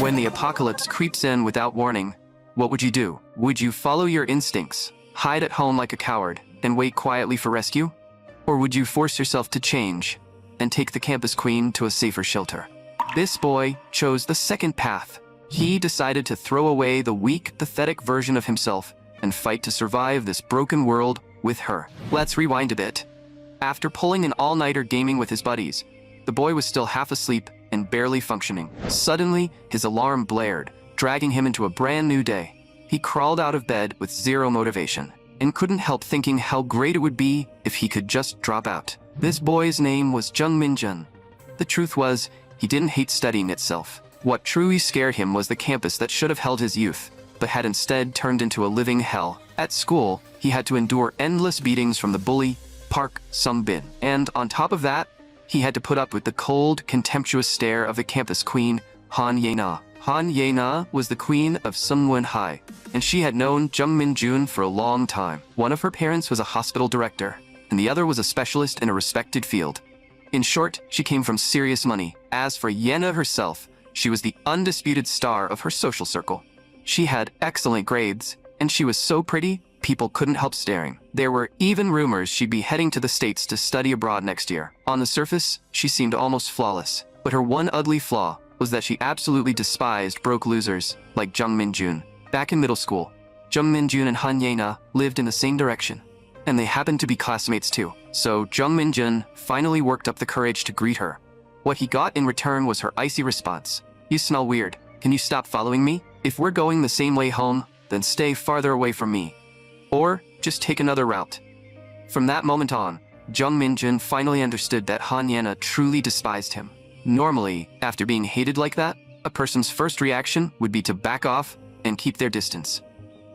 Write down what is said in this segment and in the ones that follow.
When the apocalypse creeps in without warning, what would you do? Would you follow your instincts, hide at home like a coward, and wait quietly for rescue? Or would you force yourself to change and take the campus queen to a safer shelter? This boy chose the second path. He decided to throw away the weak, pathetic version of himself and fight to survive this broken world with her. Let's rewind a bit. After pulling an all-nighter gaming with his buddies, the boy was still half asleep and barely functioning. Suddenly, his alarm blared, dragging him into a brand new day. He crawled out of bed with zero motivation and couldn't help thinking how great it would be if he could just drop out. This boy's name was Jung Min-jun. The truth was, he didn't hate studying itself. What truly scared him was the campus that should have held his youth, but had instead turned into a living hell. At school, he had to endure endless beatings from the bully, Park Sung-bin. And on top of that, he had to put up with the cold, contemptuous stare of the campus queen, Han Ye-na. Han Ye-na was the queen of Sungwon High, and she had known Jung Min-jun for a long time. One of her parents was a hospital director, and the other was a specialist in a respected field. In short, she came from serious money. As for Yena herself, she was the undisputed star of her social circle. She had excellent grades, and she was so pretty, people couldn't help staring. There were even rumors she'd be heading to the States to study abroad next year. On the surface, she seemed almost flawless, but her one ugly flaw was that she absolutely despised broke losers like Jung Min-jun. Back in middle school, Jung Min-jun and Han Ye-na lived in the same direction, and they happened to be classmates too. So Jung Min-jun finally worked up the courage to greet her. What he got in return was her icy response. "You smell weird. Can you stop following me? If we're going the same way home, then stay farther away from me. Or just take another route." From that moment on, Jung Min-jun finally understood that Han Ye-na truly despised him. Normally, after being hated like that, a person's first reaction would be to back off and keep their distance.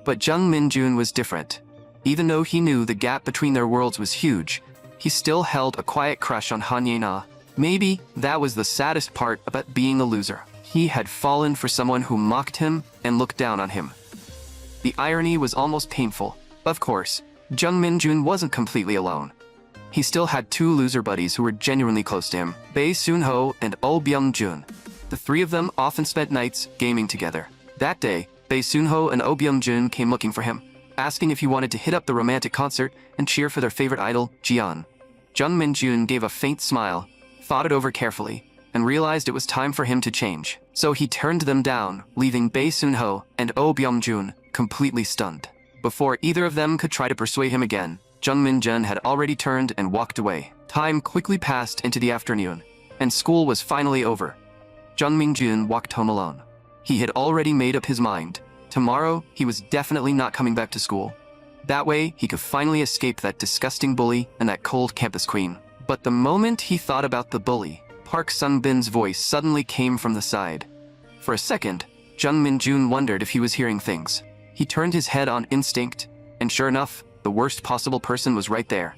But Jung Min-jun was different. Even though he knew the gap between their worlds was huge, he still held a quiet crush on Han Ye-na. Maybe that was the saddest part about being a loser. He had fallen for someone who mocked him and looked down on him. The irony was almost painful. Of course, Jung Min-jun wasn't completely alone. He still had two loser buddies who were genuinely close to him, Bae Soon-ho and Oh Byung-jun. The three of them often spent nights gaming together. That day, Bae Soon-ho and Oh Byung-jun came looking for him, asking if he wanted to hit up the romantic concert and cheer for their favorite idol, Jian. Jung Min-jun gave a faint smile, thought it over carefully, and realized it was time for him to change. So he turned them down, leaving Bae Soon-ho and Oh Byung-jun completely stunned. Before either of them could try to persuade him again, Jung Min-jun had already turned and walked away. Time quickly passed into the afternoon, and school was finally over. Jung Min-jun walked home alone. He had already made up his mind. Tomorrow, he was definitely not coming back to school. That way, he could finally escape that disgusting bully and that cold campus queen. But the moment he thought about the bully, Park Sung-bin's voice suddenly came from the side. For a second, Jung Min-jun wondered if he was hearing things. He turned his head on instinct, and sure enough, the worst possible person was right there.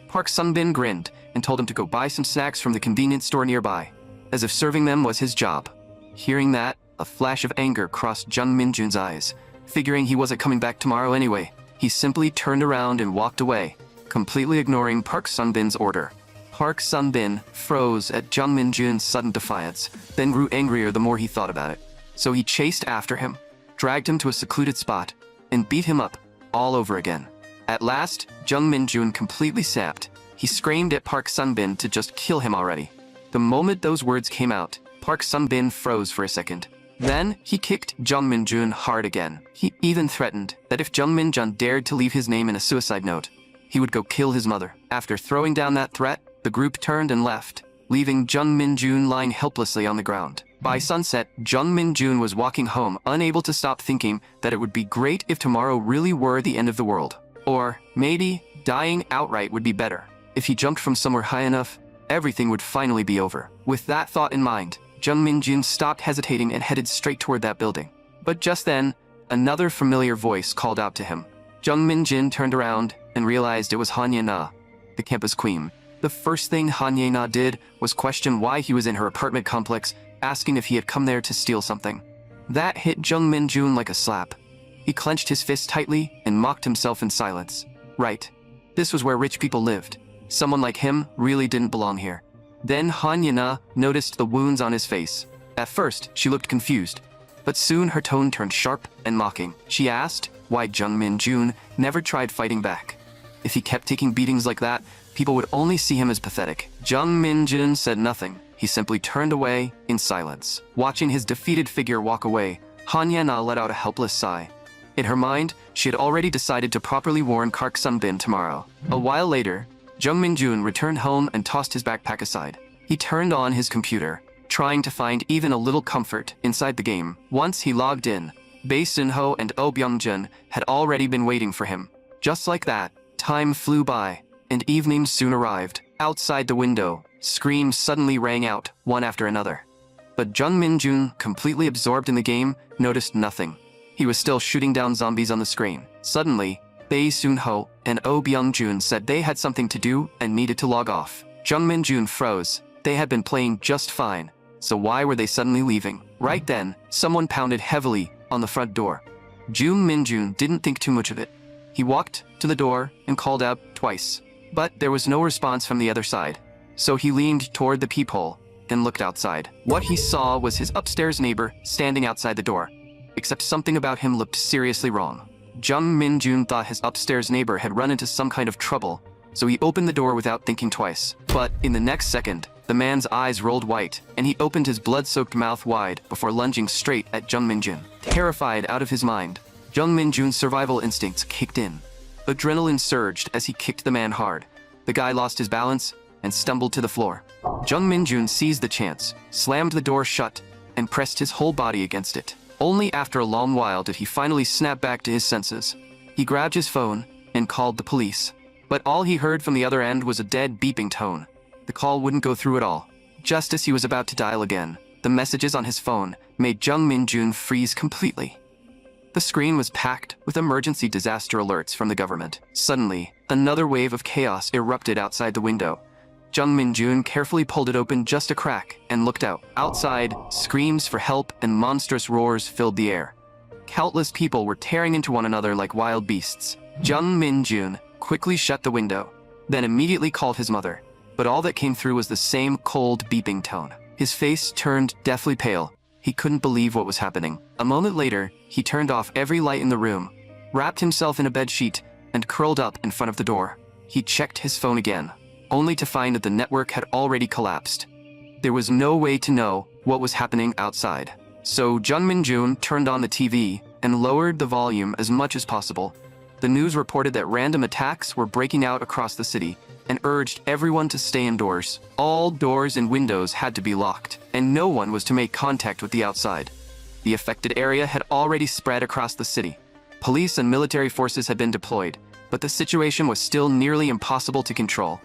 Park Sung-bin grinned and told him to go buy some snacks from the convenience store nearby, as if serving them was his job. Hearing that, a flash of anger crossed Jung Min-jun's eyes. Figuring he wasn't coming back tomorrow anyway, he simply turned around and walked away, completely ignoring Park Sung-bin's order. Park Sung-bin froze at Jung Min-jun's sudden defiance, then grew angrier the more he thought about it. So he chased after him, dragged him to a secluded spot, and beat him up all over again. At last, Jung Min-jun completely sapped. He screamed at Park Sung-bin to just kill him already. The moment those words came out, Park Sung-bin froze for a second. Then, he kicked Jung Min-jun hard again. He even threatened that if Jung Min-jun dared to leave his name in a suicide note, he would go kill his mother. After throwing down that threat, the group turned and left, leaving Jung Min-jun lying helplessly on the ground. By sunset, Jung Min-jun was walking home, unable to stop thinking that it would be great if tomorrow really were the end of the world. Or, maybe, dying outright would be better. If he jumped from somewhere high enough, everything would finally be over. With that thought in mind, Jung Min-jun stopped hesitating and headed straight toward that building. But just then, another familiar voice called out to him. Jung Min-jun turned around and realized it was Han Ye-na, the campus queen. The first thing Han Ye-na did was question why he was in her apartment complex, asking if he had come there to steal something. That hit Jung Min-jun like a slap. He clenched his fist tightly and mocked himself in silence. Right. This was where rich people lived. Someone like him really didn't belong here. Then Han Ye-na noticed the wounds on his face. At first, she looked confused, but soon her tone turned sharp and mocking. She asked why Jung Min-jun never tried fighting back. If he kept taking beatings like that, people would only see him as pathetic. Jung Min-jun said nothing. He simply turned away in silence. Watching his defeated figure walk away, Han Yana let out a helpless sigh. In her mind, she had already decided to properly warn Kark Sunbin tomorrow. A while later, Jung Min-jun returned home and tossed his backpack aside. He turned on his computer, trying to find even a little comfort inside the game. Once he logged in, Bae Sun-ho and Oh Byung-jun had already been waiting for him. Just like that, time flew by, and evening soon arrived. Outside the window, screams suddenly rang out, one after another. But Jung Min-jun, completely absorbed in the game, noticed nothing. He was still shooting down zombies on the screen. Suddenly, Bae Sun-ho and Oh Byung-jun said they had something to do and needed to log off. Jung Min-jun froze. They had been playing just fine, so why were they suddenly leaving? Right then, someone pounded heavily on the front door. Jung Min-jun didn't think too much of it. He walked to the door and called out twice, but there was no response from the other side. So he leaned toward the peephole and looked outside. What he saw was his upstairs neighbor standing outside the door, except something about him looked seriously wrong. Jung Min-jun thought his upstairs neighbor had run into some kind of trouble, so he opened the door without thinking twice. But in the next second, the man's eyes rolled white, and he opened his blood-soaked mouth wide before lunging straight at Jung Min-jun. Terrified out of his mind, Jung Min-jun's survival instincts kicked in. Adrenaline surged as he kicked the man hard. The guy lost his balance and stumbled to the floor. Jung Min-jun seized the chance, slammed the door shut, and pressed his whole body against it. Only after a long while did he finally snap back to his senses. He grabbed his phone and called the police. But all he heard from the other end was a dead beeping tone. The call wouldn't go through at all. Just as he was about to dial again, the messages on his phone made Jung Min-jun freeze completely. The screen was packed with emergency disaster alerts from the government. Suddenly, another wave of chaos erupted outside the window. Jung Min-jun carefully pulled it open just a crack and looked out. Outside, screams for help and monstrous roars filled the air. Countless people were tearing into one another like wild beasts. Jung Min-jun quickly shut the window, then immediately called his mother. But all that came through was the same cold, beeping tone. His face turned deathly pale. He couldn't believe what was happening. A moment later, he turned off every light in the room, wrapped himself in a bedsheet, and curled up in front of the door. He checked his phone again, only to find that the network had already collapsed. There was no way to know what was happening outside. So Jung Min-jun turned on the TV and lowered the volume as much as possible. The news reported that random attacks were breaking out across the city and urged everyone to stay indoors. All doors and windows had to be locked, and no one was to make contact with the outside. The affected area had already spread across the city. Police and military forces had been deployed, but the situation was still nearly impossible to control.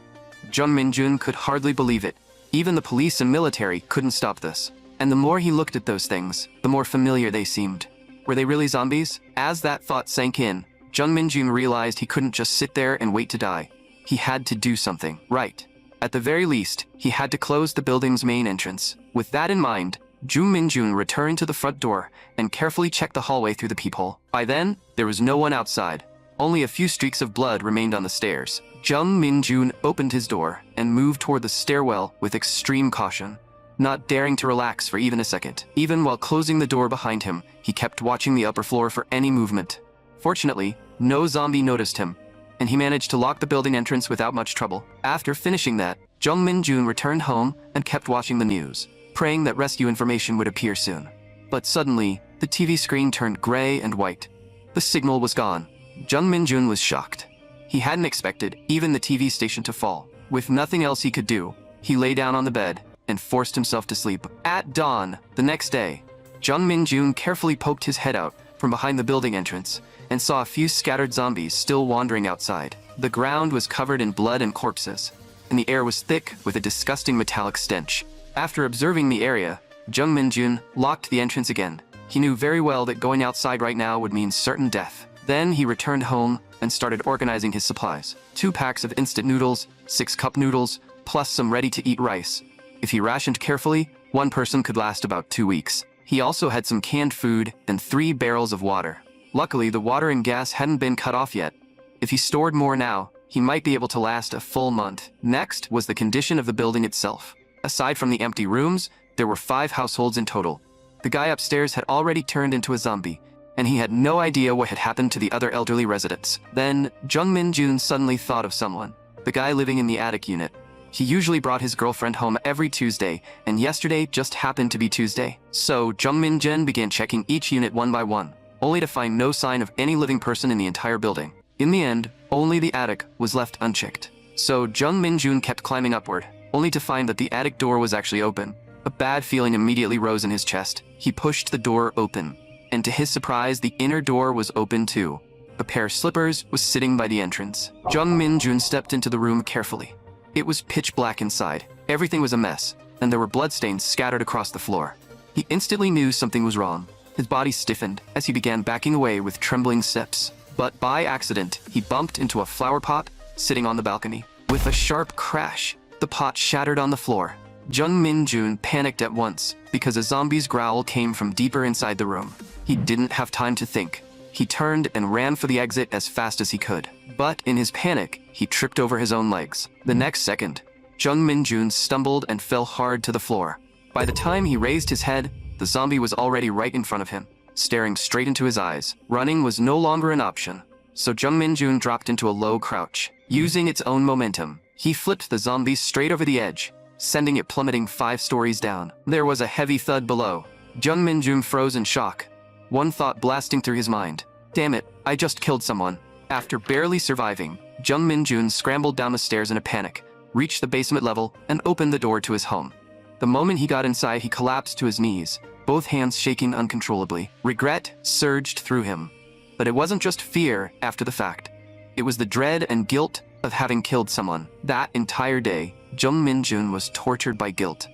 Jung Min-jun could hardly believe it. Even the police and military couldn't stop this. And the more he looked at those things, the more familiar they seemed. Were they really zombies? As that thought sank in, Jung Min-jun realized he couldn't just sit there and wait to die. He had to do something, right? At the very least, he had to close the building's main entrance. With that in mind, Jung Min-jun returned to the front door and carefully checked the hallway through the peephole. By then, there was no one outside. Only a few streaks of blood remained on the stairs. Jung Min-jun opened his door and moved toward the stairwell with extreme caution, not daring to relax for even a second. Even while closing the door behind him, he kept watching the upper floor for any movement. Fortunately, no zombie noticed him, and he managed to lock the building entrance without much trouble. After finishing that, Jung Min-jun returned home and kept watching the news, praying that rescue information would appear soon. But suddenly, the TV screen turned gray and white. The signal was gone. Jung Min-jun was shocked. He hadn't expected even the TV station to fall. With nothing else he could do, he lay down on the bed and forced himself to sleep. At dawn, the next day, Jung Min-jun carefully poked his head out from behind the building entrance and saw a few scattered zombies still wandering outside. The ground was covered in blood and corpses, and the air was thick with a disgusting metallic stench. After observing the area, Jung Min-jun locked the entrance again. He knew very well that going outside right now would mean certain death. Then he returned home and started organizing his supplies. 2 packs of instant noodles, 6 cup noodles, plus some ready-to-eat rice. If he rationed carefully, one person could last about 2 weeks. He also had some canned food and 3 barrels of water. Luckily, the water and gas hadn't been cut off yet. If he stored more now, he might be able to last a full month. Next was the condition of the building itself. Aside from the empty rooms, There were 5 households in total. The guy upstairs had already turned into a zombie, and he had no idea what had happened to the other elderly residents. Then, Jung Min-jun suddenly thought of someone. The guy living in the attic unit. He usually brought his girlfriend home every Tuesday, and yesterday just happened to be Tuesday. So, Jung Min-jun began checking each unit one by one, only to find no sign of any living person in the entire building. In the end, only the attic was left unchecked. So, Jung Min-jun kept climbing upward, only to find that the attic door was actually open. A bad feeling immediately rose in his chest. He pushed the door open, and to his surprise, the inner door was open too. A pair of slippers was sitting by the entrance. Jung Min-jun stepped into the room carefully. It was pitch black inside. Everything was a mess, and there were bloodstains scattered across the floor. He instantly knew something was wrong. His body stiffened as he began backing away with trembling steps. But by accident, he bumped into a flower pot sitting on the balcony. With a sharp crash, the pot shattered on the floor. Jung Min-jun panicked at once because a zombie's growl came from deeper inside the room. He didn't have time to think. He turned and ran for the exit as fast as he could. But in his panic, he tripped over his own legs. The next second, Jung Min-jun stumbled and fell hard to the floor. By the time he raised his head, the zombie was already right in front of him, staring straight into his eyes. Running was no longer an option, so Jung Min-jun dropped into a low crouch. Using its own momentum, he flipped the zombie straight over the edge, sending it plummeting 5 stories down. There was a heavy thud below. Jung Min-jun froze in shock, one thought blasting through his mind. Damn it, I just killed someone. After barely surviving, Jung Min-jun scrambled down the stairs in a panic, reached the basement level, and opened the door to his home. The moment he got inside, he collapsed to his knees, both hands shaking uncontrollably. Regret surged through him. But it wasn't just fear after the fact. It was the dread and guilt of having killed someone. That entire day, Jung Min-jun was tortured by guilt.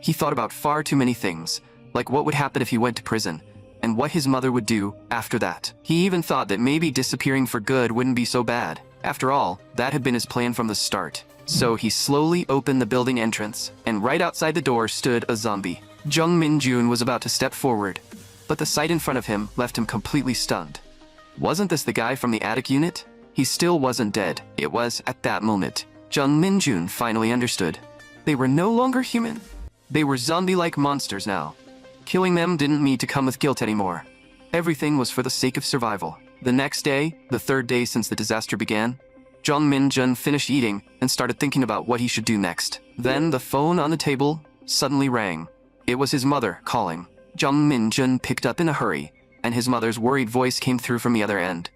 He thought about far too many things, like what would happen if he went to prison, and what his mother would do after that. He even thought that maybe disappearing for good wouldn't be so bad. After all, that had been his plan from the start. So he slowly opened the building entrance, and right outside the door stood a zombie. Jung Min-jun was about to step forward, but the sight in front of him left him completely stunned. Wasn't this the guy from the attic unit? He still wasn't dead. It was, at that moment, Jung Min-jun finally understood. They were no longer human. They were zombie-like monsters now. Killing them didn't need to come with guilt anymore. Everything was for the sake of survival. The next day, the 3rd day since the disaster began, Jung Min-jun finished eating and started thinking about what he should do next. Then the phone on the table suddenly rang. It was his mother calling. Jung Min-jun picked up in a hurry, and his mother's worried voice came through from the other end.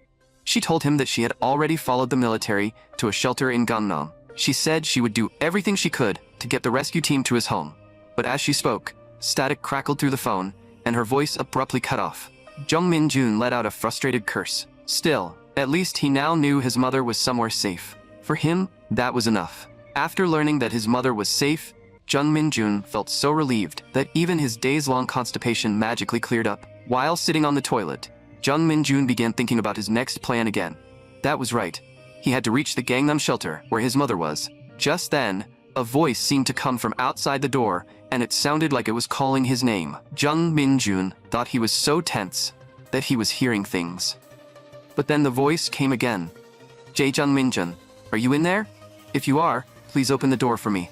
She told him that she had already followed the military to a shelter in Gangnam. She said she would do everything she could to get the rescue team to his home. But as she spoke, static crackled through the phone, and her voice abruptly cut off. Jung Min-jun let out a frustrated curse. Still, at least he now knew his mother was somewhere safe. For him, that was enough. After learning that his mother was safe, Jung Min-jun felt so relieved that even his days-long constipation magically cleared up. While sitting on the toilet, Jung Min-jun began thinking about his next plan again. That was right. He had to reach the Gangnam shelter where his mother was. Just then, a voice seemed to come from outside the door, and it sounded like it was calling his name. Jung Min-jun thought he was so tense that he was hearing things. But then the voice came again. Jung Min-jun, are you in there? If you are, please open the door for me.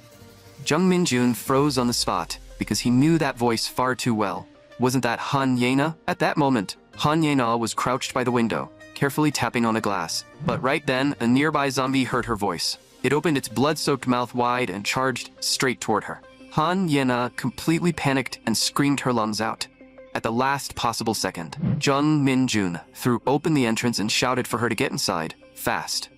Jung Min-jun froze on the spot because he knew that voice far too well. Wasn't that Han Ye-na? At that moment, Han Ye-na was crouched by the window, carefully tapping on a glass. But right then, a nearby zombie heard her voice. It opened its blood-soaked mouth wide and charged straight toward her. Han Ye-na completely panicked and screamed her lungs out. At the last possible second, Jung Min-jun threw open the entrance and shouted for her to get inside, fast.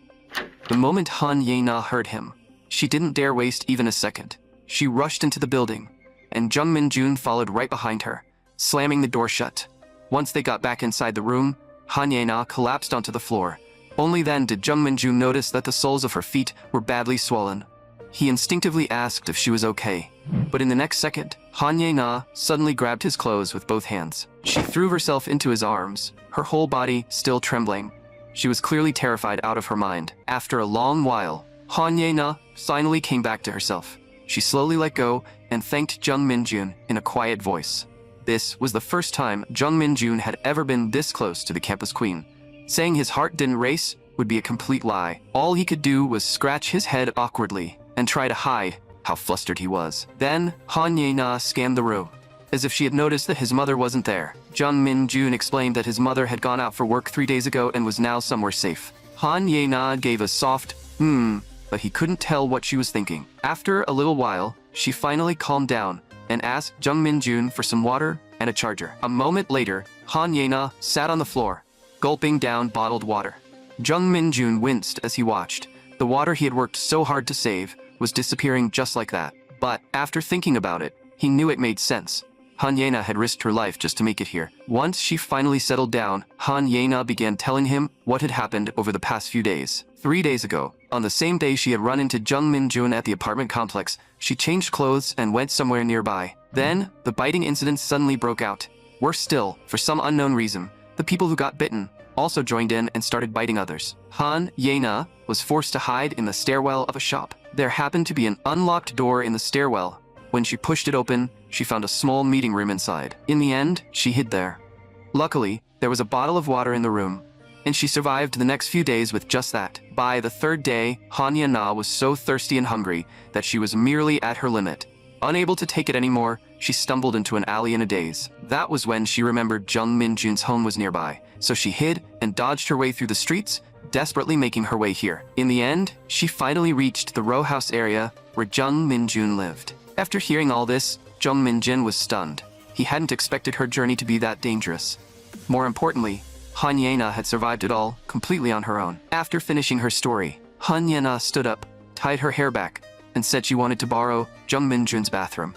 The moment Han Ye-na heard him, she didn't dare waste even a second. She rushed into the building, and Jung Min-jun followed right behind her, slamming the door shut. Once they got back inside the room, Han Ye-na collapsed onto the floor. Only then did Jung Min-jun notice that the soles of her feet were badly swollen. He instinctively asked if she was okay. But in the next second, Han Ye-na suddenly grabbed his clothes with both hands. She threw herself into his arms, her whole body still trembling. She was clearly terrified out of her mind. After a long while, Han Ye-na finally came back to herself. She slowly let go and thanked Jung Min-jun in a quiet voice. This was the first time Jung Min-jun had ever been this close to the campus queen. Saying his heart didn't race would be a complete lie. All he could do was scratch his head awkwardly and try to hide how flustered he was. Then, Han Ye-na scanned the room, as if she had noticed that his mother wasn't there. Jung Min-jun explained that his mother had gone out for work 3 days ago and was now somewhere safe. Han Ye-na gave a soft, but he couldn't tell what she was thinking. After a little while, she finally calmed down and asked Jung Min-jun for some water and a charger. A moment later, Han Ye-na sat on the floor, gulping down bottled water. Jung Min-jun winced as he watched. The water he had worked so hard to save was disappearing just like that. But after thinking about it, he knew it made sense. Han Ye-na had risked her life just to make it here. Once she finally settled down, Han Ye-na began telling him what had happened over the past few days. 3 days ago, on the same day she had run into Jung Min-jun at the apartment complex, she changed clothes and went somewhere nearby. Then, the biting incident suddenly broke out. Worse still, for some unknown reason, the people who got bitten also joined in and started biting others. Han Ye-na was forced to hide in the stairwell of a shop. There happened to be an unlocked door in the stairwell. When she pushed it open, she found a small meeting room inside. In the end, she hid there. Luckily, there was a bottle of water in the room, and she survived the next few days with just that. By the 3rd day, Han Ye-na was so thirsty and hungry that she was merely at her limit. Unable to take it anymore, she stumbled into an alley in a daze. That was when she remembered Jung Min-jun's home was nearby, so she hid and dodged her way through the streets, desperately making her way here. In the end, she finally reached the row house area where Jung Min-jun lived. After hearing all this, Jung Min-jun was stunned. He hadn't expected her journey to be that dangerous. More importantly, Han Ye-na had survived it all completely on her own. After finishing her story, Han Ye-na stood up, tied her hair back, and said she wanted to borrow Jung Min-jun's bathroom.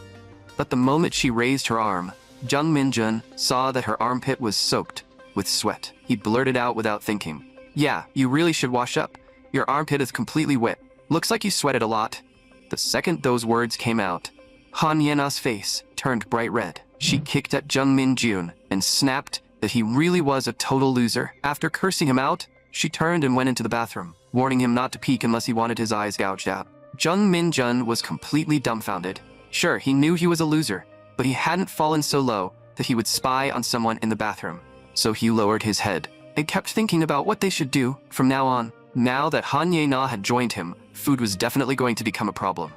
But the moment she raised her arm, Jung Min-jun saw that her armpit was soaked with sweat. He blurted out without thinking, "Yeah, you really should wash up. Your armpit is completely wet. Looks like you sweated a lot." The second those words came out, Han Ye-na's face turned bright red. She kicked at Jung Min-jun and snapped that he really was a total loser. After cursing him out, she turned and went into the bathroom, warning him not to peek unless he wanted his eyes gouged out. Jung Min-jun was completely dumbfounded. Sure, he knew he was a loser, but he hadn't fallen so low that he would spy on someone in the bathroom. So he lowered his head and kept thinking about what they should do from now on. Now that Han Ye-na had joined him, food was definitely going to become a problem.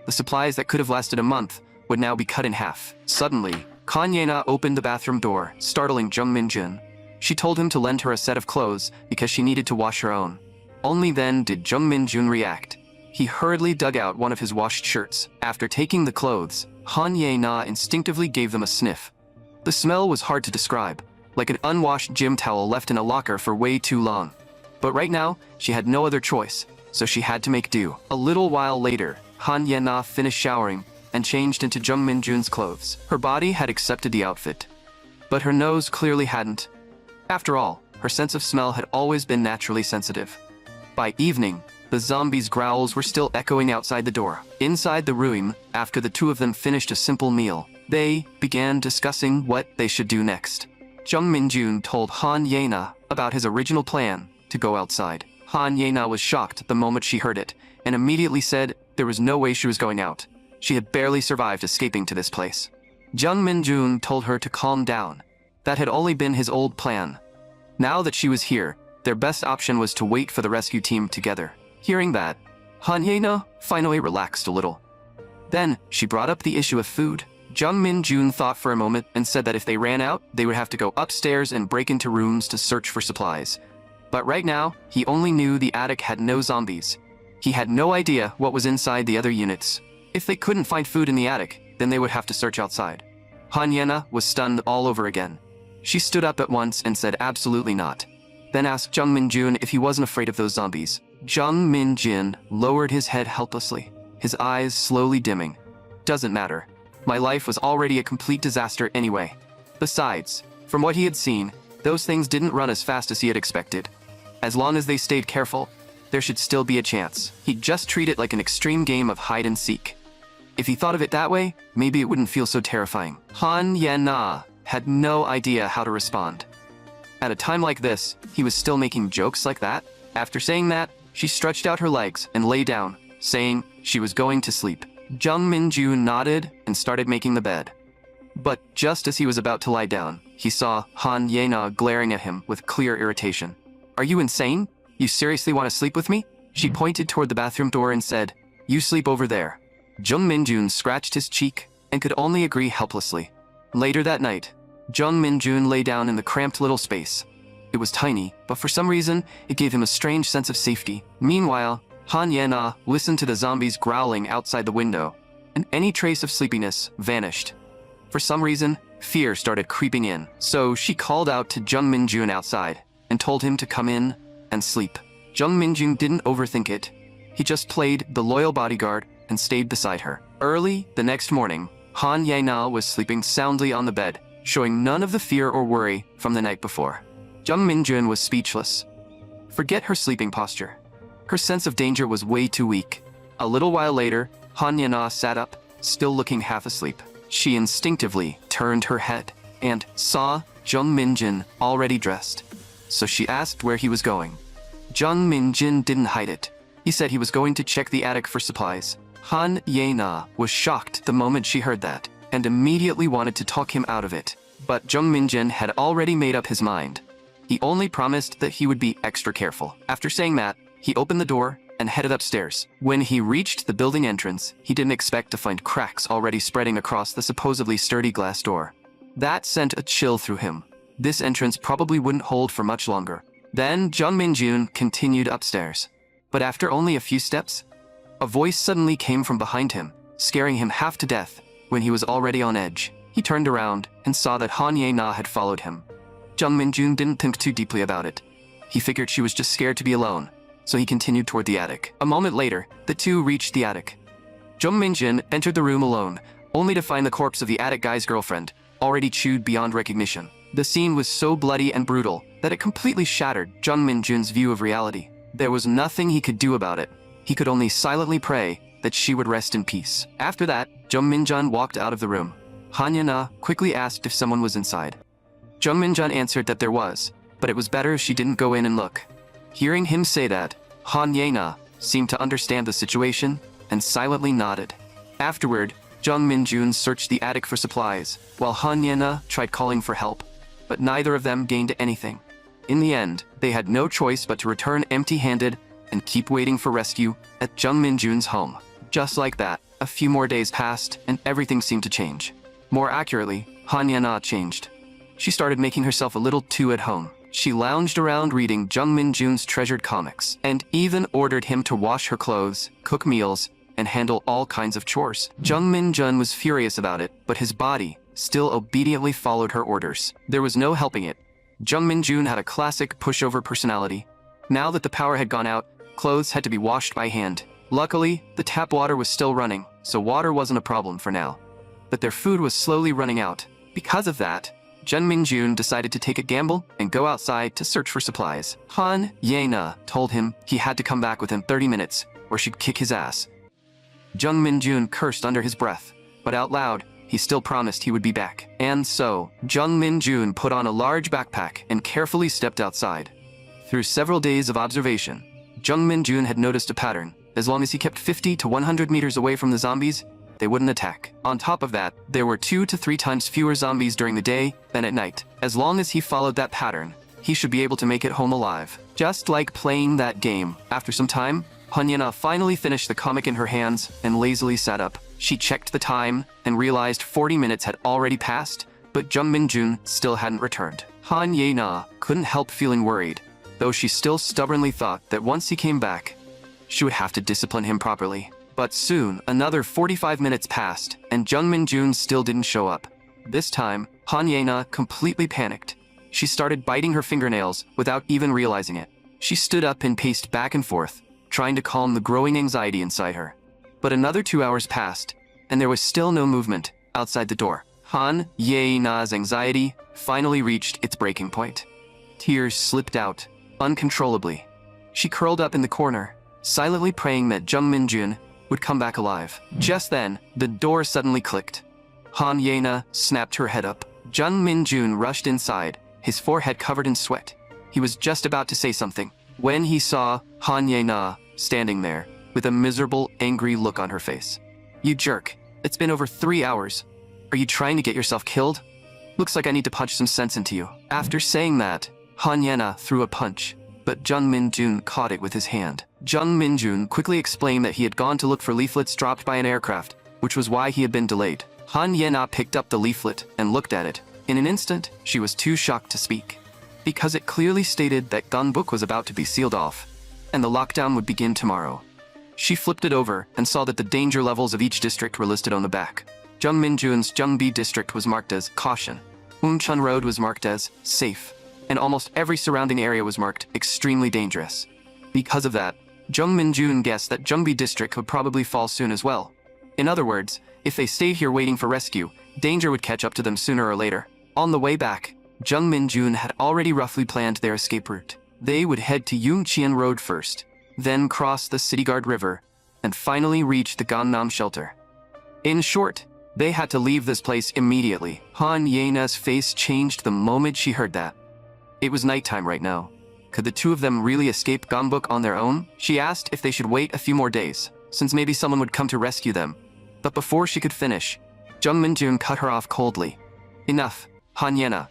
The supplies that could have lasted a month would now be cut in half. Suddenly, Han Ye-na opened the bathroom door, startling Jung Min-jun. She told him to lend her a set of clothes because she needed to wash her own. Only then did Jung Min-jun react. He hurriedly dug out one of his washed shirts. After taking the clothes, Han Ye-na instinctively gave them a sniff. The smell was hard to describe, like an unwashed gym towel left in a locker for way too long. But right now, she had no other choice, so she had to make do. A little while later, Han Ye-na finished showering and changed into Jung Min-jun's clothes. Her body had accepted the outfit, but her nose clearly hadn't. After all, her sense of smell had always been naturally sensitive. By evening, the zombies' growls were still echoing outside the door. Inside the room, after the two of them finished a simple meal, they began discussing what they should do next. Jung Min-jun told Han Ye-na about his original plan to go outside. Han Ye-na was shocked the moment she heard it, and immediately said there was no way she was going out. She had barely survived escaping to this place. Jung Min-jun told her to calm down. That had only been his old plan. Now that she was here, their best option was to wait for the rescue team together. Hearing that, Han Ye-na finally relaxed a little. Then, she brought up the issue of food. Jung Min-jun thought for a moment and said that if they ran out, they would have to go upstairs and break into rooms to search for supplies. But right now, he only knew the attic had no zombies. He had no idea what was inside the other units. If they couldn't find food in the attic, then they would have to search outside. Han Ye-na was stunned all over again. She stood up at once and said absolutely not. Then asked Jung Min-jun if he wasn't afraid of those zombies. Jung Min-jun lowered his head helplessly, his eyes slowly dimming. Doesn't matter. My life was already a complete disaster anyway. Besides, from what he had seen, those things didn't run as fast as he had expected. As long as they stayed careful, there should still be a chance. He'd just treat it like an extreme game of hide and seek. If he thought of it that way, maybe it wouldn't feel so terrifying. Han Ye-na had no idea how to respond. At a time like this, he was still making jokes like that? After saying that, she stretched out her legs and lay down, saying she was going to sleep. Jung Min-jun nodded and started making the bed. But just as he was about to lie down, he saw Han Ye-na glaring at him with clear irritation. "Are you insane? You seriously want to sleep with me?" She pointed toward the bathroom door and said, "You sleep over there." Jung Minjun scratched his cheek and could only agree helplessly. Later that night, Jung Minjun lay down in the cramped little space. It was tiny, but for some reason, it gave him a strange sense of safety. Meanwhile, Han Ye-na listened to the zombies growling outside the window, and any trace of sleepiness vanished. For some reason, fear started creeping in, so she called out to Jung Minjun outside and told him to come in and sleep. Jung Minjun didn't overthink it. He just played the loyal bodyguard and stayed beside her. Early the next morning, Han Ye-na was sleeping soundly on the bed, showing none of the fear or worry from the night before. Jung Minjun was speechless. Forget her sleeping posture. Her sense of danger was way too weak. A little while later, Han Ye-na sat up, still looking half asleep. She instinctively turned her head and saw Jung Minjun already dressed. So she asked where he was going. Jung Minjun didn't hide it. He said he was going to check the attic for supplies. Han Ye-na was shocked the moment she heard that, and immediately wanted to talk him out of it. But Jung Minjun had already made up his mind. He only promised that he would be extra careful. After saying that, he opened the door and headed upstairs. When he reached the building entrance, he didn't expect to find cracks already spreading across the supposedly sturdy glass door. That sent a chill through him. This entrance probably wouldn't hold for much longer. Then Jung Minjun continued upstairs. But after only a few steps, a voice suddenly came from behind him, scaring him half to death when he was already on edge. He turned around and saw that Han Ye-na had followed him. Jung Minjun didn't think too deeply about it. He figured she was just scared to be alone, so he continued toward the attic. A moment later, the two reached the attic. Jung Minjun entered the room alone, only to find the corpse of the attic guy's girlfriend, already chewed beyond recognition. The scene was so bloody and brutal that it completely shattered Jung Minjun's view of reality. There was nothing he could do about it. He could only silently pray that she would rest in peace. After that, Jung Minjun walked out of the room. Han Ye-na quickly asked if someone was inside. Jung Minjun answered that there was, but it was better if she didn't go in and look. Hearing him say that, Han Ye-na seemed to understand the situation and silently nodded. Afterward, Jung Minjun searched the attic for supplies, while Han Ye-na tried calling for help, but neither of them gained anything. In the end, they had no choice but to return empty-handed and keep waiting for rescue at Jung Minjun's home. Just like that, a few more days passed and everything seemed to change. More accurately, Han Ye-na changed. She started making herself a little too at home. She lounged around reading Jung Minjun's treasured comics, and even ordered him to wash her clothes, cook meals, and handle all kinds of chores. Jung Minjun was furious about it, but his body still obediently followed her orders. There was no helping it. Jung Minjun had a classic pushover personality. Now that the power had gone out, clothes had to be washed by hand. Luckily, the tap water was still running, so water wasn't a problem for now. But their food was slowly running out. Because of that, Jung Minjun decided to take a gamble and go outside to search for supplies. Han Ye-na told him he had to come back within 30 minutes, or she'd kick his ass. Jung Minjun cursed under his breath, but out loud, he still promised he would be back. And so, Jung Minjun put on a large backpack and carefully stepped outside. Through several days of observation, Jung Minjun had noticed a pattern. As long as he kept 50 to 100 meters away from the zombies, they wouldn't attack. On top of that, there were 2 to 3 times fewer zombies during the day than at night. As long as he followed that pattern, he should be able to make it home alive. Just like playing that game. After some time, Han Ye-na finally finished the comic in her hands and lazily sat up. She checked the time and realized 40 minutes had already passed, but Jung Minjun still hadn't returned. Han Ye-na couldn't help feeling worried, though she still stubbornly thought that once he came back, she would have to discipline him properly. But soon, another 45 minutes passed, and Jung Minjun still didn't show up. This time, Han Ye-na completely panicked. She started biting her fingernails without even realizing it. She stood up and paced back and forth, trying to calm the growing anxiety inside her. But another 2 hours passed, and there was still no movement outside the door. Han Ye-na's anxiety finally reached its breaking point. Tears slipped out, uncontrollably. She curled up in the corner, silently praying that Jung Minjun would come back alive. Just then, the door suddenly clicked. Han Ye-na snapped her head up. Jung Minjun rushed inside, his forehead covered in sweat. He was just about to say something when he saw Han Ye-na standing there with a miserable, angry look on her face. "You jerk. It's been over 3 hours. Are you trying to get yourself killed? Looks like I need to punch some sense into you." After saying that, Han Ye-na threw a punch. but Jung Min-jun caught it with his hand. Jung Min-jun quickly explained that he had gone to look for leaflets dropped by an aircraft, which was why he had been delayed. Han Ye-na picked up the leaflet and looked at it. In an instant, she was too shocked to speak, because it clearly stated that Gunbook was about to be sealed off, and the lockdown would begin tomorrow. She flipped it over and saw that the danger levels of each district were listed on the back. Jung Min-jun's Jungbi district was marked as caution. Uncheon Road was marked as safe, and almost every surrounding area was marked extremely dangerous. Because of that, Jung Min-jun guessed that Jungbi district would probably fall soon as well. In other words, if they stayed here waiting for rescue, danger would catch up to them sooner or later. On the way back, Jung Min-jun had already roughly planned their escape route. They would head to Yungcheon Road first, then cross the City Guard River, and finally reach the Gangnam shelter. In short, they had to leave this place immediately. Han Ye-na's face changed the moment she heard that. It was nighttime right now. Could the two of them really escape Gunbook on their own? She asked if they should wait a few more days, since maybe someone would come to rescue them. But before she could finish, Jung Min-jun cut her off coldly. Enough, Han Ye-na.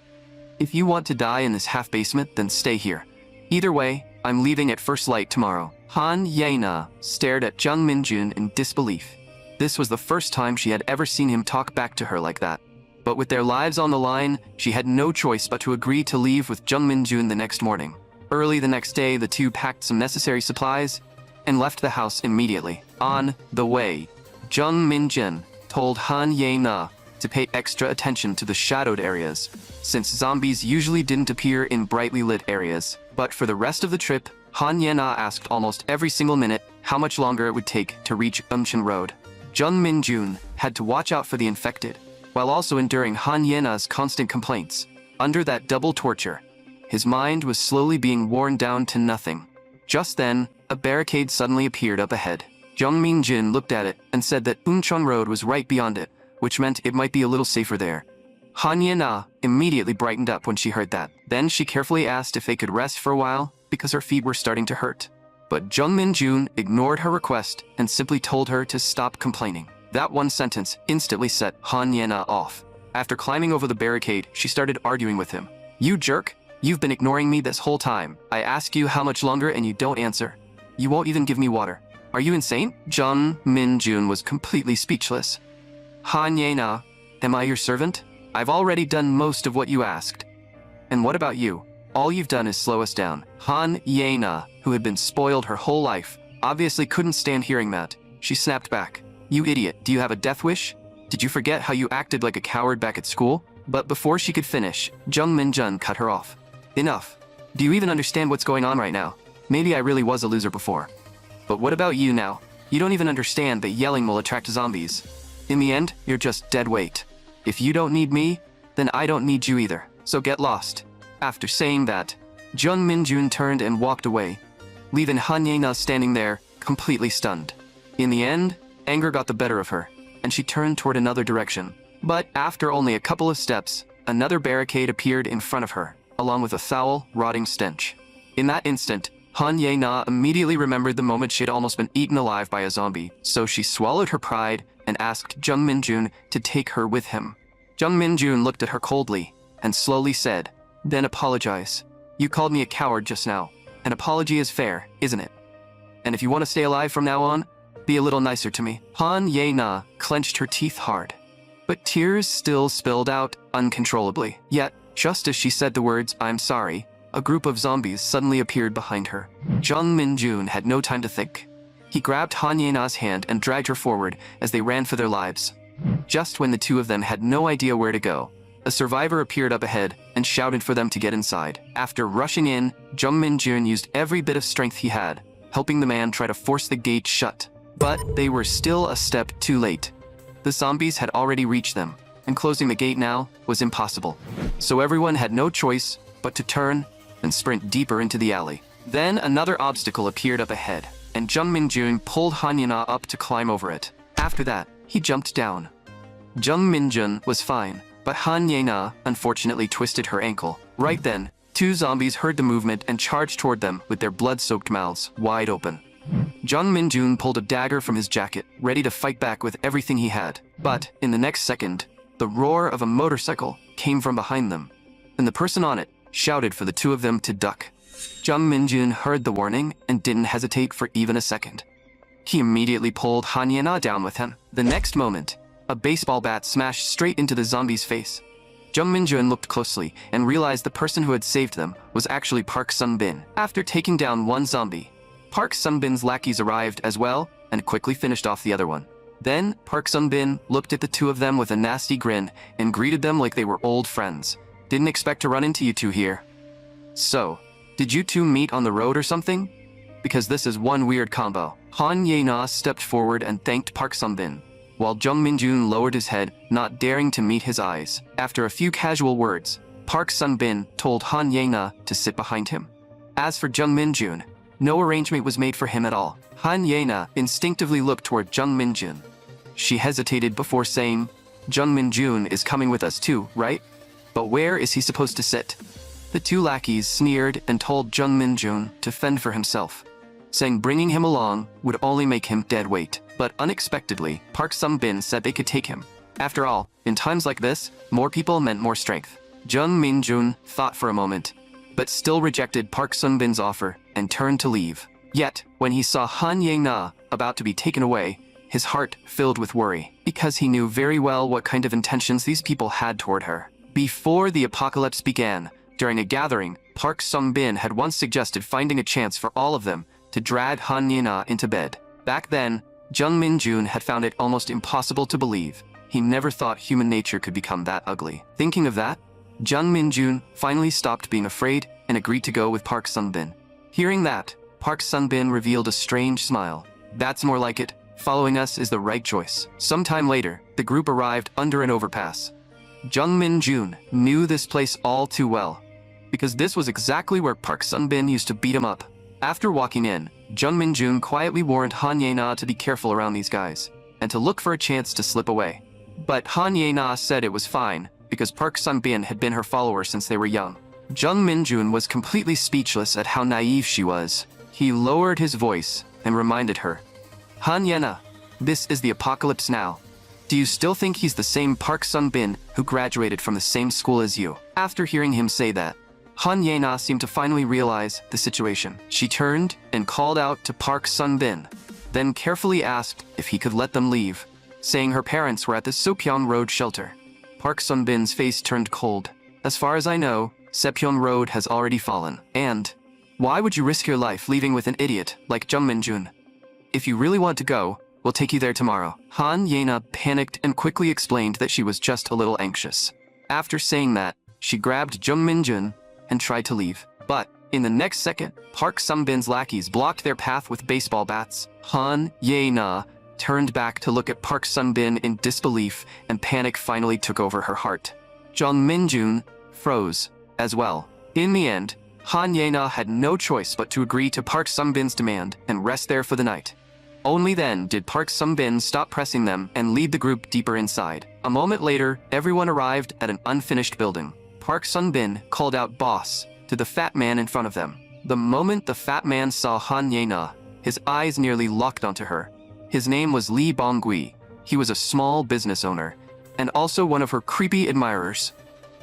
If you want to die in this half-basement, then stay here. Either way, I'm leaving at first light tomorrow. Han Ye-na stared at Jung Min-jun in disbelief. This was the first time she had ever seen him talk back to her like that. But with their lives on the line, she had no choice but to agree to leave with Jung Min-jun the next morning. Early the next day, the two packed some necessary supplies and left the house immediately. On the way, Jung Min-jun told Han Ye-na to pay extra attention to the shadowed areas, since zombies usually didn't appear in brightly lit areas. But for the rest of the trip, Han Ye-na asked almost every single minute how much longer it would take to reach Yungcheon Road. Jung Min-jun had to watch out for the infected, while also enduring Han Ye-na's constant complaints. Under that double torture, his mind was slowly being worn down to nothing. Just then, a barricade suddenly appeared up ahead. Jung Min-jun looked at it and said that Yungcheon Road was right beyond it, which meant it might be a little safer there. Han Ye-na immediately brightened up when she heard that. Then she carefully asked if they could rest for a while, because her feet were starting to hurt. But Jung Min-jun ignored her request and simply told her to stop complaining. That one sentence instantly set Han Ye-na off. After climbing over the barricade, she started arguing with him. You jerk! You've been ignoring me this whole time. I ask you how much longer and you don't answer. You won't even give me water. Are you insane? Jung Min-jun was completely speechless. Han Ye-na, am I your servant? I've already done most of what you asked. And what about you? All you've done is slow us down. Han Ye-na, who had been spoiled her whole life, obviously couldn't stand hearing that. She snapped back. You idiot, do you have a death wish? Did you forget how you acted like a coward back at school? But before she could finish, Jung Min-jun cut her off. Enough. Do you even understand what's going on right now? Maybe I really was a loser before. But what about you now? You don't even understand that yelling will attract zombies. In the end, you're just dead weight. If you don't need me, then I don't need you either. So get lost. After saying that, Jung Min-jun turned and walked away, leaving Han Ye-na standing there, completely stunned. In the end, anger got the better of her, and she turned toward another direction. But after only a couple of steps, another barricade appeared in front of her, along with a foul, rotting stench. In that instant, Han Ye-na immediately remembered the moment she had almost been eaten alive by a zombie, so she swallowed her pride and asked Jung Min-jun to take her with him. Jung Min-jun looked at her coldly and slowly said, Then apologize. You called me a coward just now. An apology is fair, isn't it? And if you want to stay alive from now on, be a little nicer to me. Han Ye-na clenched her teeth hard, but tears still spilled out uncontrollably. Yet, just as she said the words, I'm sorry, a group of zombies suddenly appeared behind her. Jung Min-jun had no time to think. He grabbed Han Ye-na's hand and dragged her forward as they ran for their lives. Just when the two of them had no idea where to go, a survivor appeared up ahead and shouted for them to get inside. After rushing in, Jung Min-jun used every bit of strength he had, helping the man try to force the gate shut. But they were still a step too late. The zombies had already reached them, and closing the gate now was impossible. So everyone had no choice but to turn and sprint deeper into the alley. Then another obstacle appeared up ahead, and Jung Min-jun pulled Han Ye-na up to climb over it. After that, he jumped down. Jung Min-jun was fine, but Han Ye-na unfortunately twisted her ankle. Right then, two zombies heard the movement and charged toward them with their blood-soaked mouths wide open. Jung Min-jun pulled a dagger from his jacket, ready to fight back with everything he had. But in the next second, the roar of a motorcycle came from behind them, and the person on it shouted for the two of them to duck. Jung Minjun heard the warning and didn't hesitate for even a second. He immediately pulled Han Ye-na down with him. The next moment, a baseball bat smashed straight into the zombie's face. Jung Minjun looked closely and realized the person who had saved them was actually Park Sun-bin. After taking down one zombie, Park Sun-bin's lackeys arrived as well and quickly finished off the other one. Then, Park Sun-bin looked at the two of them with a nasty grin and greeted them like they were old friends. Didn't expect to run into you two here. So, did you two meet on the road or something? Because this is one weird combo. Han Ye-na stepped forward and thanked Park Sun-bin, while Jung Minjun lowered his head, not daring to meet his eyes. After a few casual words, Park Sun-bin told Han Ye-na to sit behind him. As for Jung Minjun, no arrangement was made for him at all. Han Ye-na instinctively looked toward Jung Minjun. She hesitated before saying, Jung Minjun is coming with us too, right? But where is he supposed to sit? The two lackeys sneered and told Jung Minjun to fend for himself, saying bringing him along would only make him dead weight. But unexpectedly, Park Sun-bin said they could take him. After all, in times like this, more people meant more strength. Jung Minjun thought for a moment, but still rejected Park Sun-bin's offer and turned to leave. Yet, when he saw Han Ye-na about to be taken away, his heart filled with worry, because he knew very well what kind of intentions these people had toward her. Before the apocalypse began, during a gathering, Park Sun-bin had once suggested finding a chance for all of them to drag Han Ye-na into bed. Back then, Jung Minjun had found it almost impossible to believe. He never thought human nature could become that ugly. Thinking of that, Jung Minjun finally stopped being afraid and agreed to go with Park Sun-bin. Hearing that, Park Sun-bin revealed a strange smile. That's more like it. Following us is the right choice. Sometime later, the group arrived under an overpass. Jung Minjun knew this place all too well, because this was exactly where Park Sun-bin used to beat him up. After walking in, Jung Minjun quietly warned Han Ye-na to be careful around these guys, and to look for a chance to slip away. But Han Ye-na said it was fine, because Park Sun-bin had been her follower since they were young. Jung Minjun was completely speechless at how naive she was. He lowered his voice and reminded her, Han Ye-na, this is the apocalypse now. Do you still think he's the same Park Sun-bin who graduated from the same school as you? After hearing him say that, Han Ye-na seemed to finally realize the situation. She turned and called out to Park Sun-bin, then carefully asked if he could let them leave, saying her parents were at the Sepyeong Road shelter. Park Sun-bin's face turned cold. As far as I know, Sepyeong Road has already fallen. And why would you risk your life leaving with an idiot like Jung Minjun? If you really want to go, we'll take you there tomorrow. Han Ye-na panicked and quickly explained that she was just a little anxious. After saying that, she grabbed Jung Minjun and tried to leave. But in the next second, Park Sun-bin's lackeys blocked their path with baseball bats. Han Ye-na turned back to look at Park Sun-bin in disbelief, and panic finally took over her heart. Jung Minjun froze as well. In the end, Han Ye-na had no choice but to agree to Park Sun-bin's demand and rest there for the night. Only then did Park Sun-bin stop pressing them and lead the group deeper inside. A moment later, everyone arrived at an unfinished building. Park Sun-bin called out "boss" to the fat man in front of them. The moment the fat man saw Han Ye-na, his eyes nearly locked onto her. His name was Lee Bong-gui. He was a small business owner, and also one of her creepy admirers.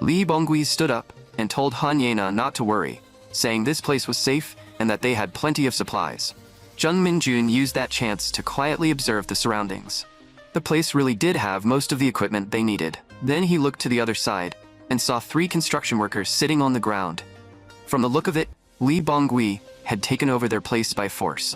Lee Bong-gui stood up and told Han Ye-na not to worry, saying this place was safe and that they had plenty of supplies. Jung Minjun used that chance to quietly observe the surroundings. The place really did have most of the equipment they needed. Then he looked to the other side and saw 3 construction workers sitting on the ground. From the look of it, Lee Bong-gui had taken over their place by force.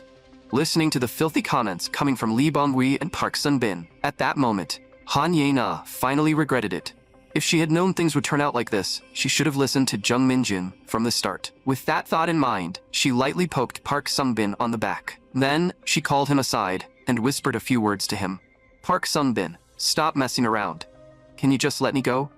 Listening to the filthy comments coming from Lee Bong-gui and Park Sun-bin, at that moment, Han Ye-na finally regretted it. If she had known things would turn out like this, she should have listened to Jung Minjun from the start. With that thought in mind, she lightly poked Park Sun-bin on the back. Then, she called him aside and whispered a few words to him. Park Sun-bin, stop messing around. Can you just let me go?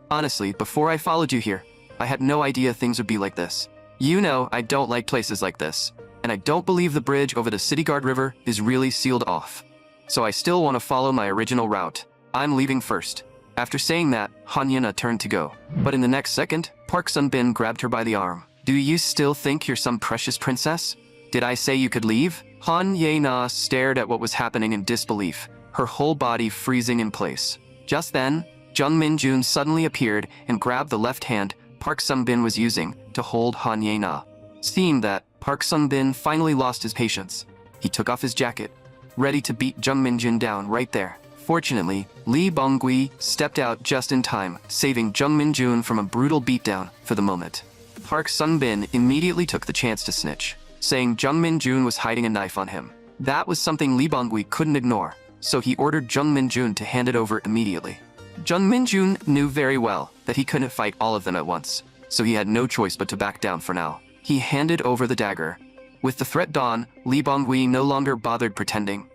Honestly, before I followed you here, I had no idea things would be like this. You know I don't like places like this, and I don't believe the bridge over the City Guard River is really sealed off. So I still want to follow my original route. I'm leaving first. After saying that, Han Ye-na turned to go. But in the next second, Park Sun-bin grabbed her by the arm. Do you still think you're some precious princess? Did I say you could leave? Han Ye-na stared at what was happening in disbelief, her whole body freezing in place. Just then, Jung Minjun suddenly appeared and grabbed the left hand Park Sun-bin was using to hold Han Ye-na. Seeing that, Park Sun-bin finally lost his patience. He took off his jacket, ready to beat Jung Min-jun down right there. Fortunately, Lee Bong-gui stepped out just in time, saving Jung Min-jun from a brutal beatdown for the moment. Park Sun-bin immediately took the chance to snitch, saying Jung Min-jun was hiding a knife on him. That was something Lee Bong-gui couldn't ignore, so he ordered Jung Min-jun to hand it over immediately. Jung Min-jun knew very well that he couldn't fight all of them at once, so he had no choice but to back down for now. He handed over the dagger. With the threat gone, Lee Bong-gui no longer bothered pretending.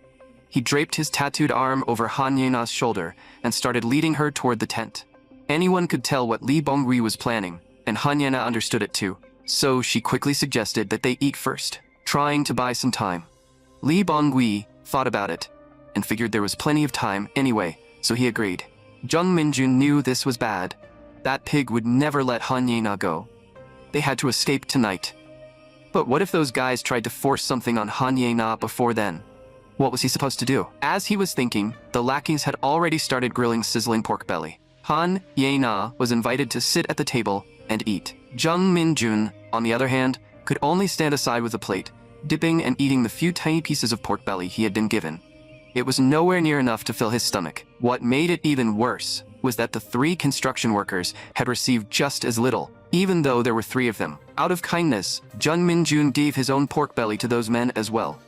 He draped his tattooed arm over Han Ye-na's shoulder and started leading her toward the tent. Anyone could tell what Lee Bong-gui was planning, and Han Ye-na understood it too, so she quickly suggested that they eat first, trying to buy some time. Lee Bong-gui thought about it, and figured there was plenty of time anyway, so he agreed. Jung Min-jun knew this was bad. That pig would never let Han Ye-na go. They had to escape tonight. But what if those guys tried to force something on Han Ye-na before then? What was he supposed to do? As he was thinking, the lackeys had already started grilling sizzling pork belly. Han Ye-na was invited to sit at the table and eat. Jung Min-jun, on the other hand, could only stand aside with a plate, dipping and eating the few tiny pieces of pork belly he had been given. It was nowhere near enough to fill his stomach. What made it even worse was that the 3 construction workers had received just as little, even though there were 3 of them. Out of kindness, Jung Min-jun gave his own pork belly to those men as well.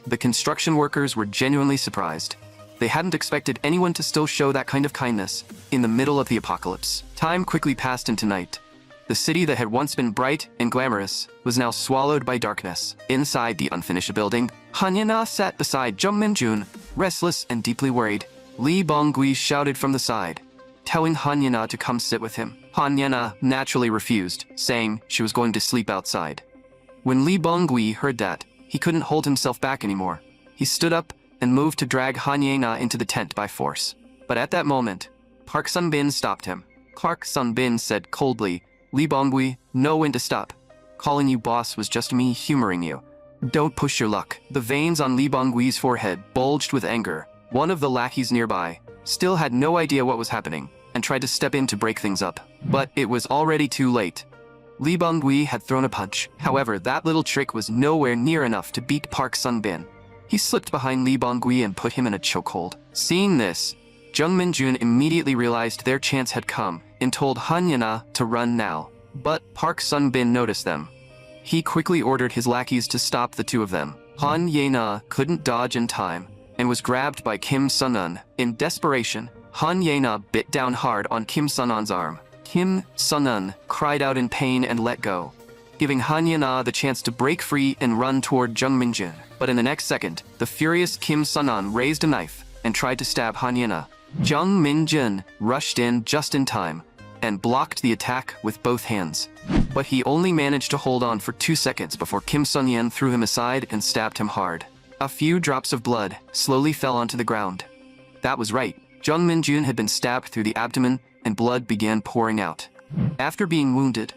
The construction workers were genuinely surprised. They hadn't expected anyone to still show that kind of kindness in the middle of the apocalypse. Time quickly passed into night. The city that had once been bright and glamorous was now swallowed by darkness. Inside the unfinished building, Han Ye-na sat beside Jung Min-jun, restless and deeply worried. Lee Bong-gui shouted from the side, telling Han Ye-na to come sit with him. Han Ye-na naturally refused, saying she was going to sleep outside. When Lee Bong-gui heard that, he couldn't hold himself back anymore. He stood up and moved to drag Han Ye-na into the tent by force. But at that moment, Park Sun-bin stopped him. Park Sun-bin said coldly, "Lee Bong-gui, know when to stop. Calling you boss was just me humoring you. Don't push your luck." The veins on Lee Bong-gui's forehead bulged with anger. One of the lackeys nearby still had no idea what was happening and tried to step in to break things up. But it was already too late. Lee Bong-gui had thrown a punch. However, that little trick was nowhere near enough to beat Park Sun-bin. He slipped behind Lee Bong-gui and put him in a chokehold. Seeing this, Jung Min-jun immediately realized their chance had come and told Han Ye-na to run now. But Park Sun-bin noticed them. He quickly ordered his lackeys to stop the 2 of them. Han Ye-na couldn't dodge in time and was grabbed by Kim Sun-un. In desperation, Han Ye-na bit down hard on Kim Sun-un's arm. Kim Sun-un cried out in pain and let go, giving Han Ye-na the chance to break free and run toward Jung Min-jun. But in the next second, the furious Kim Sun-un raised a knife and tried to stab Han Ye-na. Jung Min-jun rushed in just in time and blocked the attack with both hands. But he only managed to hold on for 2 seconds before Kim Sun-yen threw him aside and stabbed him hard. A few drops of blood slowly fell onto the ground. That was right. Jung Min-jun had been stabbed through the abdomen and blood began pouring out. After being wounded,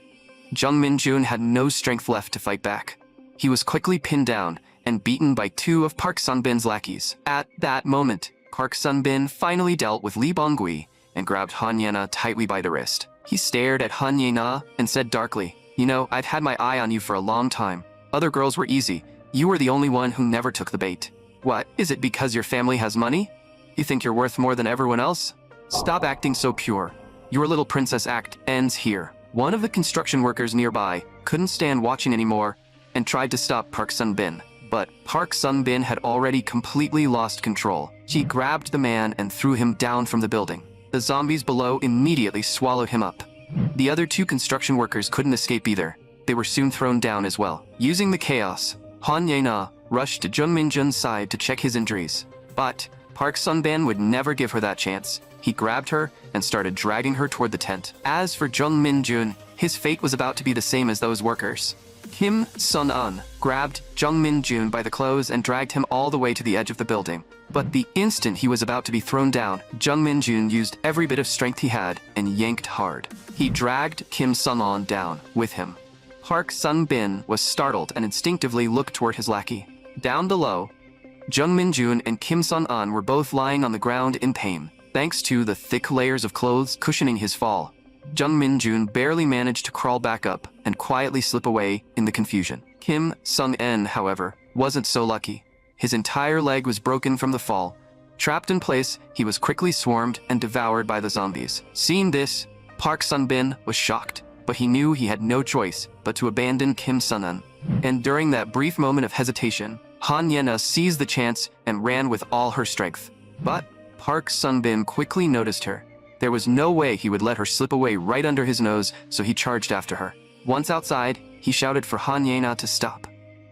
Jung Min-jun had no strength left to fight back. He was quickly pinned down and beaten by 2 of Park Sun-bin's lackeys. At that moment, Park Sun-bin finally dealt with Lee Bong-gui and grabbed Han Ye-na tightly by the wrist. He stared at Han Ye-na and said darkly, "You know, I've had my eye on you for a long time. Other girls were easy. You were the only one who never took the bait. What, is it because your family has money? You think you're worth more than everyone else? Stop acting so pure. Your little princess act ends here." One of the construction workers nearby couldn't stand watching anymore and tried to stop Park Sun-bin. But Park Sun-bin had already completely lost control. She grabbed the man and threw him down from the building. The zombies below immediately swallowed him up. The other 2 construction workers couldn't escape either. They were soon thrown down as well. Using the chaos, Han Ye-na rushed to Jung Min-jun's side to check his injuries. But Park Sun-bin would never give her that chance. He grabbed her and started dragging her toward the tent. As for Jung Min-jun, his fate was about to be the same as those workers. Kim Sun-un grabbed Jung Min-jun by the clothes and dragged him all the way to the edge of the building. But the instant he was about to be thrown down, Jung Min-jun used every bit of strength he had and yanked hard. He dragged Kim Sun-un down with him. Park Sun-bin was startled and instinctively looked toward his lackey. Down below, Jung Min-jun and Kim Sun-un were both lying on the ground in pain. Thanks to the thick layers of clothes cushioning his fall, Jung Min-jun barely managed to crawl back up and quietly slip away in the confusion. Kim Sung-en, however, wasn't so lucky. His entire leg was broken from the fall. Trapped in place, he was quickly swarmed and devoured by the zombies. Seeing this, Park Sun-bin was shocked, but he knew he had no choice but to abandon Kim Sun-en. And during that brief moment of hesitation, Han Yena seized the chance and ran with all her strength. But Park Sun-bin quickly noticed her. There was no way he would let her slip away right under his nose, so he charged after her. Once outside, he shouted for Han Yena to stop.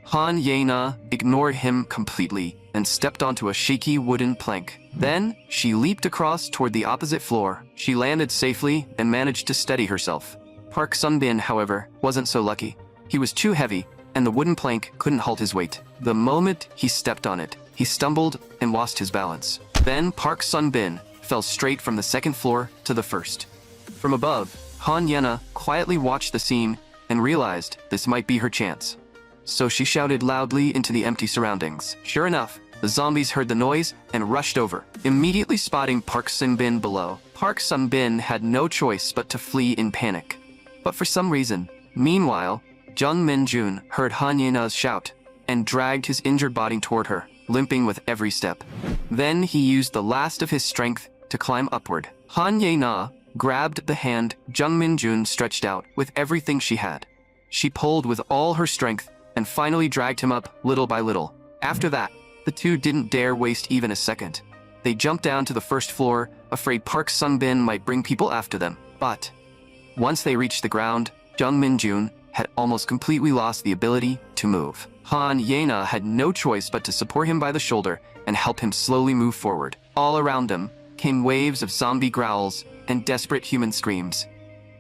Han Yena ignored him completely and stepped onto a shaky wooden plank. Then, she leaped across toward the opposite floor. She landed safely and managed to steady herself. Park Sun-bin, however, wasn't so lucky. He was too heavy, and the wooden plank couldn't hold his weight. The moment he stepped on it, he stumbled and lost his balance. Then Park Sun-bin fell straight from the second floor to the first. From above, Han Yena quietly watched the scene and realized this might be her chance. So she shouted loudly into the empty surroundings. Sure enough, the zombies heard the noise and rushed over, immediately spotting Park Sun-bin below. Park Sun-bin had no choice but to flee in panic. But for some reason, meanwhile, Jung Min-jun heard Han Yena's shout and dragged his injured body toward her, limping with every step. Then he used the last of his strength to climb upward. Han Yena grabbed the hand Jung Min-jun stretched out with everything she had. She pulled with all her strength and finally dragged him up little by little. After that, the two didn't dare waste even a second. They jumped down to the first floor, afraid Park Sun-bin might bring people after them. But once they reached the ground, Jung Min-jun had almost completely lost the ability to move. Han Yena had no choice but to support him by the shoulder and help him slowly move forward. All around them came waves of zombie growls and desperate human screams.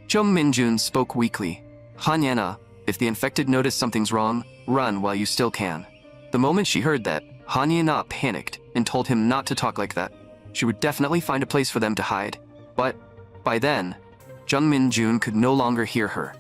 Jung Min-jun spoke weakly. Han Yena, if the infected notice something's wrong, run while you still can. The moment she heard that, Han Yena panicked and told him not to talk like that. She would definitely find a place for them to hide. But by then, Jung Min-jun could no longer hear her.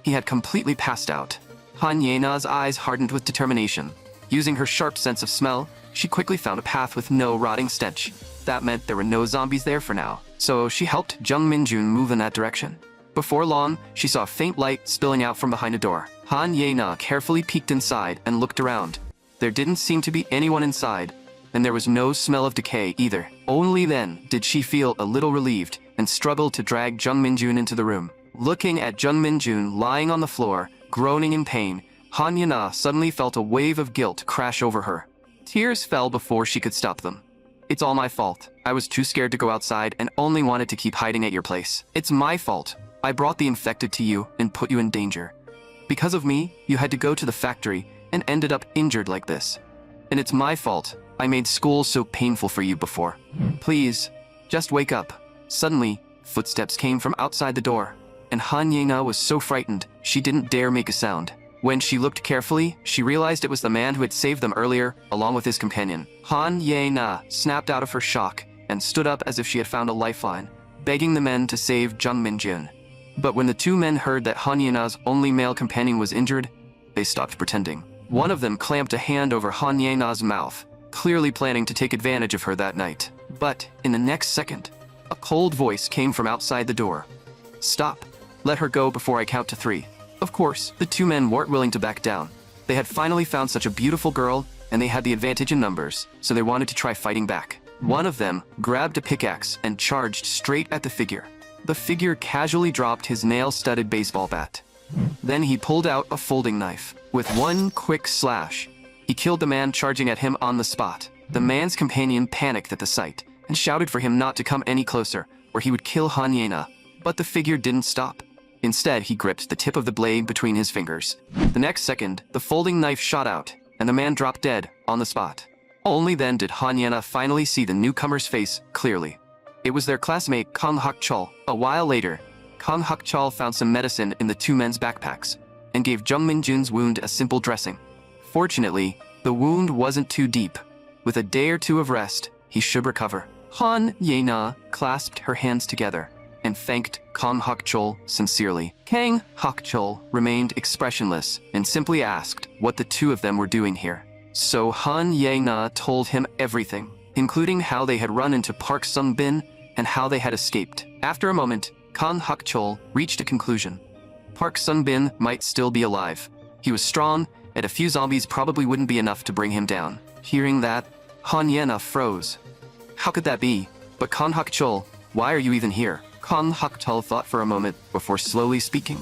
He had completely passed out. Han Yena's eyes hardened with determination. Using her sharp sense of smell, she quickly found a path with no rotting stench. That meant there were no zombies there for now, so she helped Jung Min-jun move in that direction. Before long, she saw a faint light spilling out from behind a door. Han Yena carefully peeked inside and looked around. There didn't seem to be anyone inside, and there was no smell of decay either. Only then did she feel a little relieved and struggled to drag Jung Min-jun into the room. Looking at Jung Min-jun lying on the floor, groaning in pain, Han Yena suddenly felt a wave of guilt crash over her. Tears fell before she could stop them. It's all my fault. I was too scared to go outside and only wanted to keep hiding at your place. It's my fault. I brought the infected to you and put you in danger. Because of me, you had to go to the factory and ended up injured like this. And it's my fault. I made school so painful for you before. Please, just wake up. Suddenly, footsteps came from outside the door, and Han Yena was so frightened she didn't dare make a sound. When she looked carefully, she realized it was the man who had saved them earlier, along with his companion. Han Yena snapped out of her shock and stood up as if she had found a lifeline, begging the men to save Jung Min-jun. But when the two men heard that Han Yena's only male companion was injured, they stopped pretending. One of them clamped a hand over Han Yena's mouth, clearly planning to take advantage of her that night. But in the next second, a cold voice came from outside the door. Stop. Let her go before I count to 3. Of course, the two men weren't willing to back down. They had finally found such a beautiful girl, and they had the advantage in numbers, so they wanted to try fighting back. One of them grabbed a pickaxe and charged straight at the figure. The figure casually dropped his nail-studded baseball bat. Then he pulled out a folding knife. With one quick slash, he killed the man charging at him on the spot. The man's companion panicked at the sight and shouted for him not to come any closer, or he would kill Han Yena. But the figure didn't stop. Instead, he gripped the tip of the blade between his fingers. The next second, the folding knife shot out, and the man dropped dead on the spot. Only then did Han Yena finally see the newcomer's face clearly. It was their classmate Kang Hak-chol. A while later, Kang Hak-chol found some medicine in the two men's backpacks and gave Jung Min-jun's wound a simple dressing. Fortunately, the wound wasn't too deep. With a day or two of rest, he should recover. Han Yena clasped her hands together and thanked Kang Hak-chol sincerely. Kang Hak-chol remained expressionless and simply asked what the two of them were doing here. So Han Yena told him everything, including how they had run into Park Sun-bin and how they had escaped. After a moment, Kan Hak-chol reached a conclusion. Park Sun-bin might still be alive. He was strong, and a few zombies probably wouldn't be enough to bring him down. Hearing that, Han Yena froze. How could that be? But Kan Hak-chol, why are you even here? Kan Hak-chol thought for a moment before slowly speaking.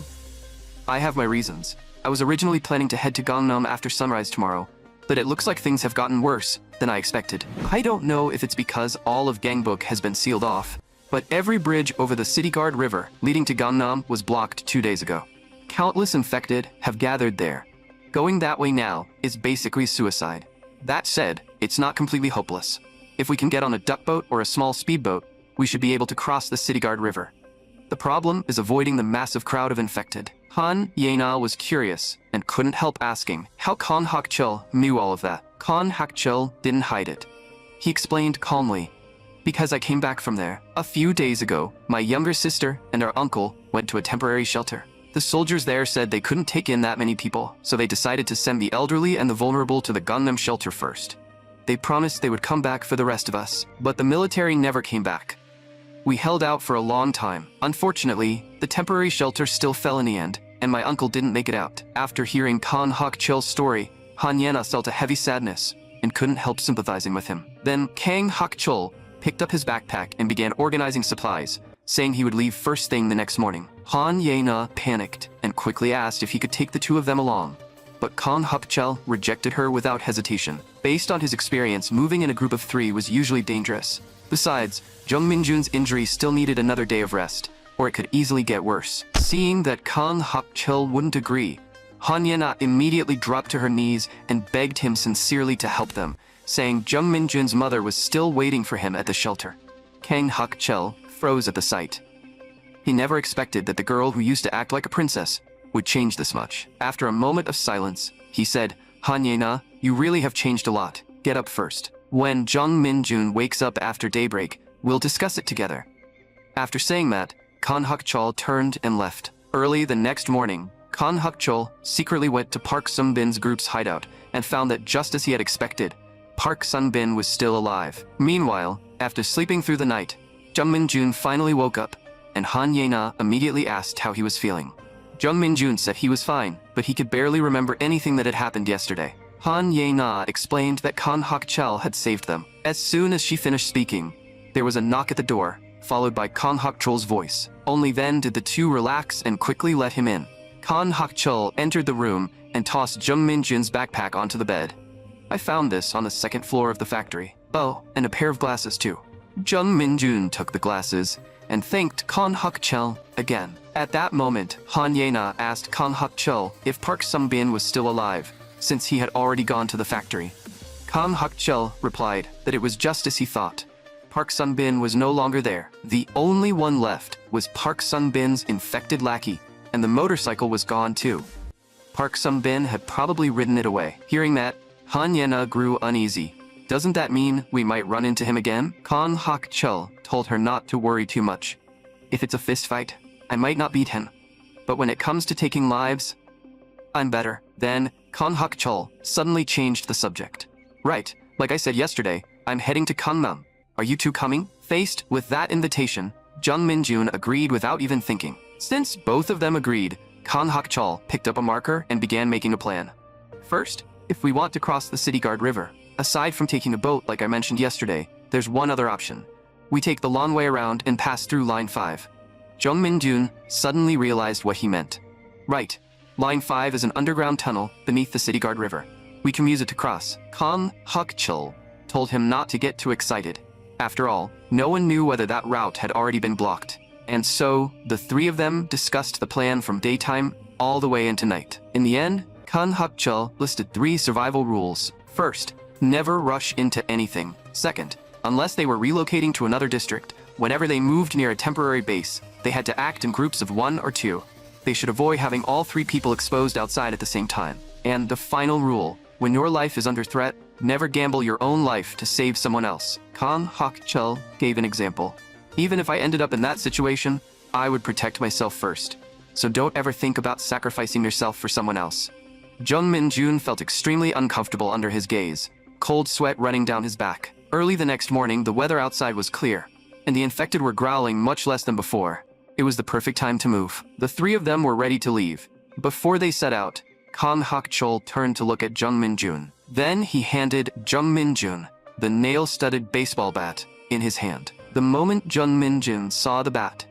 I have my reasons. I was originally planning to head to Gangnam after sunrise tomorrow, but it looks like things have gotten worse than I expected. I don't know if it's because all of Gangbuk has been sealed off, but every bridge over the City Guard River leading to Gangnam was blocked 2 days ago. Countless infected have gathered there. Going that way now is basically suicide. That said, it's not completely hopeless. If we can get on a duck boat or a small speedboat, we should be able to cross the City Guard River. The problem is avoiding the massive crowd of infected. Han Yena was curious and couldn't help asking how Kan Hak-chol knew all of that. Kan Hak-chol didn't hide it. He explained calmly, because I came back from there. A few days ago, my younger sister and our uncle went to a temporary shelter. The soldiers there said they couldn't take in that many people, so they decided to send the elderly and the vulnerable to the Gangnam shelter first. They promised they would come back for the rest of us, but the military never came back. We held out for a long time. Unfortunately, the temporary shelter still fell in the end, and my uncle didn't make it out. After hearing Kan Hak-chol's story, Han Yena felt a heavy sadness and couldn't help sympathizing with him. Then Kang Hak-chol picked up his backpack and began organizing supplies, saying he would leave first thing the next morning. Han Yena panicked and quickly asked if he could take the two of them along. But Kan Hak-chol rejected her without hesitation. Based on his experience, moving in a group of 3 was usually dangerous. Besides, Jung Min-jun's injury still needed another day of rest, or it could easily get worse. Seeing that Kan Hak-chol wouldn't agree, Han Yena immediately dropped to her knees and begged him sincerely to help them, saying Jung Min-jun's mother was still waiting for him at the shelter. Kang Hak-chol froze at the sight. He never expected that the girl who used to act like a princess would change this much. After a moment of silence, he said, Han Yena, you really have changed a lot. Get up first. When Jung Min-jun wakes up after daybreak, we'll discuss it together. After saying that, Kan Hak-chol turned and left. Early the next morning, Kan Hak-chol secretly went to Park Sun-bin's group's hideout and found that just as he had expected, Park Sun-bin was still alive. Meanwhile, after sleeping through the night, Jung Min-jun finally woke up, and Han Yena immediately asked how he was feeling. Jung Min-jun said he was fine, but he could barely remember anything that had happened yesterday. Han Yena explained that Kan Hak-chol had saved them. As soon as she finished speaking, there was a knock at the door, followed by Kan Hak-chol's voice. Only then did the two relax and quickly let him in. Kan Hak-chol entered the room and tossed Jung Min-jun's backpack onto the bed. I found this on the 2nd floor of the factory. Oh, and a pair of glasses too. Jung Min-jun took the glasses and thanked Kan Hak-chol again. At that moment, Han Yena asked Kan Hak-chol if Park Sun-bin was still alive, since he had already gone to the factory. Kan Hak-chol replied that it was just as he thought. Park Sun-bin was no longer there. The only one left was Park Sun-bin's infected lackey, and the motorcycle was gone too. Park Sun-bin had probably ridden it away. Hearing that, Han Yena grew uneasy. Doesn't that mean we might run into him again? Kan Hak-chol told her not to worry too much. If it's a fist fight, I might not beat him. But when it comes to taking lives, I'm better. Then, Kan Hak-chol suddenly changed the subject. Right, like I said yesterday, I'm heading to Gangnam. Are you two coming? Faced with that invitation, Jung Min-jun agreed without even thinking. Since both of them agreed, Kan Hak-chol picked up a marker and began making a plan. First, if we want to cross the City Guard River, aside from taking a boat like I mentioned yesterday, there's one other option. We take the long way around and pass through Line 5. Jung Min-jun suddenly realized what he meant. Right, Line 5 is an underground tunnel beneath the City Guard River. We can use it to cross. Kan Hak-chol told him not to get too excited. After all, no one knew whether that route had already been blocked. And so, the 3 of them discussed the plan from daytime all the way into night. In the end, Kan Hak-chol listed 3 survival rules. First, never rush into anything. Second, unless they were relocating to another district, whenever they moved near a temporary base, they had to act in groups of 1 or 2. They should avoid having all 3 people exposed outside at the same time. And the final rule, when your life is under threat, never gamble your own life to save someone else. Kan Hak-chol gave an example. Even if I ended up in that situation, I would protect myself first. So don't ever think about sacrificing yourself for someone else. Jung Min-jun felt extremely uncomfortable under his gaze, cold sweat running down his back. Early the next morning, the weather outside was clear, and the infected were growling much less than before. It was the perfect time to move. The three of them were ready to leave. Before they set out, Kang Hak-chol turned to look at Jung Min-jun. Then he handed Jung Min-jun the nail-studded baseball bat in his hand. The moment Jung Min-jun saw the bat,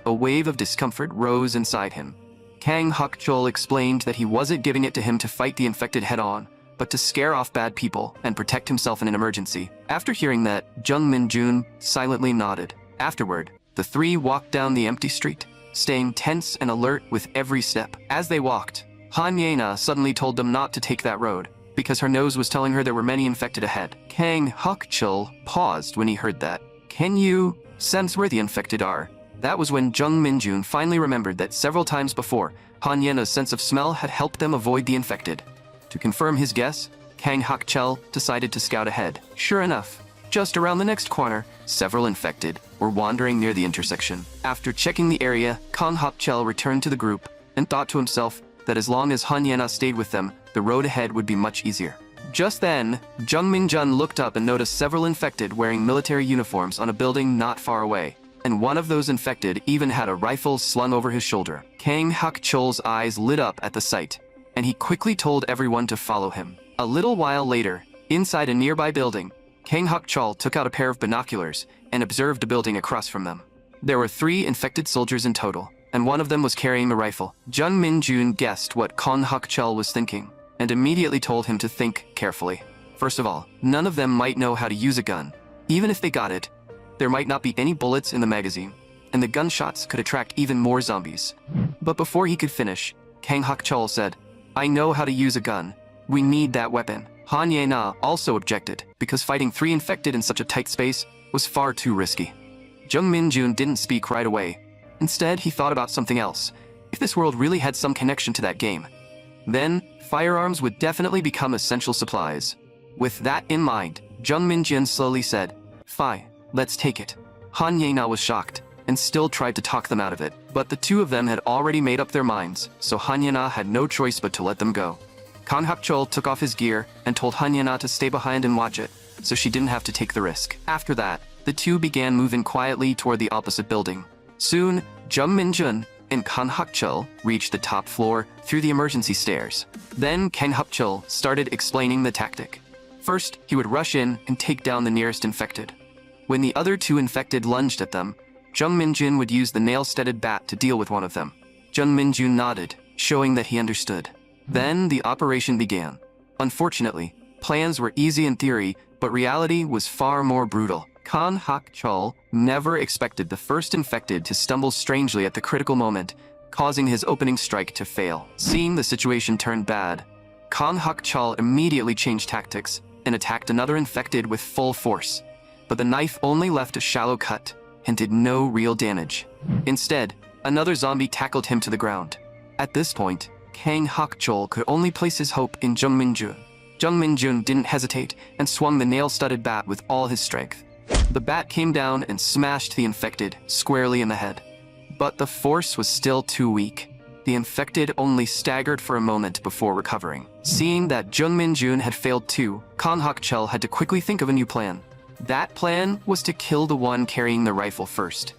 a wave of discomfort rose inside him. Kang Hak-chol explained that he wasn't giving it to him to fight the infected head-on, but to scare off bad people and protect himself in an emergency. After hearing that, Jung Min-jun silently nodded. Afterward, the three walked down the empty street, staying tense and alert with every step. As they walked, Han Yena suddenly told them not to take that road, because her nose was telling her there were many infected ahead. Kang Hak-chol paused when he heard that. Can you sense where the infected are? That was when Jung Min-jun finally remembered that several times before, Han Yena's sense of smell had helped them avoid the infected. To confirm his guess, Kang Hak-chol decided to scout ahead. Sure enough, just around the next corner, several infected were wandering near the intersection. After checking the area, Kang Hak-chol returned to the group and thought to himself that as long as Han Yena stayed with them, the road ahead would be much easier. Just then, Jung Min-jun looked up and noticed several infected wearing military uniforms on a building not far away, and one of those infected even had a rifle slung over his shoulder. Kang Hak-chol's eyes lit up at the sight, and he quickly told everyone to follow him. A little while later, inside a nearby building, Kang Hak-chol took out a pair of binoculars and observed a building across from them. There were 3 infected soldiers in total, and one of them was carrying a rifle. Jung Min-jun guessed what Kang Hak-chol was thinking, and immediately told him to think carefully. First of all, none of them might know how to use a gun. Even if they got it, there might not be any bullets in the magazine, and the gunshots could attract even more zombies. But before he could finish, Kang Hak-chol said, I know how to use a gun. We need that weapon. Han Yena also objected, because fighting 3 infected in such a tight space was far too risky. Jung Min-jun didn't speak right away. Instead, he thought about something else. If this world really had some connection to that game, then firearms would definitely become essential supplies. With that in mind, Jung Min-jun slowly said, Fine, let's take it. Han Yena was shocked, and still tried to talk them out of it. But the 2 of them had already made up their minds, so Han Yena had no choice but to let them go. Kang Hak-chol took off his gear and told Han Yena to stay behind and watch it, so she didn't have to take the risk. After that, the 2 began moving quietly toward the opposite building. Soon, Jung Min-jun and Kang Hak-chol reached the top floor through the emergency stairs. Then Kang Hak-chol started explaining the tactic. First, he would rush in and take down the nearest infected. When the other 2 infected lunged at them, Jung Min-jun would use the nail-studded bat to deal with one of them. Jung Min-jun nodded, showing that he understood. Then the operation began. Unfortunately, plans were easy in theory, but reality was far more brutal. Kang Hak-chol never expected the first infected to stumble strangely at the critical moment, causing his opening strike to fail. Seeing the situation turn bad, Kang Hak-chol immediately changed tactics and attacked another infected with full force. But the knife only left a shallow cut and did no real damage. Instead, another zombie tackled him to the ground. At this point, Kang Hak-chol could only place his hope in Jung Min-jun. Jung Min-jun didn't hesitate and swung the nail-studded bat with all his strength. The bat came down and smashed the infected squarely in the head. But the force was still too weak. The infected only staggered for a moment before recovering. Seeing that Jung Min-jun had failed too, Kang Hak-chol had to quickly think of a new plan. That plan was to kill the one carrying the rifle first.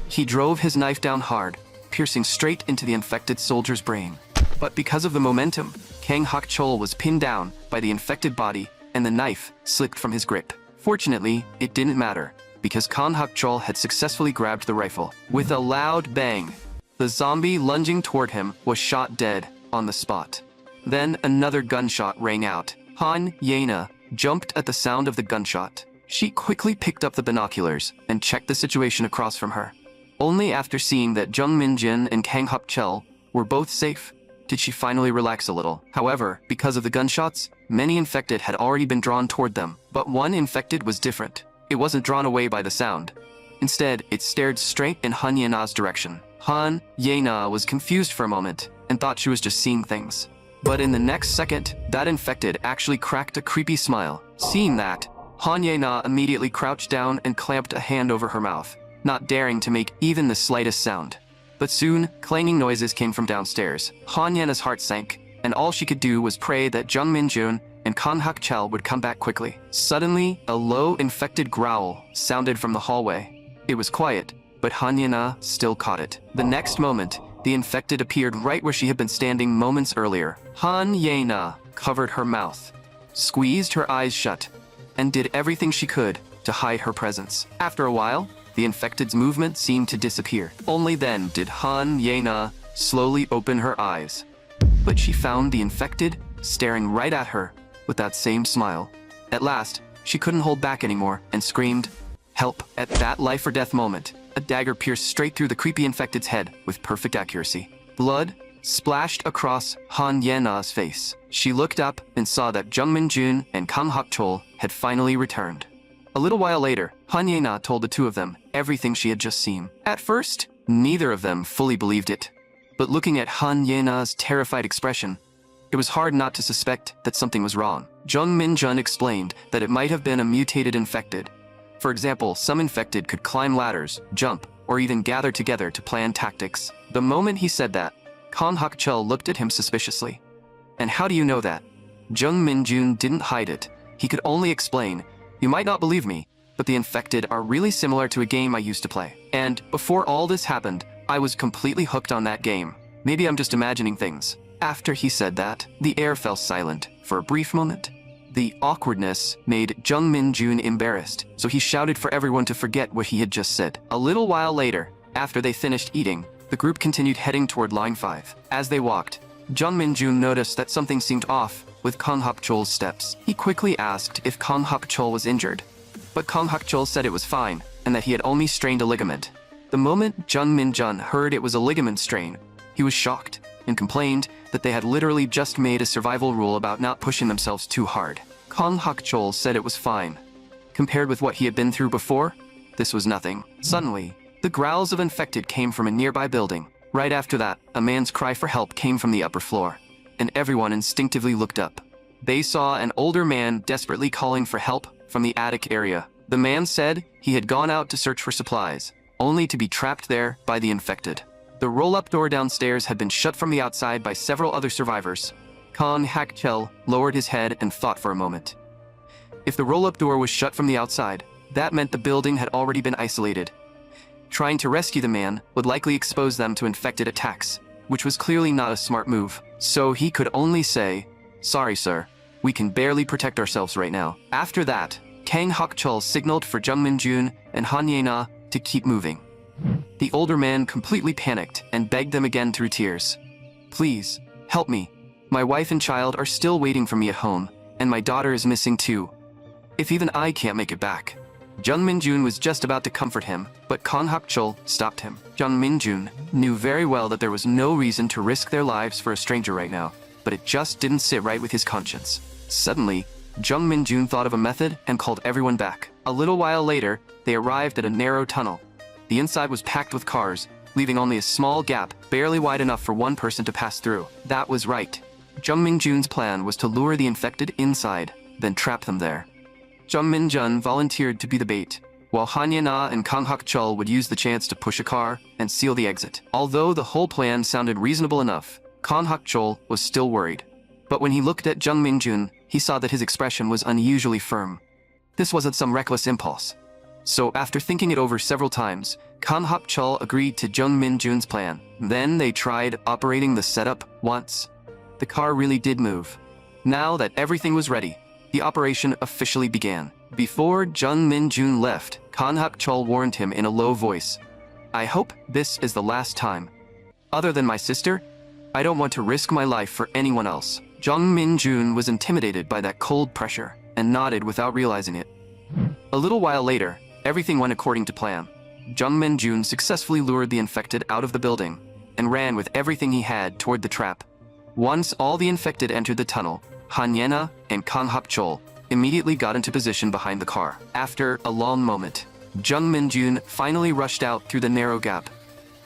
He drove his knife down hard, piercing straight into the infected soldier's brain. But because of the momentum, Kang Hak-chol was pinned down by the infected body and the knife slipped from his grip. Fortunately, it didn't matter, because Kang Hak-chol had successfully grabbed the rifle. With a loud bang, the zombie lunging toward him was shot dead on the spot. Then another gunshot rang out. Han Yena jumped at the sound of the gunshot. She quickly picked up the binoculars and checked the situation across from her. Only after seeing that Jung Min-jun and Kang Hak-chol were both safe did she finally relax a little. However, because of the gunshots, many infected had already been drawn toward them. But one infected was different. It wasn't drawn away by the sound. Instead, it stared straight in Han Yena's direction. Han Yena was confused for a moment and thought she was just seeing things. But in the next second, that infected actually cracked a creepy smile. Seeing that, Han Yena immediately crouched down and clamped a hand over her mouth, not daring to make even the slightest sound. But soon, clanging noises came from downstairs. Han Yena's heart sank, and all she could do was pray that Jung Min-jun and Kang Hak-chol would come back quickly. Suddenly, a low, infected growl sounded from the hallway. It was quiet, but Han Ye-na still caught it. The next moment, the infected appeared right where she had been standing moments earlier. Han Ye-na covered her mouth, squeezed her eyes shut, and did everything she could to hide her presence. After a while, the infected's movement seemed to disappear. Only then did Han Ye-na slowly open her eyes. But she found the infected staring right at her with that same smile. At last, she couldn't hold back anymore and screamed, "Help!" At that life-or-death moment, a dagger pierced straight through the creepy infected's head with perfect accuracy. Blood splashed across Han Ye-na's face. She looked up and saw that Jung Min-jun and Kang Hak-chol had finally returned. A little while later, Han Ye-na told the two of them everything she had just seen. At first, neither of them fully believed it. But looking at Han Ye-na's terrified expression, it was hard not to suspect that something was wrong. Jung Min-jun explained that it might have been a mutated infected. For example, some infected could climb ladders, jump, or even gather together to plan tactics. The moment he said that, Kang Hak-chol looked at him suspiciously. "And how do you know that?" Jung Min-jun didn't hide it. He could only explain, "You might not believe me, but the infected are really similar to a game I used to play. And before all this happened, I was completely hooked on that game. Maybe I'm just imagining things." After he said that, the air fell silent for a brief moment. The awkwardness made Jung Min-jun embarrassed, so he shouted for everyone to forget what he had just said. A little while later, after they finished eating, the group continued heading toward Line 5. As they walked, Jung Min-jun noticed that something seemed off with Kang Hak-chol's steps. He quickly asked if Kang Hak-chol was injured, but Kang Hak-chol said it was fine and that he had only strained a ligament. The moment Jung Min-jun heard it was a ligament strain, he was shocked and complained that they had literally just made a survival rule about not pushing themselves too hard. Kang Hak-chol said it was fine. Compared with what he had been through before, this was nothing. Suddenly, the growls of infected came from a nearby building. Right after that, a man's cry for help came from the upper floor, and everyone instinctively looked up. They saw an older man desperately calling for help from the attic area. The man said he had gone out to search for supplies, only to be trapped there by the infected. The roll-up door downstairs had been shut from the outside by several other survivors. Kang Hak-chol lowered his head and thought for a moment. If the roll-up door was shut from the outside, that meant the building had already been isolated. Trying to rescue the man would likely expose them to infected attacks, which was clearly not a smart move. So he could only say, "Sorry, sir. We can barely protect ourselves right now." After that, Kang Hak-chol signaled for Jung Min-jun and Han Ye-na to keep moving. The older man completely panicked and begged them again through tears. "Please, help me. My wife and child are still waiting for me at home, and my daughter is missing too. If even I can't make it back." Jung Min-jun was just about to comfort him, but Kang Hak-chol stopped him. Jung Min-jun knew very well that there was no reason to risk their lives for a stranger right now, but it just didn't sit right with his conscience. Suddenly, Jung Min-jun thought of a method and called everyone back. A little while later, they arrived at a narrow tunnel. The inside was packed with cars, leaving only a small gap, barely wide enough for one person to pass through. That was right. Jung Min-jun's plan was to lure the infected inside, then trap them there. Jung Min-jun volunteered to be the bait, while Han Ye-na and Kang Hak-chol would use the chance to push a car and seal the exit. Although the whole plan sounded reasonable enough, Kang Hak-chol was still worried. But when he looked at Jung Min-jun, he saw that his expression was unusually firm. This wasn't some reckless impulse. So after thinking it over several times, Kang Hak-chol agreed to Jung Min-jun's plan. Then they tried operating the setup once. The car really did move. Now that everything was ready, the operation officially began. Before Jung Min-jun left, Kang Hak-chol warned him in a low voice, "I hope this is the last time. Other than my sister, I don't want to risk my life for anyone else." Jung Min-jun was intimidated by that cold pressure and nodded without realizing it. A little while later, everything went according to plan. Jung Min-jun successfully lured the infected out of the building and ran with everything he had toward the trap. Once all the infected entered the tunnel, Han Ye-na and Kang Hak-chol immediately got into position behind the car. After a long moment, Jung Min-jun finally rushed out through the narrow gap.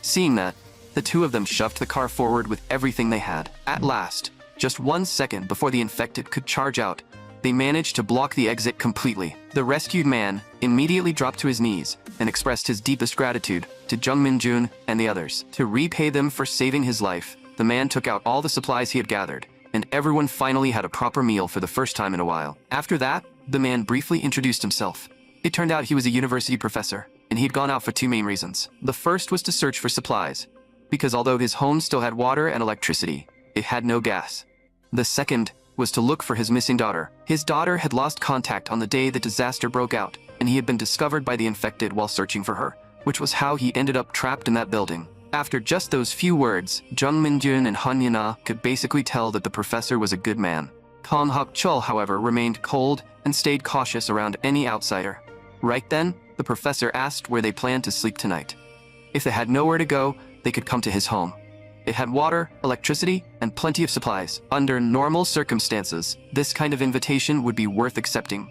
Seeing that, the two of them shoved the car forward with everything they had. At last, just 1 second before the infected could charge out, they managed to block the exit completely. The rescued man immediately dropped to his knees and expressed his deepest gratitude to Jung Min-jun and the others. To repay them for saving his life, the man took out all the supplies he had gathered, and everyone finally had a proper meal for the first time in a while. After that, the man briefly introduced himself. It turned out he was a university professor, and he'd gone out for two main reasons. The first was to search for supplies, because although his home still had water and electricity, it had no gas. The second was to look for his missing daughter. His daughter had lost contact on the day the disaster broke out, and he had been discovered by the infected while searching for her, which was how he ended up trapped in that building. After just those few words, Jung Min-jun and Han Ye-na could basically tell that the professor was a good man. Kang Hak-chul, however, remained cold and stayed cautious around any outsider. Right then, the professor asked where they planned to sleep tonight. If they had nowhere to go, they could come to his home. It had water, electricity, and plenty of supplies. Under normal circumstances, this kind of invitation would be worth accepting.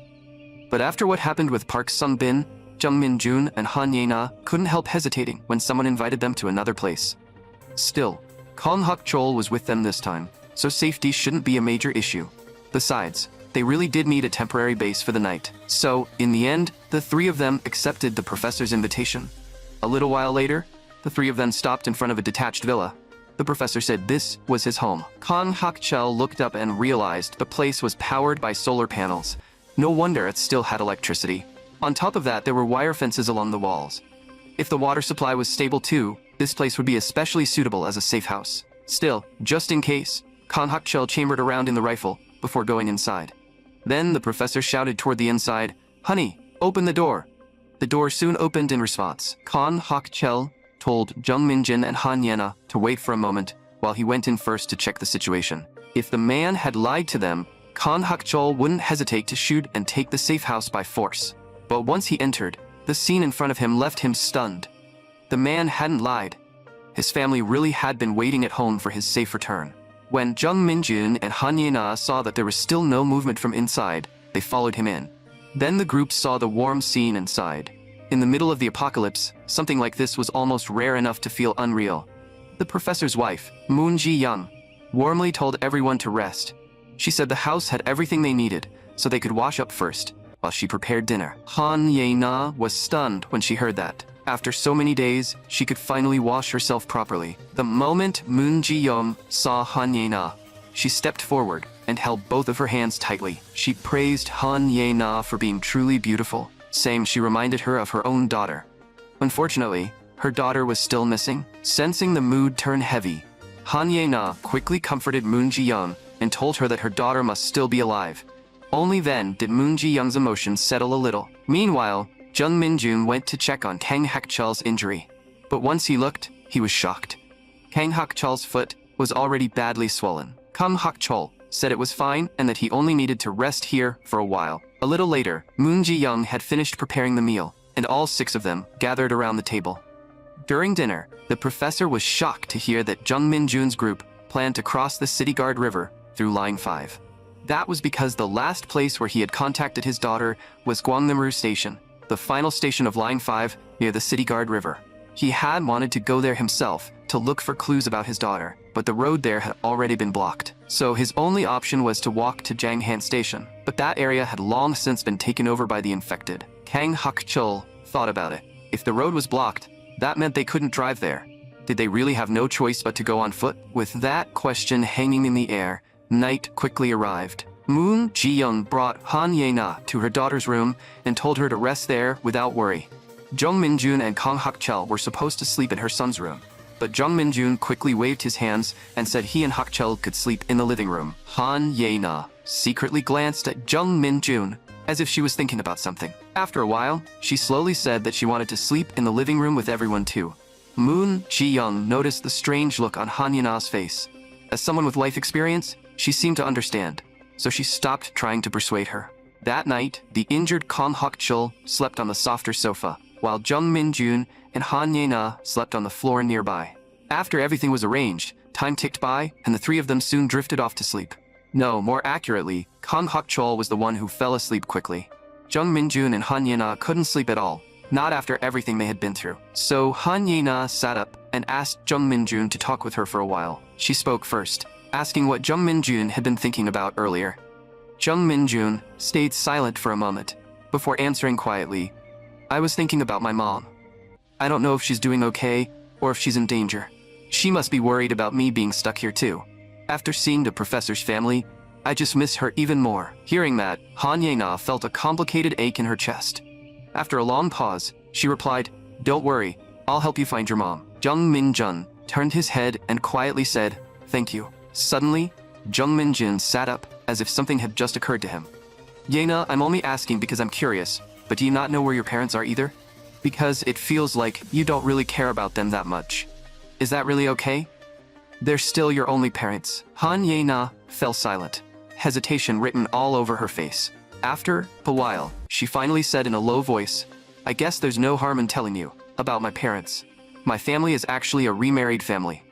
But after what happened with Park Sung-bin, Jung Min-jun and Han Ye-na couldn't help hesitating when someone invited them to another place. Still, Kang Hak-chul was with them this time, so safety shouldn't be a major issue. Besides, they really did need a temporary base for the night. So, in the end, the three of them accepted the professor's invitation. A little while later, the three of them stopped in front of a detached villa. The professor said this was his home. Kang Hak-chul looked up and realized the place was powered by solar panels. No wonder it still had electricity. On top of that, there were wire fences along the walls. If the water supply was stable too, this place would be especially suitable as a safe house. Still, just in case, Kang Hak-chul chambered around in the rifle before going inside. Then the professor shouted toward the inside, "Honey, open the door." The door soon opened in response. Kang Hak-chul told Jung Min-jun and Han Ye-na to wait for a moment while he went in first to check the situation. If the man had lied to them, Kang Hak-chul wouldn't hesitate to shoot and take the safe house by force. But once he entered, the scene in front of him left him stunned. The man hadn't lied. His family really had been waiting at home for his safe return. When Jung Min-jun and Han Ye-na saw that there was still no movement from inside, they followed him in. Then the group saw the warm scene inside. In the middle of the apocalypse, something like this was almost rare enough to feel unreal. The professor's wife, Moon Ji-young, warmly told everyone to rest. She said the house had everything they needed, so they could wash up first, while she prepared dinner. Han Ye-na was stunned when she heard that. After so many days, she could finally wash herself properly. The moment Moon Ji-young saw Han Ye-na, she stepped forward and held both of her hands tightly. She praised Han Ye-na for being truly beautiful, saying she reminded her of her own daughter. Unfortunately, her daughter was still missing. Sensing the mood turn heavy, Han Ye-na quickly comforted Moon Ji-young and told her that her daughter must still be alive. Only then did Moon Ji-young's emotions settle a little. Meanwhile, Jung Min-jun went to check on Kang Hak-chul's injury. But once he looked, he was shocked. Kang Hak-chul's foot was already badly swollen. Kang Hak-chul said it was fine and that he only needed to rest here for a while. A little later, Moon Ji-young had finished preparing the meal, and all six of them gathered around the table. During dinner, the professor was shocked to hear that Jung Min-jun's group planned to cross the City Guard River through Line 5. That was because the last place where he had contacted his daughter was Gwangnam-ru Station, the final station of Line 5 near the City Guard River. He had wanted to go there himself to look for clues about his daughter, but the road there had already been blocked. So his only option was to walk to Janghan Station, but that area had long since been taken over by the infected. Kang Hak-chul thought about it. If the road was blocked, that meant they couldn't drive there. Did they really have no choice but to go on foot? With that question hanging in the air, night quickly arrived. Moon Ji-young brought Han Ye-na to her daughter's room and told her to rest there without worry. Jung Min-jun and Kang Hak-chul were supposed to sleep in her son's room, but Jung Min-jun quickly waved his hands and said he and Hak-chul could sleep in the living room. Han Ye-na secretly glanced at Jung Min-jun as if she was thinking about something. After a while, she slowly said that she wanted to sleep in the living room with everyone too. Moon Ji-young noticed the strange look on Han Ye-na's face. As someone with life experience, she seemed to understand, so she stopped trying to persuade her. That night, the injured Kang Hak-chul slept on the softer sofa, while Jung Min-jun and Han Ye-na slept on the floor nearby. After everything was arranged, time ticked by, and the three of them soon drifted off to sleep. No, more accurately, Kang Hak-chul was the one who fell asleep quickly. Jung Min-jun and Han Ye-na couldn't sleep at all, not after everything they had been through. So Han Ye-na sat up and asked Jung Min-jun to talk with her for a while. She spoke first, asking what Jung Min-jun had been thinking about earlier. Jung Min-jun stayed silent for a moment, before answering quietly, "I was thinking about my mom. I don't know if she's doing okay, or if she's in danger. She must be worried about me being stuck here too. After seeing the professor's family, I just miss her even more." Hearing that, Han Ye-na felt a complicated ache in her chest. After a long pause, She replied, "Don't worry, I'll help you find your mom." Jung Min-jun turned his head and quietly said, "Thank you." Suddenly, Jung Min-jun sat up as if something had just occurred to him. "Yena, I'm only asking because I'm curious, but do you not know where your parents are either? Because it feels like you don't really care about them that much. Is that really okay? They're still your only parents." Han Yena fell silent, hesitation written all over her face. After a while, she finally said in a low voice, "I guess there's no harm in telling you about my parents. My family is actually a remarried family.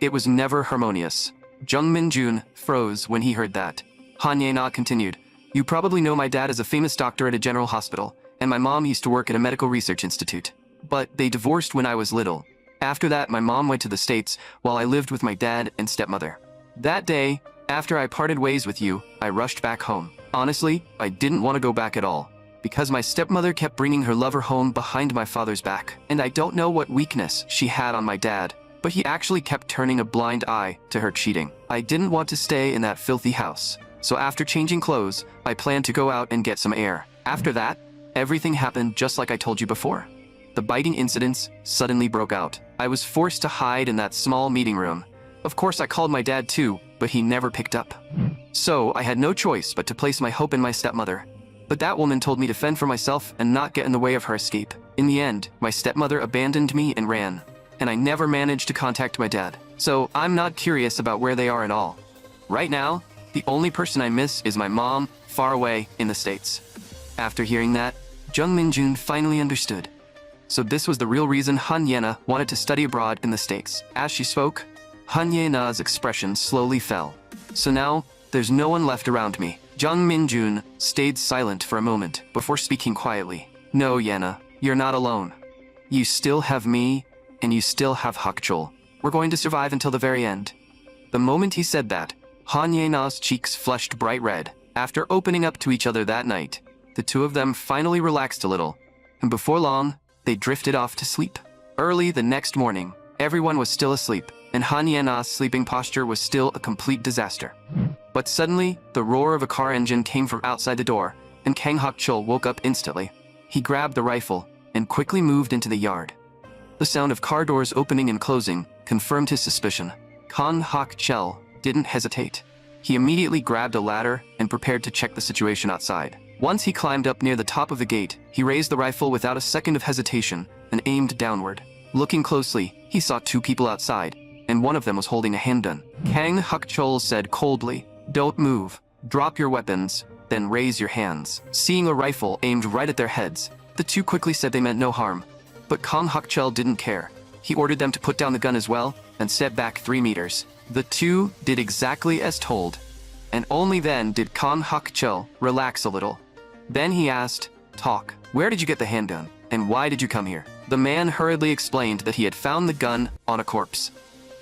It was never harmonious." Jung Min-jun froze when he heard that. Han Yena continued, "You probably know my dad is a famous doctor at a general hospital, and my mom used to work at a medical research institute. But they divorced when I was little. After that, my mom went to the States while I lived with my dad and stepmother. That day, after I parted ways with you, I rushed back home. Honestly, I didn't want to go back at all, because my stepmother kept bringing her lover home behind my father's back. And I don't know what weakness she had on my dad, but he actually kept turning a blind eye to her cheating. I didn't want to stay in that filthy house. So after changing clothes, I planned to go out and get some air. After that, everything happened just like I told you before. The biting incidents suddenly broke out. I was forced to hide in that small meeting room. Of course, I called my dad too, but he never picked up. So I had no choice but to place my hope in my stepmother. But that woman told me to fend for myself and not get in the way of her escape. In the end, my stepmother abandoned me and ran, and I never managed to contact my dad. So I'm not curious about where they are at all. Right now, the only person I miss is my mom, far away in the States." After hearing that, Jung Min-jun finally understood. So this was the real reason Han Yena wanted to study abroad in the States. As she spoke, Han Yena's expression slowly fell. "So now, there's no one left around me." Jung Min-jun stayed silent for a moment before speaking quietly. "No, Yena, you're not alone. You still have me, and you still have Hakchul. We're going to survive until the very end." The moment he said that, Han Yena's cheeks flushed bright red. After opening up to each other that night, the two of them finally relaxed a little, and before long, they drifted off to sleep. Early the next morning, everyone was still asleep, and Han Yena's sleeping posture was still a complete disaster. But suddenly, the roar of a car engine came from outside the door, and Kang Hakchul woke up instantly. He grabbed the rifle and quickly moved into the yard. The sound of car doors opening and closing confirmed his suspicion. Kang Hakchul didn't hesitate. He immediately grabbed a ladder and prepared to check the situation outside. Once he climbed up near the top of the gate, he raised the rifle without a second of hesitation and aimed downward. Looking closely, he saw two people outside, and one of them was holding a handgun. Kang Hakchul said coldly, "Don't move. Drop your weapons, then raise your hands." Seeing a rifle aimed right at their heads, the two quickly said they meant no harm. But Kang Hakchul didn't care. He ordered them to put down the gun as well and step back 3 meters. The two did exactly as told, and only then did Kang Hakchul relax a little. Then he asked, "Talk. Where did you get the handgun, and why did you come here?" The man hurriedly explained that he had found the gun on a corpse.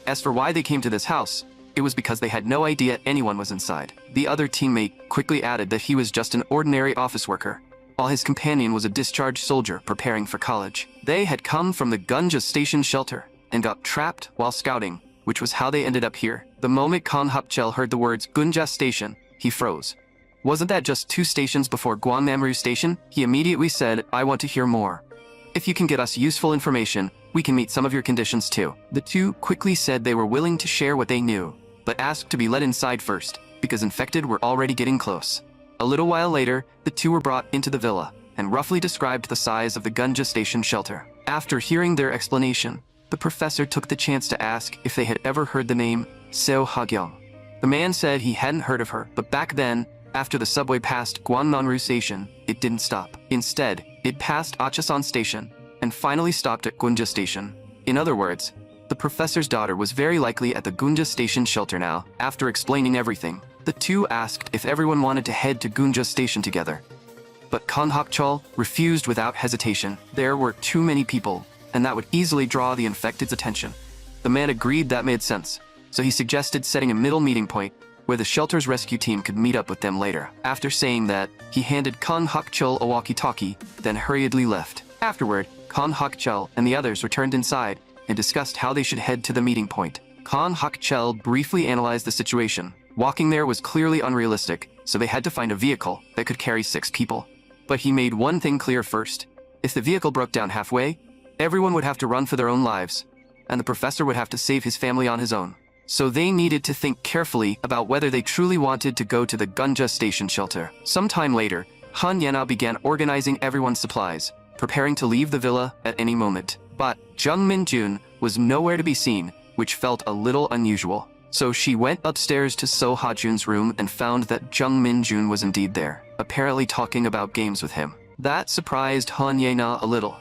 As for why they came to this house, it was because they had no idea anyone was inside. The other teammate quickly added that he was just an ordinary office worker, while his companion was a discharged soldier preparing for college. They had come from the Gunja Station shelter and got trapped while scouting, which was how they ended up here. The moment Kang Hakchul heard the words Gunja Station, he froze. Wasn't that just 2 stations before Gwangnam-ru Station? He immediately said, "I want to hear more. If you can get us useful information, we can meet some of your conditions too." The two quickly said they were willing to share what they knew, but asked to be let inside first, because infected were already getting close. A little while later, the two were brought into the villa, and roughly described the size of the Gunja Station shelter. After hearing their explanation, the professor took the chance to ask if they had ever heard the name Seo Ha-gyung. The man said he hadn't heard of her, but back then, after the subway passed Gwangnam-ru Station, it didn't stop. Instead, it passed Acheson Station, and finally stopped at Gunja Station. In other words, the professor's daughter was very likely at the Gunja Station shelter now. After explaining everything, the two asked if everyone wanted to head to Gunja Station together. But Kang Hakchul refused without hesitation. There were too many people, and that would easily draw the infected's attention. The man agreed that made sense, so he suggested setting a middle meeting point where the shelter's rescue team could meet up with them later. After saying that, he handed Kang Hakchul a walkie-talkie, then hurriedly left. Afterward, Kang Hakchul and the others returned inside and discussed how they should head to the meeting point. Kang Hakchul briefly analyzed the situation. Walking there was clearly unrealistic, so they had to find a vehicle that could carry 6 people. But he made one thing clear first. If the vehicle broke down halfway, everyone would have to run for their own lives, and the professor would have to save his family on his own. So they needed to think carefully about whether they truly wanted to go to the Gunja station shelter. Sometime later, Han Yena began organizing everyone's supplies, preparing to leave the villa at any moment. But Jung Min-jun was nowhere to be seen, which felt a little unusual. So she went upstairs to So Ha-jun's room and found that Jung Min-jun was indeed there, apparently talking about games with him. That surprised Han Yena a little.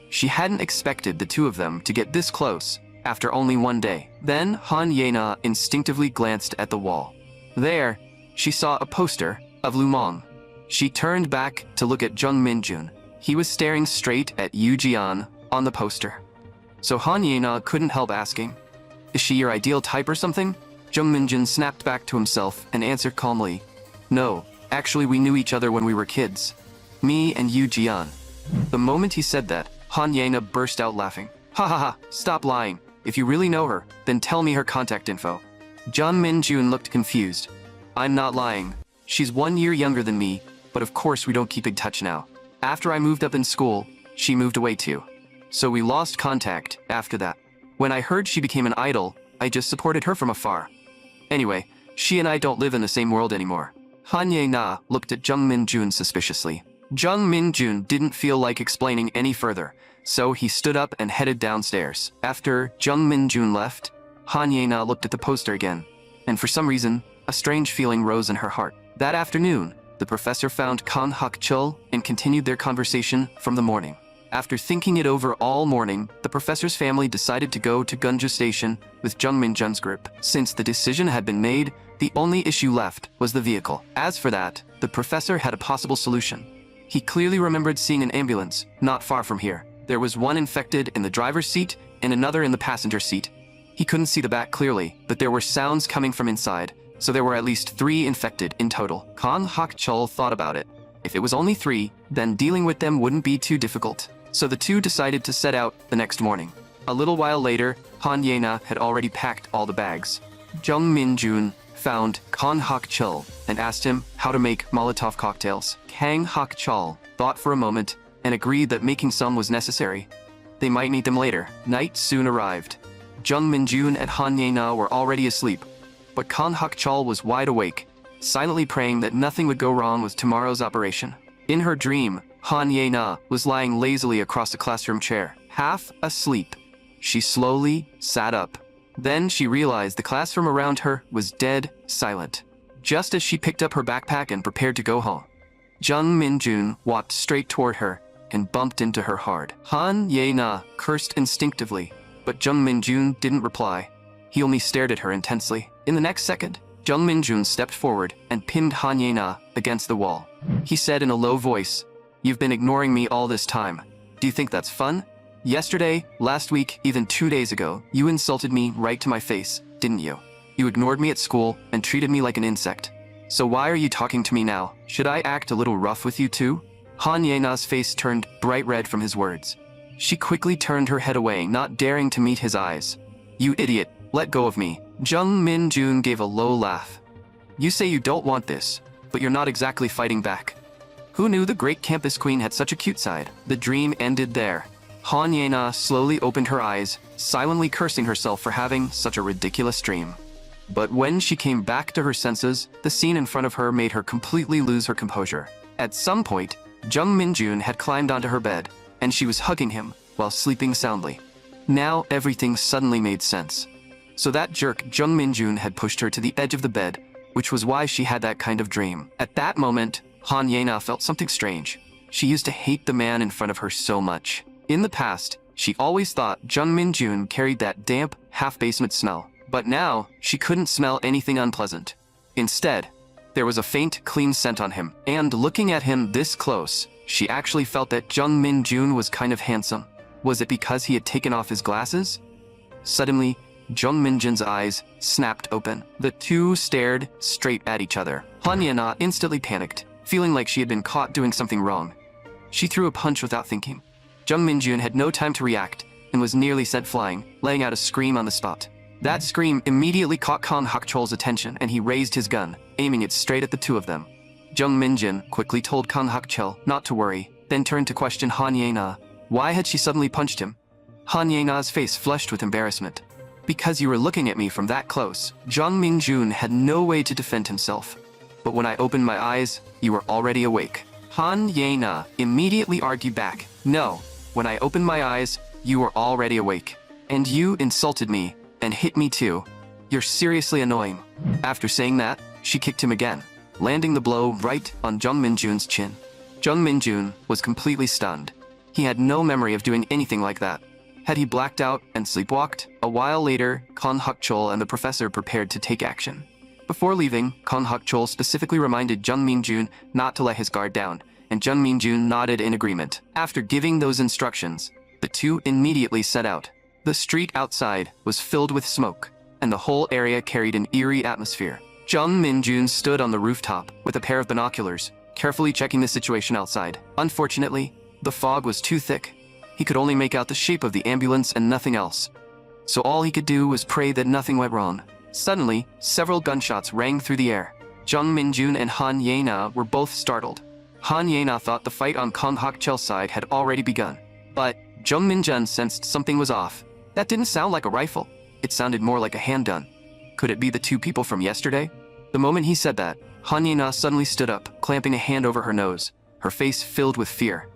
She hadn't expected the two of them to get this close after only one day. Then Han Yena instinctively glanced at the wall. There, she saw a poster of Lu Meng. She turned back to look at Jung Min-jun. He was staring straight at Yu Jian on the poster. So Han Yena couldn't help asking, "Is she your ideal type or something?" Jung Min-jun snapped back to himself and answered calmly, "No, actually we knew each other when we were kids. Me and Yu Jian." The moment he said that, Han Yena burst out laughing. "Ha ha ha, stop lying. If you really know her, then tell me her contact info." Jung Min-jun looked confused. "I'm not lying. She's 1 year younger than me, but of course we don't keep in touch now. After I moved up in school, she moved away too. So we lost contact after that. When I heard she became an idol, I just supported her from afar. Anyway, she and I don't live in the same world anymore." Han Yena looked at Jung Min-jun suspiciously. Jung Min-jun didn't feel like explaining any further, so he stood up and headed downstairs. After Jung Min-jun left, Han Yena looked at the poster again, and for some reason, a strange feeling rose in her heart. That afternoon, the professor found Kan Hak-chul and continued their conversation from the morning. After thinking it over all morning, the professor's family decided to go to Gunja Station with Jung Min-jun's group. Since the decision had been made, the only issue left was the vehicle. As for that, the professor had a possible solution. He clearly remembered seeing an ambulance not far from here. There was one infected in the driver's seat and another in the passenger seat. He couldn't see the back clearly, but there were sounds coming from inside, so there were at least 3 infected in total. Kan Hak-chul thought about it. If it was only 3, then dealing with them wouldn't be too difficult. So the two decided to set out the next morning. A little while later, Han Yena had already packed all the bags. Jung Min-jun found Kan Hak-chul and asked him how to make Molotov cocktails. Kang Hak-chul thought for a moment and agreed that making some was necessary. They might need them later. Night soon arrived. Jung Min-jun and Han Yena were already asleep, but Kan Hak-chul was wide awake, silently praying that nothing would go wrong with tomorrow's operation. In her dream, Han Yena was lying lazily across a classroom chair, half asleep. She slowly sat up. Then she realized the classroom around her was dead silent. Just as she picked up her backpack and prepared to go home, Jung Min-jun walked straight toward her and bumped into her hard. Han Yena cursed instinctively, but Jung Min-jun didn't reply. He only stared at her intensely. In the next second, Jung Min-jun stepped forward and pinned Han Yena against the wall. He said in a low voice, "You've been ignoring me all this time. Do you think that's fun? Yesterday, last week, even 2 days ago, you insulted me right to my face, didn't you? You ignored me at school and treated me like an insect. So why are you talking to me now? Should I act a little rough with you too?" Han Yena's face turned bright red from his words. She quickly turned her head away, not daring to meet his eyes. "You idiot, let go of me." Jung Min-jun gave a low laugh. "You say you don't want this, but you're not exactly fighting back. Who knew the great campus queen had such a cute side?" The dream ended there. Han Yena slowly opened her eyes, silently cursing herself for having such a ridiculous dream. But when she came back to her senses, the scene in front of her made her completely lose her composure. At some point, Jung Min-jun had climbed onto her bed, and she was hugging him while sleeping soundly. Now everything suddenly made sense. So that jerk Jung Min-jun had pushed her to the edge of the bed, which was why she had that kind of dream. At that moment, Han Yena felt something strange. She used to hate the man in front of her so much. In the past, she always thought Jung Min-jun carried that damp, half-basement smell. But now, she couldn't smell anything unpleasant. Instead, there was a faint, clean scent on him. And looking at him this close, she actually felt that Jung Min-jun was kind of handsome. Was it because he had taken off his glasses? Suddenly, Jung Min-jun's eyes snapped open. The two stared straight at each other. Han Yena instantly panicked, feeling like she had been caught doing something wrong. She threw a punch without thinking. Jung Min-jun had no time to react and was nearly sent flying, letting out a scream on the spot. That scream immediately caught Kan Hak-chul's attention, and he raised his gun, aiming it straight at the two of them. Jung Min-jun quickly told Kan Hak-chul not to worry, then turned to question Han Ye-na. Why had she suddenly punched him? Han Ye-na's face flushed with embarrassment. Because you were looking at me from that close. Jung Min-jun had no way to defend himself. But when I opened my eyes, you were already awake. Han Ye-na immediately argued back. No, when I opened my eyes, you were already awake. And you insulted me, and hit me too. You're seriously annoying. After saying that, she kicked him again, landing the blow right on Jung Min-jun's chin. Jung Min-jun was completely stunned. He had no memory of doing anything like that. Had he blacked out and sleepwalked? A while later, Kon Hak-chol and the professor prepared to take action. Before leaving, Kon Hak-chol specifically reminded Jung Min-jun not to let his guard down, and Jung Min-jun nodded in agreement. After giving those instructions, the two immediately set out. The street outside was filled with smoke, and the whole area carried an eerie atmosphere. Jung Min-jun stood on the rooftop with a pair of binoculars, carefully checking the situation outside. Unfortunately, the fog was too thick. He could only make out the shape of the ambulance and nothing else. So all he could do was pray that nothing went wrong. Suddenly, several gunshots rang through the air. Jung Min-jun and Han Ye-na were both startled. Han Ye-na thought the fight on Kon Hak-chol's side had already begun. But Jung Min-jun sensed something was off. That didn't sound like a rifle. It sounded more like a handgun. Could it be the two people from yesterday? The moment he said that, Han Ye-na suddenly stood up, clamping a hand over her nose, her face filled with fear.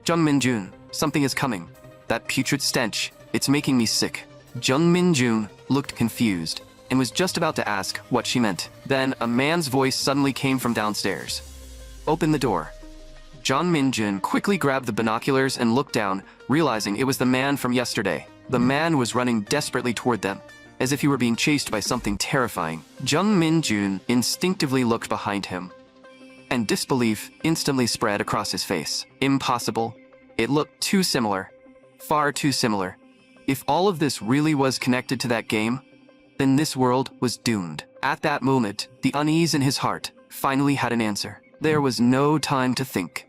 Jung Min-jun, something is coming. That putrid stench, it's making me sick. Jung Min-jun looked confused and was just about to ask what she meant. Then a man's voice suddenly came from downstairs. Open the door. Jung Min-jun quickly grabbed the binoculars and looked down, realizing it was the man from yesterday. The man was running desperately toward them, as if he were being chased by something terrifying. Jung Min-jun instinctively looked behind him, and disbelief instantly spread across his face. Impossible. It looked too similar. Far too similar. If all of this really was connected to that game, then this world was doomed. At that moment, the unease in his heart finally had an answer. There was no time to think.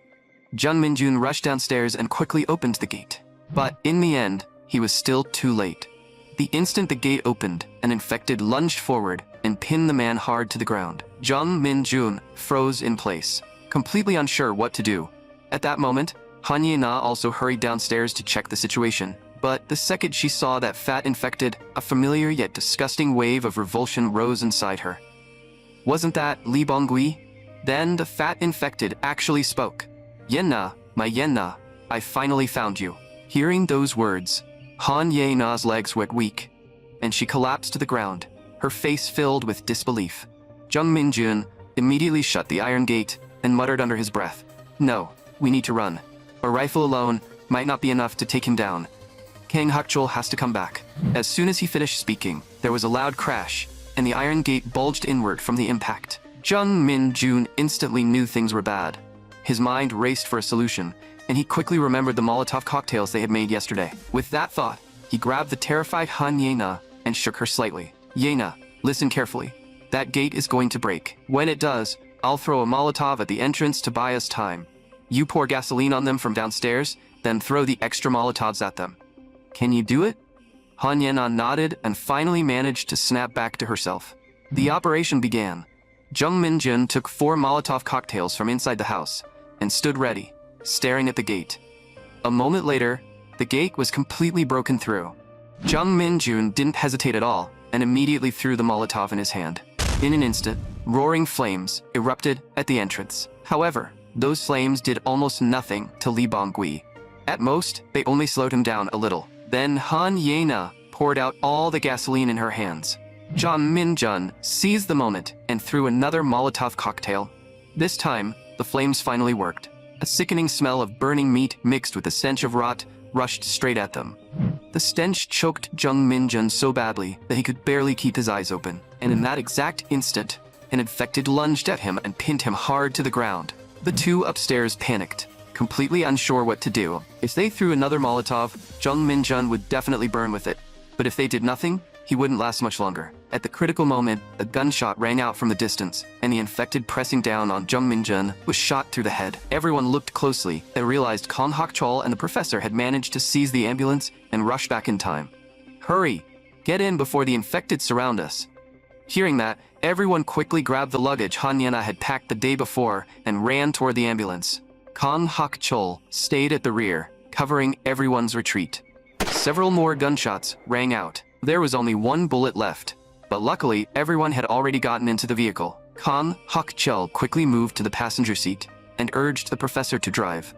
Jung Min-jun rushed downstairs and quickly opened the gate. But in the end, he was still too late. The instant the gate opened, an infected lunged forward and pinned the man hard to the ground. Jung Min-jun froze in place, completely unsure what to do. At that moment, Han Ye-na also hurried downstairs to check the situation. But the second she saw that fat infected, a familiar yet disgusting wave of revulsion rose inside her. Wasn't that Lee Bong-gui? Then the fat infected actually spoke. Ye-na, my Ye-na, I finally found you. Hearing those words, Han Ye-na's legs went weak, and she collapsed to the ground, her face filled with disbelief. Jung Min-jun immediately shut the iron gate and muttered under his breath, "No, we need to run. A rifle alone might not be enough to take him down. Kang Hak-chol has to come back." As soon as he finished speaking, there was a loud crash, and the iron gate bulged inward from the impact. Jung Min-jun instantly knew things were bad. His mind raced for a solution, and he quickly remembered the Molotov cocktails they had made yesterday. With that thought, he grabbed the terrified Han Ye-na and shook her slightly. "Ye-na, listen carefully. That gate is going to break. When it does, I'll throw a Molotov at the entrance to buy us time. You pour gasoline on them from downstairs, then throw the extra Molotovs at them. Can you do it?" Han Ye-na nodded and finally managed to snap back to herself. The operation began. Jung Min-jun took 4 Molotov cocktails from inside the house and stood ready, staring at the gate. A moment later, the gate was completely broken through. Jung Min-jun didn't hesitate at all and immediately threw the Molotov in his hand. In an instant, roaring flames erupted at the entrance. However, those flames did almost nothing to Lee Bong-gui. At most, they only slowed him down a little. Then Han Ye-na poured out all the gasoline in her hands. Jung Min-jun seized the moment and threw another Molotov cocktail. This time, the flames finally worked. A sickening smell of burning meat mixed with the stench of rot rushed straight at them. The stench choked Jung Min-jun so badly that he could barely keep his eyes open. And in that exact instant, an infected lunged at him and pinned him hard to the ground. The two upstairs panicked, completely unsure what to do. If they threw another Molotov, Jung Min-jun would definitely burn with it. But if they did nothing, he wouldn't last much longer. At the critical moment, a gunshot rang out from the distance, and the infected pressing down on Jung Min-jun was shot through the head. Everyone looked closely and realized Kon Hak-chol and the professor had managed to seize the ambulance and rush back in time. "Hurry! Get in before the infected surround us." Hearing that, everyone quickly grabbed the luggage Han Ye-na had packed the day before and ran toward the ambulance. Kan Hak-chul stayed at the rear, covering everyone's retreat. Several more gunshots rang out. There was only one bullet left, but luckily everyone had already gotten into the vehicle. Kan Hak-chul quickly moved to the passenger seat and urged the professor to drive.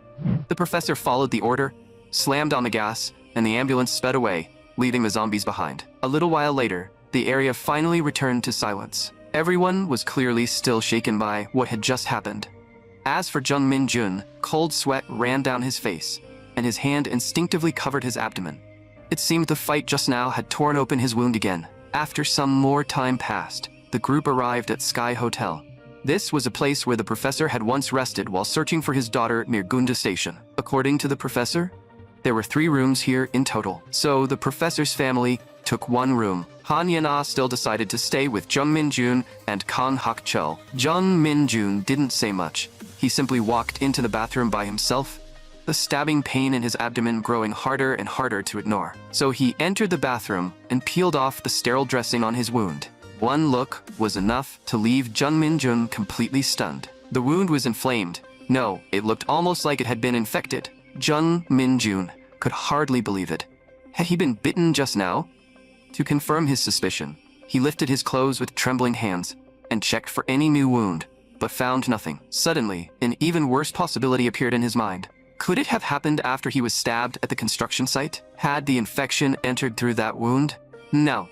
The professor followed the order, slammed on the gas, and the ambulance sped away, leaving the zombies behind. A little while later, the area finally returned to silence. Everyone was clearly still shaken by what had just happened. As for Jung Min-jun, cold sweat ran down his face, and his hand instinctively covered his abdomen. It seemed the fight just now had torn open his wound again. After some more time passed, the group arrived at Sky Hotel. This was a place where the professor had once rested while searching for his daughter near Gunda Station. According to the professor, there were 3 rooms here in total, so the professor's family took 1 room. Han Yana still decided to stay with Jung Min-jun and Kan Hak-chul. Jung Min-jun didn't say much. He simply walked into the bathroom by himself, the stabbing pain in his abdomen growing harder and harder to ignore. So he entered the bathroom and peeled off the sterile dressing on his wound. One look was enough to leave Jung Min-jun completely stunned. The wound was inflamed. No, it looked almost like it had been infected. Jung Min-jun could hardly believe it. Had he been bitten just now? To confirm his suspicion, he lifted his clothes with trembling hands and checked for any new wound, but found nothing. Suddenly, an even worse possibility appeared in his mind. Could it have happened after he was stabbed at the construction site? Had the infection entered through that wound? No.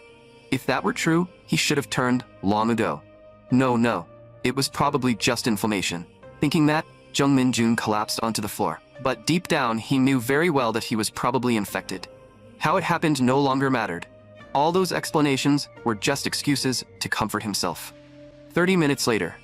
If that were true, he should have turned long ago. No. It was probably just inflammation. Thinking that, Jung Min-jun collapsed onto the floor. But deep down, he knew very well that he was probably infected. How it happened no longer mattered. All those explanations were just excuses to comfort himself. 30 minutes later,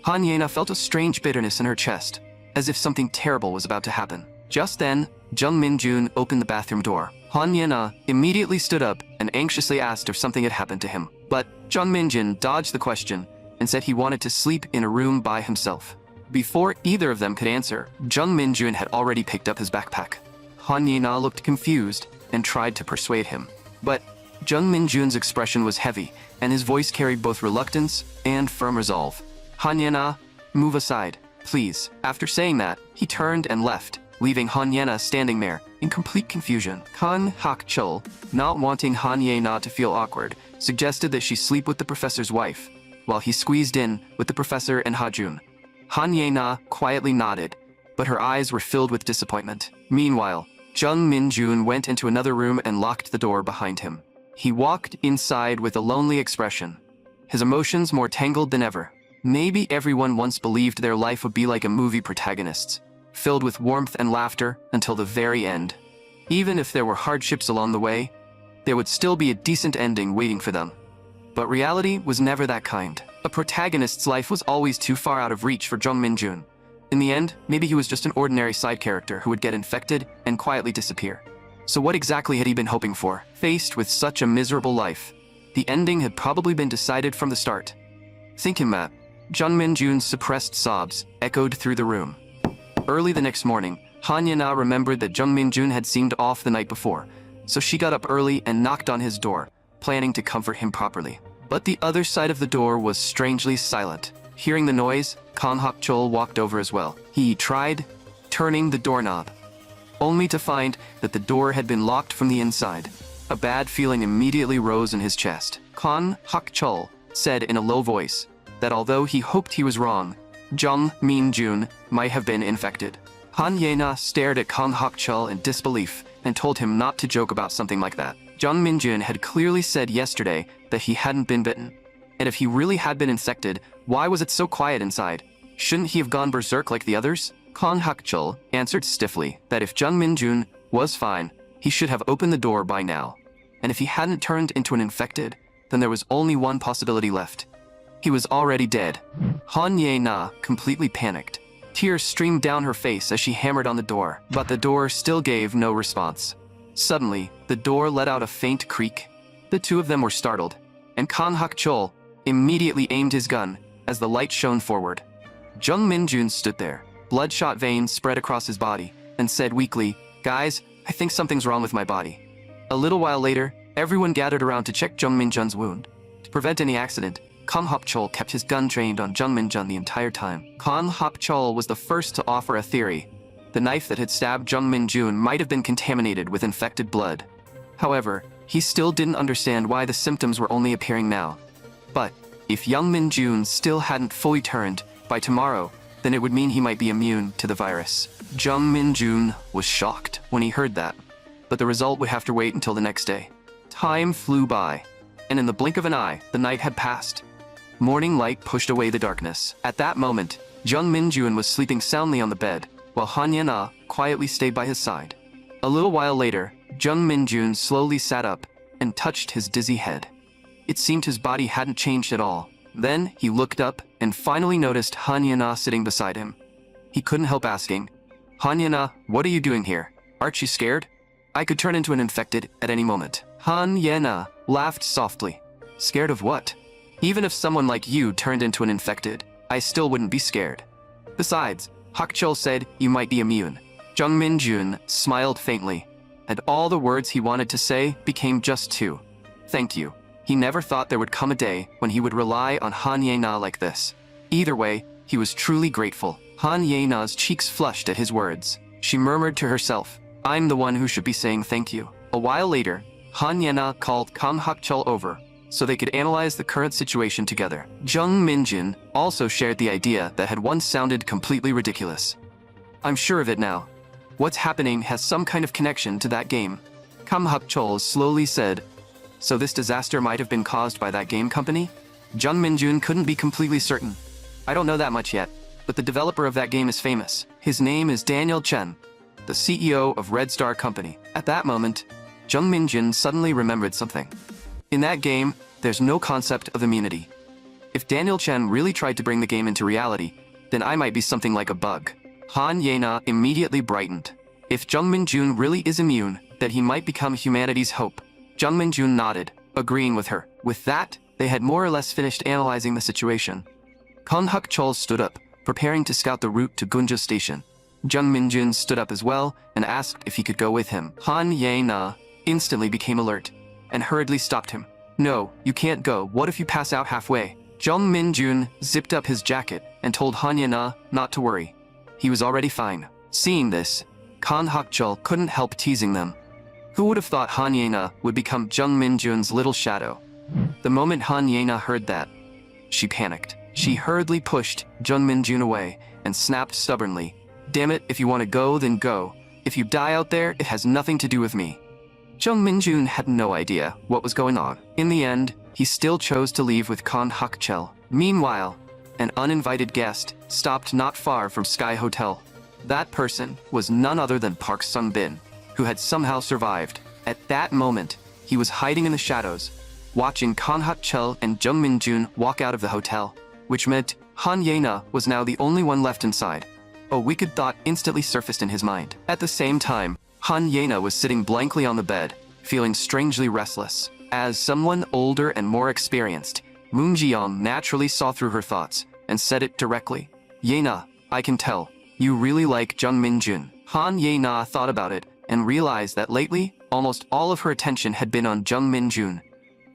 Han Yena felt a strange bitterness in her chest, as if something terrible was about to happen. Just then, Jung Min-jun opened the bathroom door. Han Yena immediately stood up and anxiously asked if something had happened to him. But Jung Min-jun dodged the question and said he wanted to sleep in a room by himself. Before either of them could answer, Jung Min-jun had already picked up his backpack. Han Yena looked confused and tried to persuade him. But Jung Min-jun's expression was heavy, and his voice carried both reluctance and firm resolve. Han Yena, move aside, please. After saying that, he turned and left, leaving Han Yena standing there in complete confusion. Kan Hak-chul, not wanting Han Yena to feel awkward, suggested that she sleep with the professor's wife, while he squeezed in with the professor and Ha-jun. Han Yena quietly nodded, but her eyes were filled with disappointment. Meanwhile, Jung Min-jun went into another room and locked the door behind him. He walked inside with a lonely expression, his emotions more tangled than ever. Maybe everyone once believed their life would be like a movie protagonist's, filled with warmth and laughter until the very end. Even if there were hardships along the way, there would still be a decent ending waiting for them. But reality was never that kind. A protagonist's life was always too far out of reach for Jung Min-jun. In the end, maybe he was just an ordinary side character who would get infected and quietly disappear. So what exactly had he been hoping for? Faced with such a miserable life, the ending had probably been decided from the start. Thinking that, Jung Min-jun's suppressed sobs echoed through the room. Early the next morning, Han Yena remembered that Jung Min-jun had seemed off the night before, so she got up early and knocked on his door, planning to comfort him properly. But the other side of the door was strangely silent. Hearing the noise, Kan Hak-chul walked over as well. He tried turning the doorknob, only to find that the door had been locked from the inside. A bad feeling immediately rose in his chest. Kan Hak-chul said in a low voice that although he hoped he was wrong, Jung Min-jun might have been infected. Han Yena stared at Kan Hak-chul in disbelief and told him not to joke about something like that. Jung Min-jun had clearly said yesterday that he hadn't been bitten. And if he really had been infected, why was it so quiet inside? Shouldn't he have gone berserk like the others? Kan Hak-chul answered stiffly that if Jung Min-jun was fine, he should have opened the door by now. And if he hadn't turned into an infected, then there was only one possibility left. He was already dead. Han Yena completely panicked. Tears streamed down her face as she hammered on the door, but the door still gave no response. Suddenly, the door let out a faint creak. The two of them were startled, and Kan Hak-chul immediately aimed his gun as the light shone forward. Jung Min-jun stood there, bloodshot veins spread across his body, and said weakly, "Guys, I think something's wrong with my body." A little while later, everyone gathered around to check Jung Min-jun's wound. To prevent any accident, Kang Hop-chol kept his gun trained on Jung Min-jun the entire time. Kang Hop-chol was the first to offer a theory. The knife that had stabbed Jung Min-jun might have been contaminated with infected blood. However, he still didn't understand why the symptoms were only appearing now. But if Jung Min-jun still hadn't fully turned by tomorrow, then it would mean he might be immune to the virus. Jung Min-jun was shocked when he heard that, but the result would have to wait until the next day. Time flew by, and in the blink of an eye, the night had passed. Morning light pushed away the darkness. At that moment, Jung Min-jun was sleeping soundly on the bed, while Han Ye-na quietly stayed by his side. A little while later, Jung Min-jun slowly sat up and touched his dizzy head. It seemed his body hadn't changed at all. Then he looked up and finally noticed Han Ye-na sitting beside him. He couldn't help asking, "Han Ye-na, what are you doing here? Aren't you scared? I could turn into an infected at any moment." Han Ye-na laughed softly. "Scared of what? Even if someone like you turned into an infected, I still wouldn't be scared. Besides, Hak-chol said you might be immune." Jung Min-jun smiled faintly, and all the words he wanted to say became just two. Thank you. He never thought there would come a day when he would rely on Han Ye-na like this. Either way, he was truly grateful. Han Ye-na's cheeks flushed at his words. She murmured to herself, "I'm the one who should be saying thank you." A while later, Han Ye-na called Kang Hak-chol over so they could analyze the current situation together. Jung Min-jun also shared the idea that had once sounded completely ridiculous. "I'm sure of it now. What's happening has some kind of connection to that game." Kang Hak-chol slowly said, "So this disaster might have been caused by that game company?" Jung Min-jun couldn't be completely certain. "I don't know that much yet, but the developer of that game is famous. His name is Daniel Chen, the CEO of Red Star Company." At that moment, Jung Min-jun suddenly remembered something. In that game, there's no concept of immunity. If Daniel Chen really tried to bring the game into reality, then I might be something like a bug. Han Ye-na immediately brightened. If Jung Min-jun really is immune, then he might become humanity's hope. Jung Min-jun nodded, agreeing with her. With that, they had more or less finished analyzing the situation. Kang Hak-chol stood up, preparing to scout the route to Gunja Station. Jung Min-jun stood up as well and asked if he could go with him. Han Ye-na instantly became alert and hurriedly stopped him. "No, you can't go. What if you pass out halfway?" Jung Min-jun zipped up his jacket and told Han Ye-na not to worry. He was already fine. Seeing this, Kang Hak-chol couldn't help teasing them. Who would have thought Han Ye-na would become Jung Min-jun's little shadow? The moment Han Ye-na heard that, she panicked. She hurriedly pushed Jung Min-jun away and snapped stubbornly, "Damn it, if you want to go, then go. If you die out there, it has nothing to do with me." Jung Min-jun had no idea what was going on. In the end, he still chose to leave with Kang Hak-chol. Meanwhile, an uninvited guest stopped not far from Sky Hotel. That person was none other than Park Sung-bin, who had somehow survived. At that moment, he was hiding in the shadows, watching Kang Hak-chol and Jung Min-jun walk out of the hotel, which meant Han Ye-na was now the only one left inside. A wicked thought instantly surfaced in his mind. At the same time, Han Ye-na was sitting blankly on the bed, feeling strangely restless. As someone older and more experienced, Moon Ji-young naturally saw through her thoughts and said it directly. "Ye-na, I can tell. You really like Jung Min-jun." Han Ye-na thought about it and realized that lately, almost all of her attention had been on Jung Min-jun.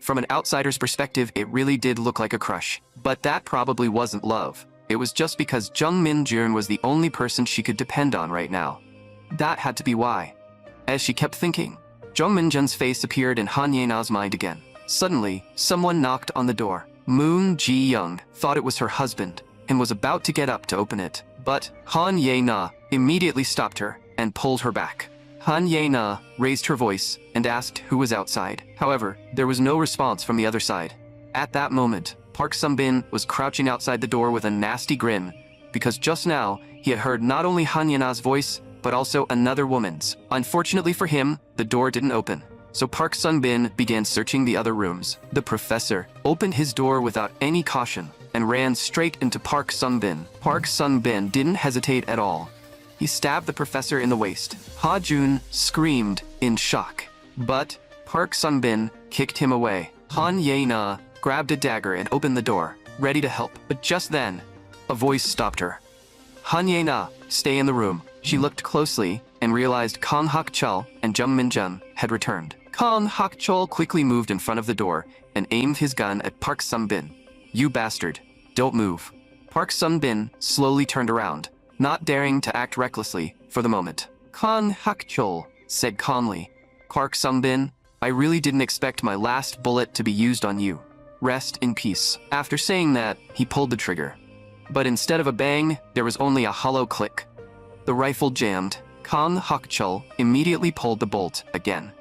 From an outsider's perspective, it really did look like a crush. But that probably wasn't love. It was just because Jung Min-jun was the only person she could depend on right now. That had to be why. As she kept thinking, Jung Min-jun's face appeared in Han Ye-na's mind again. Suddenly, someone knocked on the door. Moon Ji-young thought it was her husband and was about to get up to open it. But Han Ye-na immediately stopped her and pulled her back. Han Ye-na raised her voice and asked who was outside. However, there was no response from the other side. At that moment, Park Sung-bin was crouching outside the door with a nasty grin, because just now, he had heard not only Han Ye-na's voice, but also another woman's. Unfortunately for him, the door didn't open, so Park Sung-bin began searching the other rooms. The professor opened his door without any caution and ran straight into Park Sung-bin. Park Sung-bin didn't hesitate at all. He stabbed the professor in the waist. Ha-jun screamed in shock, but Park Sung-bin kicked him away. Han Ye-na grabbed a dagger and opened the door, ready to help. But just then, a voice stopped her. Han Ye-na, stay in the room. She looked closely and realized Kang Hak-chol and Jung Min-jun had returned. Kang Hak-chol quickly moved in front of the door and aimed his gun at Park Sung-bin. You bastard. Don't move. Park Sun-bin slowly turned around, not daring to act recklessly for the moment. Kan Hak-chol said calmly, Park Sun-bin, I really didn't expect my last bullet to be used on you. Rest in peace. After saying that, he pulled the trigger. But instead of a bang, there was only a hollow click. The rifle jammed. Kan Hak-chol immediately pulled the bolt again.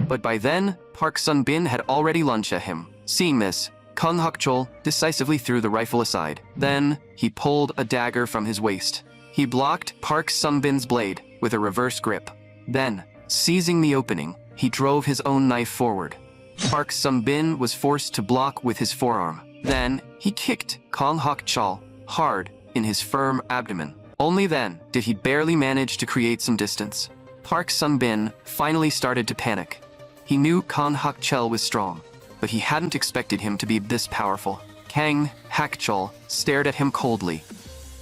But by then, Park Sun-bin had already lunged at him. Seeing this, Kan Hak-chol decisively threw the rifle aside. Then, he pulled a dagger from his waist. He blocked Park Sun-bin's blade with a reverse grip. Then, seizing the opening, he drove his own knife forward. Park Sun-bin was forced to block with his forearm. Then, he kicked Kan Hak-chol hard in his firm abdomen. Only then did he barely manage to create some distance. Park Sun-bin finally started to panic. He knew Kan Hak-chol was strong, but he hadn't expected him to be this powerful. Kang Hak-chol stared at him coldly.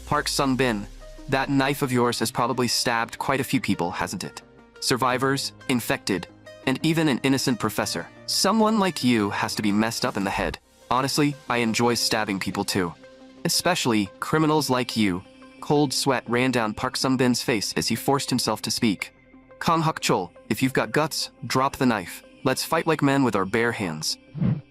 Park Sun-bin, that knife of yours has probably stabbed quite a few people, hasn't it? Survivors, infected, and even an innocent professor. Someone like you has to be messed up in the head. Honestly, I enjoy stabbing people too. Especially criminals like you. Cold sweat ran down Park Sun-bin's face as he forced himself to speak. Kan Hak-chol, if you've got guts, drop the knife. Let's fight like men with our bare hands.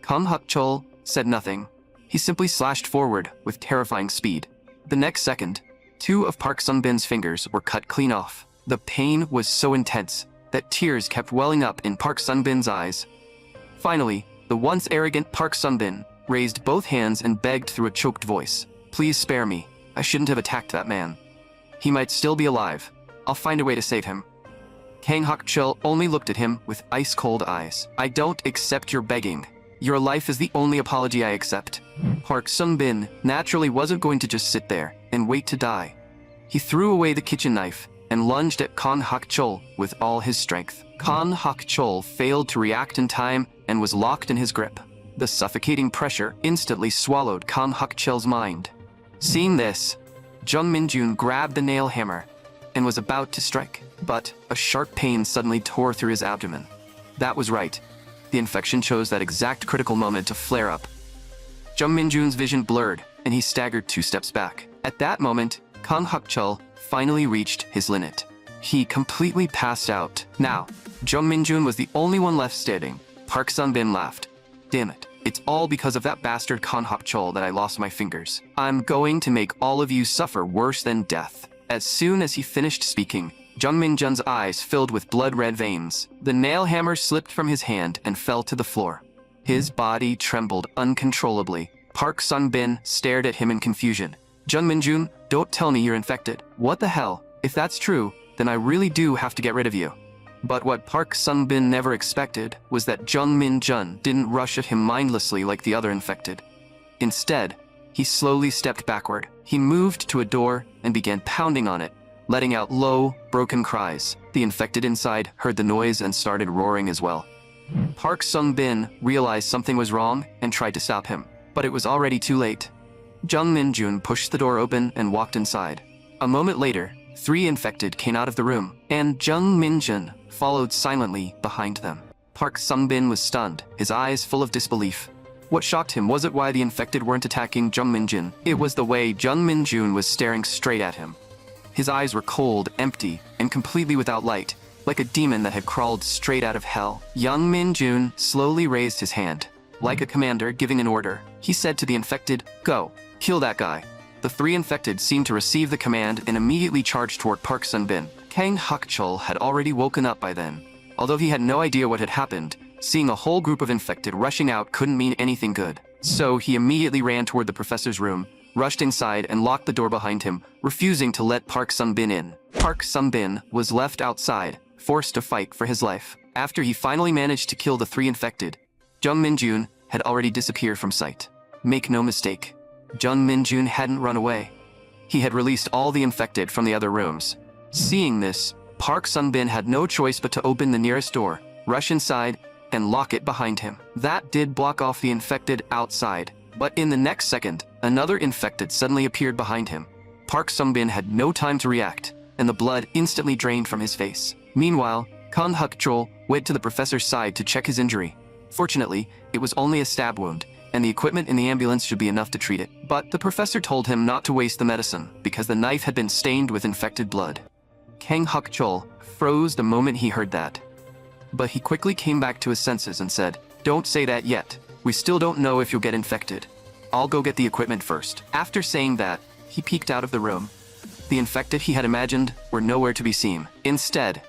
Kan Hak-chol said nothing. He simply slashed forward with terrifying speed. The next second, 2 of Park Sun-bin's fingers were cut clean off. The pain was so intense that tears kept welling up in Park Sun-bin's eyes. Finally, the once arrogant Park Sun-bin raised both hands and begged through a choked voice. Please spare me. I shouldn't have attacked that man. He might still be alive. I'll find a way to save him. Kang Hak-chol only looked at him with ice-cold eyes. I don't accept your begging. Your life is the only apology I accept. Park Sun-bin naturally wasn't going to just sit there and wait to die. He threw away the kitchen knife and lunged at Kan Hak-chol with all his strength. Kan Hak-chol failed to react in time and was locked in his grip. The suffocating pressure instantly swallowed Kan Hak-chol's mind. Seeing this, Jung Min-jun grabbed the nail hammer and was about to strike, but a sharp pain suddenly tore through his abdomen. That was right. The infection chose that exact critical moment to flare up. Jung Min-jun's vision blurred, and he staggered 2 steps back. At that moment, Kan Hak-chol finally reached his limit. He completely passed out. Now, Jung Min-jun was the only one left standing. Park Sun-bin laughed. Damn it. It's all because of that bastard Kan Hak-chol that I lost my fingers. I'm going to make all of you suffer worse than death. As soon as he finished speaking, Jung Min-jun's eyes filled with blood-red veins. The nail hammer slipped from his hand and fell to the floor. His body trembled uncontrollably. Park Sun-bin stared at him in confusion. Jung Min-jun, don't tell me you're infected. What the hell? If that's true, then I really do have to get rid of you. But what Park Sun-bin never expected was that Jung Min-jun didn't rush at him mindlessly like the other infected. Instead, he slowly stepped backward. He moved to a door and began pounding on it, letting out low, broken cries. The infected inside heard the noise and started roaring as well. Park Sun-bin realized something was wrong and tried to stop him, but it was already too late. Jung Min-jun pushed the door open and walked inside. A moment later, 3 infected came out of the room, and Jung Min-jun followed silently behind them. Park Sun-bin was stunned, his eyes full of disbelief. What shocked him wasn't why the infected weren't attacking Jung Min-jun. It was the way Jung Min-jun was staring straight at him. His eyes were cold, empty, and completely without light, like a demon that had crawled straight out of hell. Jung Min-jun slowly raised his hand. Like a commander giving an order, he said to the infected, "Go, kill that guy." The 3 infected seemed to receive the command and immediately charged toward Park Sun-bin. Kang Hak-chol had already woken up by then. Although he had no idea what had happened, seeing a whole group of infected rushing out couldn't mean anything good. So he immediately ran toward the professor's room, rushed inside and locked the door behind him, refusing to let Park Sun-bin in. Park Sun-bin was left outside, forced to fight for his life. After he finally managed to kill the 3 infected, Jung Min-jun had already disappeared from sight. Make no mistake, Jung Min-jun hadn't run away. He had released all the infected from the other rooms. Seeing this, Park Sun-bin had no choice but to open the nearest door, rush inside, and lock it behind him. That did block off the infected outside, but in the next second, another infected suddenly appeared behind him. Park Sun-bin had no time to react, and the blood instantly drained from his face. Meanwhile, Kan Hak-chol went to the professor's side to check his injury. Fortunately, it was only a stab wound, and the equipment in the ambulance should be enough to treat it. But the professor told him not to waste the medicine because the knife had been stained with infected blood. Kang Hak-chol froze the moment he heard that. But he quickly came back to his senses and said, "Don't say that yet. We still don't know if you'll get infected. I'll go get the equipment first." After saying that, he peeked out of the room. The infected he had imagined were nowhere to be seen. Instead,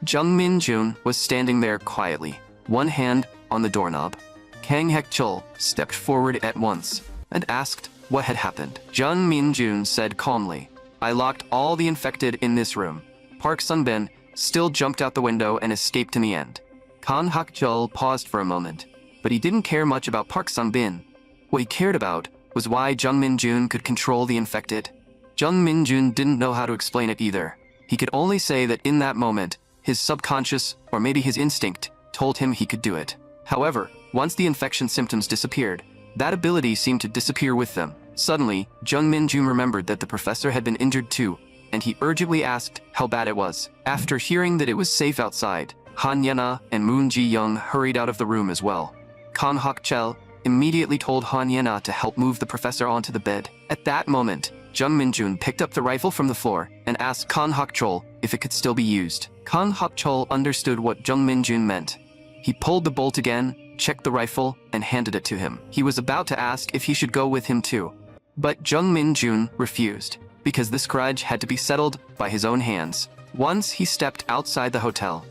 Jung Min-jun was standing there quietly, one hand on the doorknob. Kang Hak-chol stepped forward at once and asked what had happened. Jung Min-jun said calmly, "I locked all the infected in this room. Park Sun-bin still jumped out the window and escaped in the end." Kang Hak-chol paused for a moment, but he didn't care much about Park Sun-bin. What he cared about was why Jung Min-jun could control the infected. Jung Min-jun didn't know how to explain it either. He could only say that in that moment, his subconscious, or maybe his instinct, told him he could do it. However, once the infection symptoms disappeared, that ability seemed to disappear with them. Suddenly, Jung Min-jun remembered that the professor had been injured too, and he urgently asked how bad it was. After hearing that it was safe outside, Han Yena and Moon Ji-young hurried out of the room as well. Kang Hak-chol immediately told Han Yena to help move the professor onto the bed. At that moment, Jung Min-jun picked up the rifle from the floor and asked Kang Hak-chol if it could still be used. Kang Hak-chol understood what Jung Min-jun meant. He pulled the bolt again, checked the rifle, and handed it to him. He was about to ask if he should go with him too. But Jung Min-jun refused, because this grudge had to be settled by his own hands. Once he stepped outside the hotel,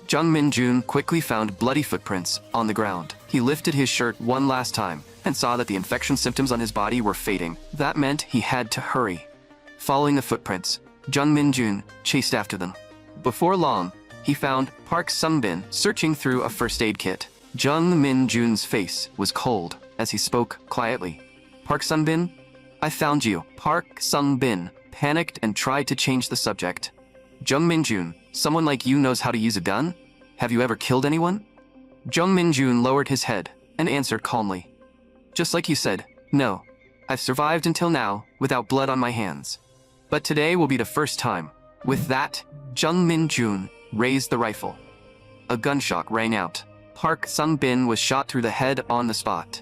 Jung Min-jun quickly found bloody footprints on the ground. He lifted his shirt one last time and saw that the infection symptoms on his body were fading. That meant he had to hurry. Following the footprints, Jung Min-jun chased after them. Before long, he found Park Sun-bin searching through a first aid kit. Jung Min-jun's face was cold as he spoke quietly. "Park Sun-bin, I found you." Park Sun-bin panicked and tried to change the subject. "Jung Min-jun, someone like you knows how to use a gun? Have you ever killed anyone?" Jung Min-jun lowered his head and answered calmly. "Just like you said, no. I've survived until now without blood on my hands. But today will be the first time." With that, Jung Min-jun raised the rifle. A gunshot rang out. Park Sun-bin was shot through the head on the spot.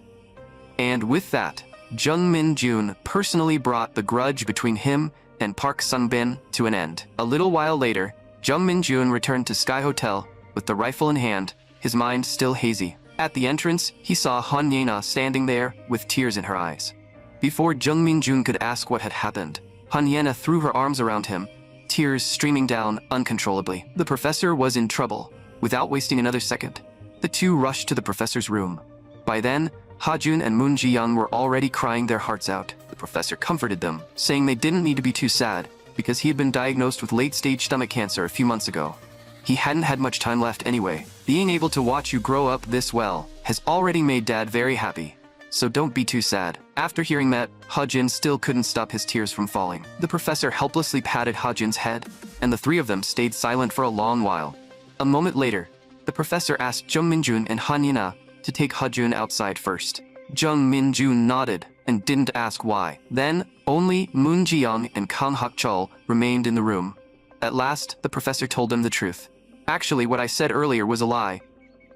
And with that, Jung Min-jun personally brought the grudge between him and Park Sun-bin to an end. A little while later, Jung Min-jun returned to Sky Hotel with the rifle in hand, his mind still hazy. At the entrance, he saw Han Yena standing there with tears in her eyes. Before Jung Min-jun could ask what had happened, Han Yena threw her arms around him, tears streaming down uncontrollably. The professor was in trouble. Without wasting another second, the two rushed to the professor's room. By then, Ha-jun and Moon Ji-young were already crying their hearts out. The professor comforted them, saying they didn't need to be too sad, because he had been diagnosed with late-stage stomach cancer a few months ago. He hadn't had much time left anyway. Being able to watch you grow up this well has already made Dad very happy. So don't be too sad. After hearing that, Ha-jun still couldn't stop his tears from falling. The professor helplessly patted Ha-jun's head, and the three of them stayed silent for a long while. A moment later, the professor asked Jung Min-jun and Han Yena to take Ha-jun outside first. Jung Min-jun nodded and didn't ask why. Then, only Moon Ji-young and Kang Hak-chol remained in the room. At last, the professor told them the truth. "Actually, what I said earlier was a lie.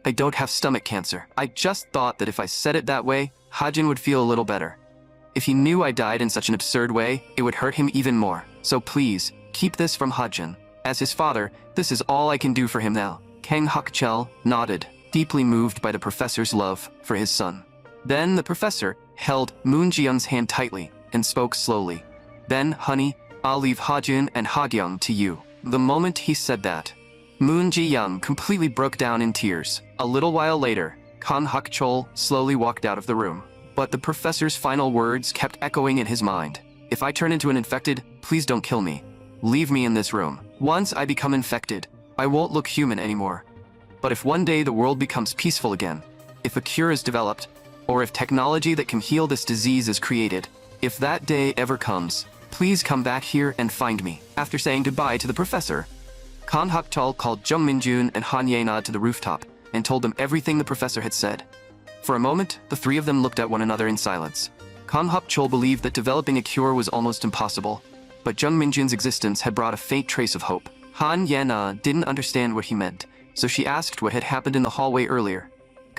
I don't have stomach cancer. I just thought that if I said it that way, Ha-jun would feel a little better. If he knew I died in such an absurd way, it would hurt him even more. So please, keep this from Ha-jun. As his father, this is all I can do for him now." Kang Hak-chol nodded, deeply moved by the professor's love for his son. Then the professor held Moon Ji-young's hand tightly and spoke slowly. "Ben, honey, I'll leave Ha-jun and Ha-gyung to you." The moment he said that, Moon Ji-young completely broke down in tears. A little while later, Kang Hak-chol slowly walked out of the room. But the professor's final words kept echoing in his mind. "If I turn into an infected, please don't kill me. Leave me in this room. Once I become infected, I won't look human anymore. But if one day the world becomes peaceful again, if a cure is developed, or if technology that can heal this disease is created, if that day ever comes, please come back here and find me." After saying goodbye to the professor, Kang Hak-chol called Jung Min-jun and Han Yena to the rooftop and told them everything the professor had said. For a moment, the three of them looked at one another in silence. Kang Hak-chol believed that developing a cure was almost impossible, but Jung Min-jun's existence had brought a faint trace of hope. Han Yena didn't understand what he meant, so she asked what had happened in the hallway earlier.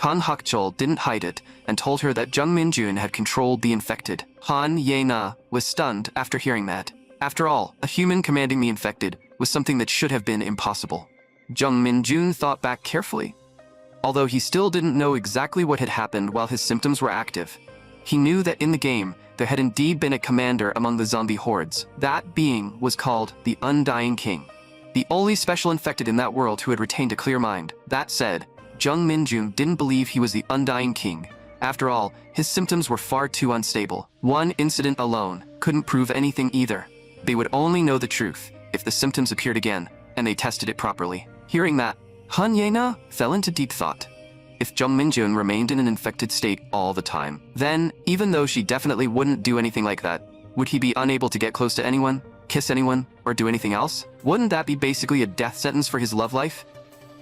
Kan Hakchul didn't hide it and told her that Jung Min-jun had controlled the infected. Han Ye-na was stunned after hearing that. After all, a human commanding the infected was something that should have been impossible. Jung Min-jun thought back carefully. Although he still didn't know exactly what had happened while his symptoms were active, he knew that in the game, there had indeed been a commander among the zombie hordes. That being was called the Undying King, the only special infected in that world who had retained a clear mind. That said, Jung Min-jun didn't believe he was the Undying King. After all, his symptoms were far too unstable. One incident alone couldn't prove anything either. They would only know the truth if the symptoms appeared again, and they tested it properly. Hearing that, Han Ye-na fell into deep thought. If Jung Min-jun remained in an infected state all the time, then, even though she definitely wouldn't do anything like that, would he be unable to get close to anyone, kiss anyone, or do anything else? Wouldn't that be basically a death sentence for his love life?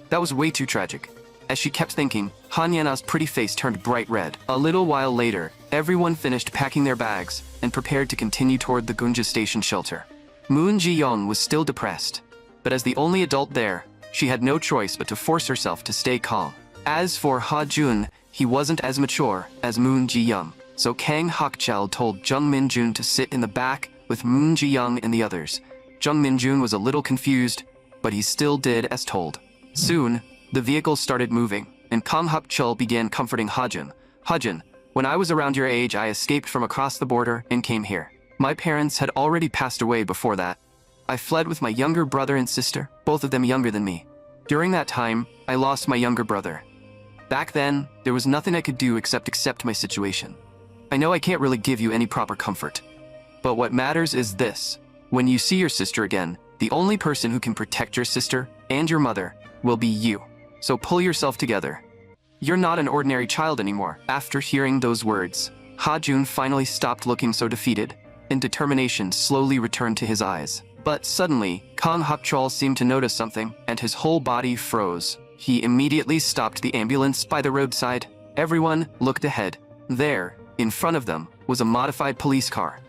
That was way too tragic. As she kept thinking, Han Ye-na's pretty face turned bright red. A little while later, everyone finished packing their bags and prepared to continue toward the Gunja station shelter. Moon Ji-young was still depressed, but as the only adult there, she had no choice but to force herself to stay calm. As for Ha-jun, he wasn't as mature as Moon Ji-young, so Kang Hakchul told Jung Min-jun to sit in the back with Moon Ji-young and the others. Jung Min-jun was a little confused, but he still did as told. Soon, the vehicle started moving, and Kang Hakchul began comforting Ha-jun. Ha-jun, when I was around your age, I escaped from across the border and came here. My parents had already passed away before that. I fled with my younger brother and sister, both of them younger than me. During that time, I lost my younger brother. Back then, there was nothing I could do except accept my situation. I know I can't really give you any proper comfort. But what matters is this. When you see your sister again, the only person who can protect your sister and your mother will be you. So pull yourself together. You're not an ordinary child anymore. After hearing those words, Ha-jun finally stopped looking so defeated, and determination slowly returned to his eyes. But suddenly, Kang Hakchul seemed to notice something, and his whole body froze. He immediately stopped the ambulance by the roadside. Everyone looked ahead. There, in front of them, was a modified police car.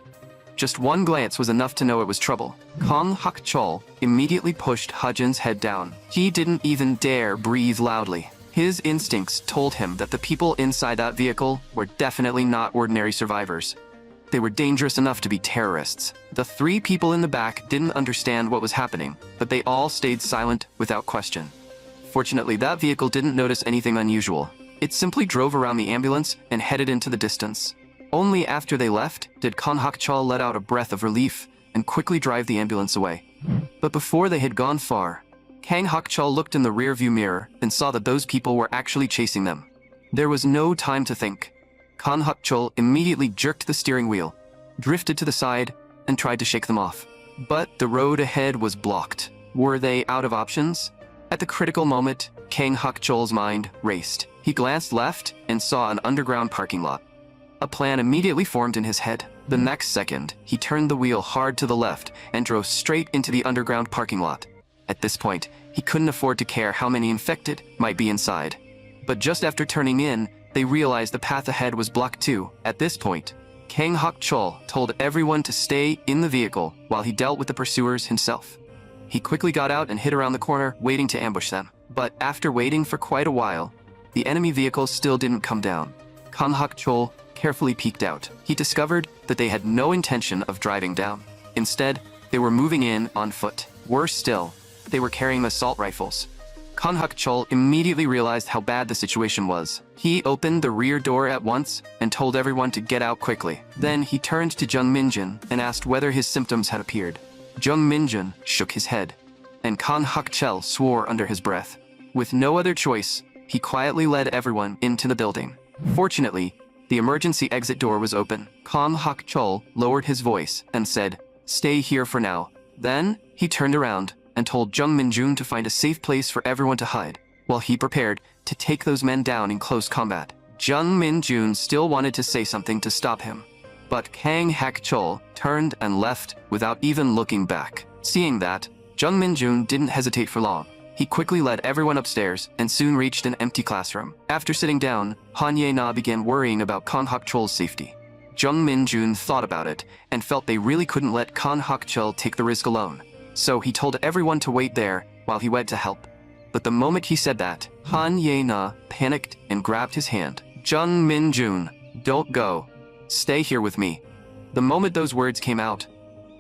Just one glance was enough to know it was trouble. Kang Hakchul immediately pushed Ha-jun's head down. He didn't even dare breathe loudly. His instincts told him that the people inside that vehicle were definitely not ordinary survivors. They were dangerous enough to be terrorists. The three people in the back didn't understand what was happening, but they all stayed silent without question. Fortunately, that vehicle didn't notice anything unusual. It simply drove around the ambulance and headed into the distance. Only after they left did Kang Hakchul let out a breath of relief and quickly drive the ambulance away. But before they had gone far, Kang Hakchul looked in the rearview mirror and saw that those people were actually chasing them. There was no time to think. Kang Hakchul immediately jerked the steering wheel, drifted to the side, and tried to shake them off. But the road ahead was blocked. Were they out of options? At the critical moment, Kang Hakchul's mind raced. He glanced left and saw an underground parking lot. A plan immediately formed in his head. The next second, he turned the wheel hard to the left and drove straight into the underground parking lot. At this point, he couldn't afford to care how many infected might be inside. But just after turning in, they realized the path ahead was blocked too. At this point, Kang Hakchul told everyone to stay in the vehicle while he dealt with the pursuers himself. He quickly got out and hid around the corner, waiting to ambush them. But after waiting for quite a while, the enemy vehicle still didn't come down. Kang Hakchul carefully peeked out. He discovered that they had no intention of driving down. Instead, they were moving in on foot. Worse still, they were carrying assault rifles. Kang Hakchul immediately realized how bad the situation was. He opened the rear door at once and told everyone to get out quickly. Then he turned to Jung Min-jun and asked whether his symptoms had appeared. Jung Min-jun shook his head, and Kang Hakchul swore under his breath. With no other choice, he quietly led everyone into the building. Fortunately, the emergency exit door was open. Kang Hakchul lowered his voice and said, "Stay here for now." Then, he turned around and told Jung Min-jun to find a safe place for everyone to hide, while he prepared to take those men down in close combat. Jung Min-jun still wanted to say something to stop him, but Kang Hakchul turned and left without even looking back. Seeing that, Jung Min-jun didn't hesitate for long. He quickly led everyone upstairs and soon reached an empty classroom. After sitting down, Han Ye-na began worrying about Kang Hakchul's safety. Jung Min-jun thought about it and felt they really couldn't let Kang Hakchul take the risk alone. So he told everyone to wait there while he went to help. But the moment he said that, Han Ye-na panicked and grabbed his hand. Jung Min-jun, don't go. Stay here with me. The moment those words came out,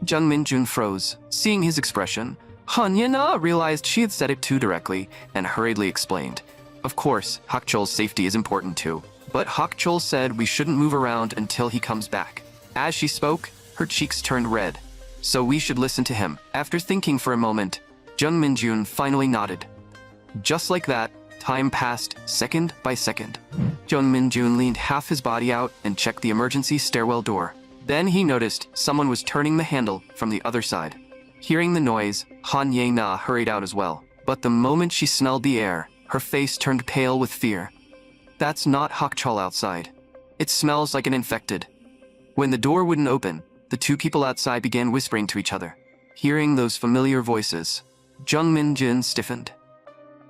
Jung Min-jun froze. Seeing his expression, Han Ye-na realized she had said it too directly and hurriedly explained. Of course, Hakchol's safety is important too. But Hakchol said we shouldn't move around until he comes back. As she spoke, her cheeks turned red. So we should listen to him. After thinking for a moment, Jung Min-jun finally nodded. Just like that, time passed second by second. Jung Min-jun leaned half his body out and checked the emergency stairwell door. Then he noticed someone was turning the handle from the other side. Hearing the noise, Han Ye-na hurried out as well. But the moment she smelled the air, her face turned pale with fear. That's not Hakchol outside. It smells like an infected. When the door wouldn't open, the two people outside began whispering to each other. Hearing those familiar voices, Jung Min-jun stiffened.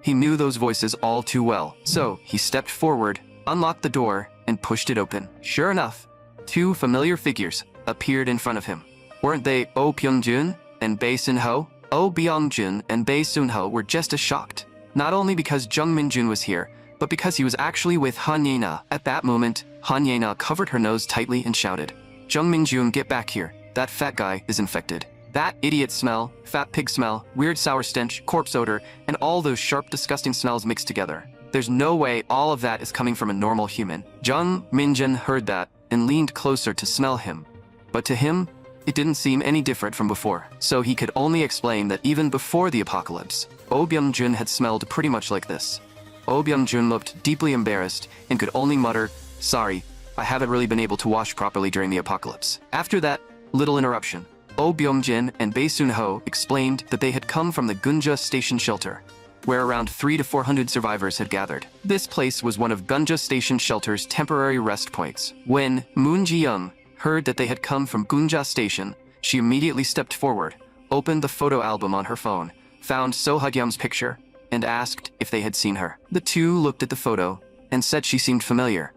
He knew those voices all too well, so he stepped forward, unlocked the door, and pushed it open. Sure enough, two familiar figures appeared in front of him. Weren't they Oh Byung-jun and Bae Sun-ho? Oh Byung-jun and Bae Sun-ho were just as shocked, not only because Jung Min-jun was here, but because he was actually with Han Ye-na. At that moment, Han Ye-na covered her nose tightly and shouted, Jung Min-jun, get back here. That fat guy is infected. That idiot smell, fat pig smell, weird sour stench, corpse odor, and all those sharp, disgusting smells mixed together. There's no way all of that is coming from a normal human. Jung Min-jun heard that and leaned closer to smell him. But to him, it didn't seem any different from before. So he could only explain that even before the apocalypse, Oh Byung-jun had smelled pretty much like this. Oh Byung-jun looked deeply embarrassed and could only mutter, sorry, I haven't really been able to wash properly during the apocalypse. After that little interruption, Oh Byung-jin and Bae Sun-ho explained that they had come from the Gunja Station shelter, where around 300 to 400 survivors had gathered. This place was one of Gunja Station shelter's temporary rest points. When Moon Ji-young heard that they had come from Gunja Station, she immediately stepped forward, opened the photo album on her phone, found So Ha-gyum's picture, and asked if they had seen her. The two looked at the photo and said she seemed familiar,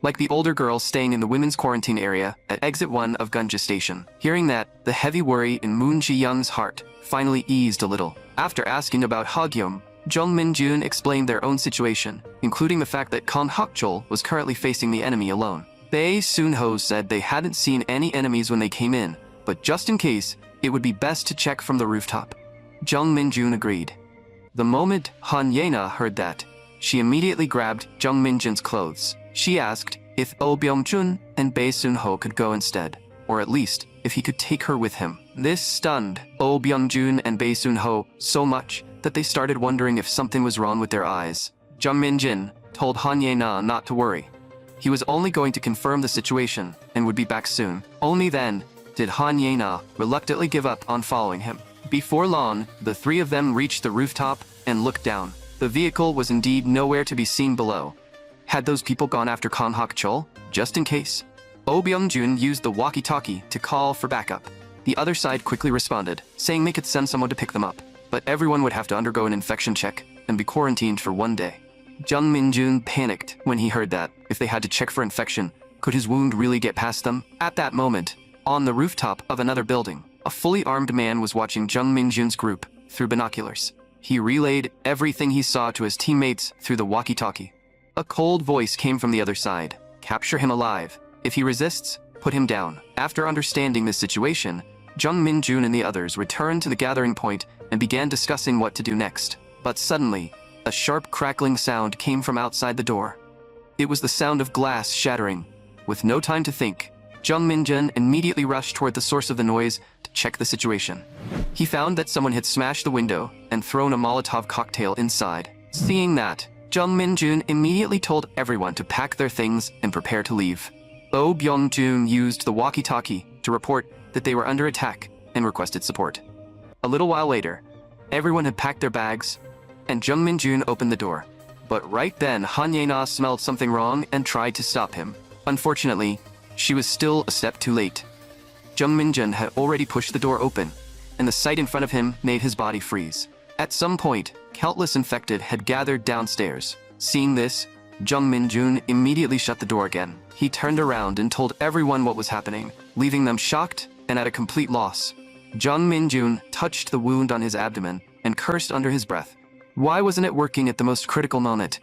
like the older girl staying in the women's quarantine area at exit 1 of Gunja Station. Hearing that, the heavy worry in Moon Ji-young's heart finally eased a little. After asking about Ha-gyum, Jung Min-jun explained their own situation, including the fact that Kang Hakchol was currently facing the enemy alone. Bae Sun-ho said they hadn't seen any enemies when they came in, but just in case, it would be best to check from the rooftop. Jung Min-jun agreed. The moment Han Ye-na heard that, she immediately grabbed Jung Min-jun's clothes. She asked if Oh Byung-jun and Bae Sun-ho could go instead, or at least if he could take her with him. This stunned Oh Byung-jun and Bae Sun-ho so much that they started wondering if something was wrong with their eyes. Jung Min-jun told Han Ye-na not to worry. He was only going to confirm the situation and would be back soon. Only then did Han Ye-na reluctantly give up on following him. Before long, the three of them reached the rooftop and looked down. The vehicle was indeed nowhere to be seen below. Had those people gone after Kang Hakchol? Just in case. Oh Byung-jun used the walkie-talkie to call for backup. The other side quickly responded, saying they could send someone to pick them up, but everyone would have to undergo an infection check and be quarantined for 1 day. Jung Min-jun panicked when he heard that if they had to check for infection, could his wound really get past them? At that moment, on the rooftop of another building, a fully armed man was watching Jung Min-jun's group through binoculars. He relayed everything he saw to his teammates through the walkie-talkie. A cold voice came from the other side. Capture him alive. If he resists, put him down. After understanding this situation, Jung Min-jun and the others returned to the gathering point and began discussing what to do next. But suddenly, a sharp crackling sound came from outside the door. It was the sound of glass shattering. With no time to think, Jung Min-jun immediately rushed toward the source of the noise to check the situation. He found that someone had smashed the window and thrown a Molotov cocktail inside. Seeing that, Jung Min-jun immediately told everyone to pack their things and prepare to leave. Oh Byung-jun used the walkie-talkie to report that they were under attack and requested support. A little while later, everyone had packed their bags, and Jung Min-jun opened the door. But right then, Han Ye-na smelled something wrong and tried to stop him. Unfortunately, she was still a step too late. Jung Min-jun had already pushed the door open, and the sight in front of him made his body freeze. At some point, countless infected had gathered downstairs. Seeing this, Jung Min-jun immediately shut the door again. He turned around and told everyone what was happening, leaving them shocked and at a complete loss. Jung Min-jun touched the wound on his abdomen and cursed under his breath. Why wasn't it working at the most critical moment?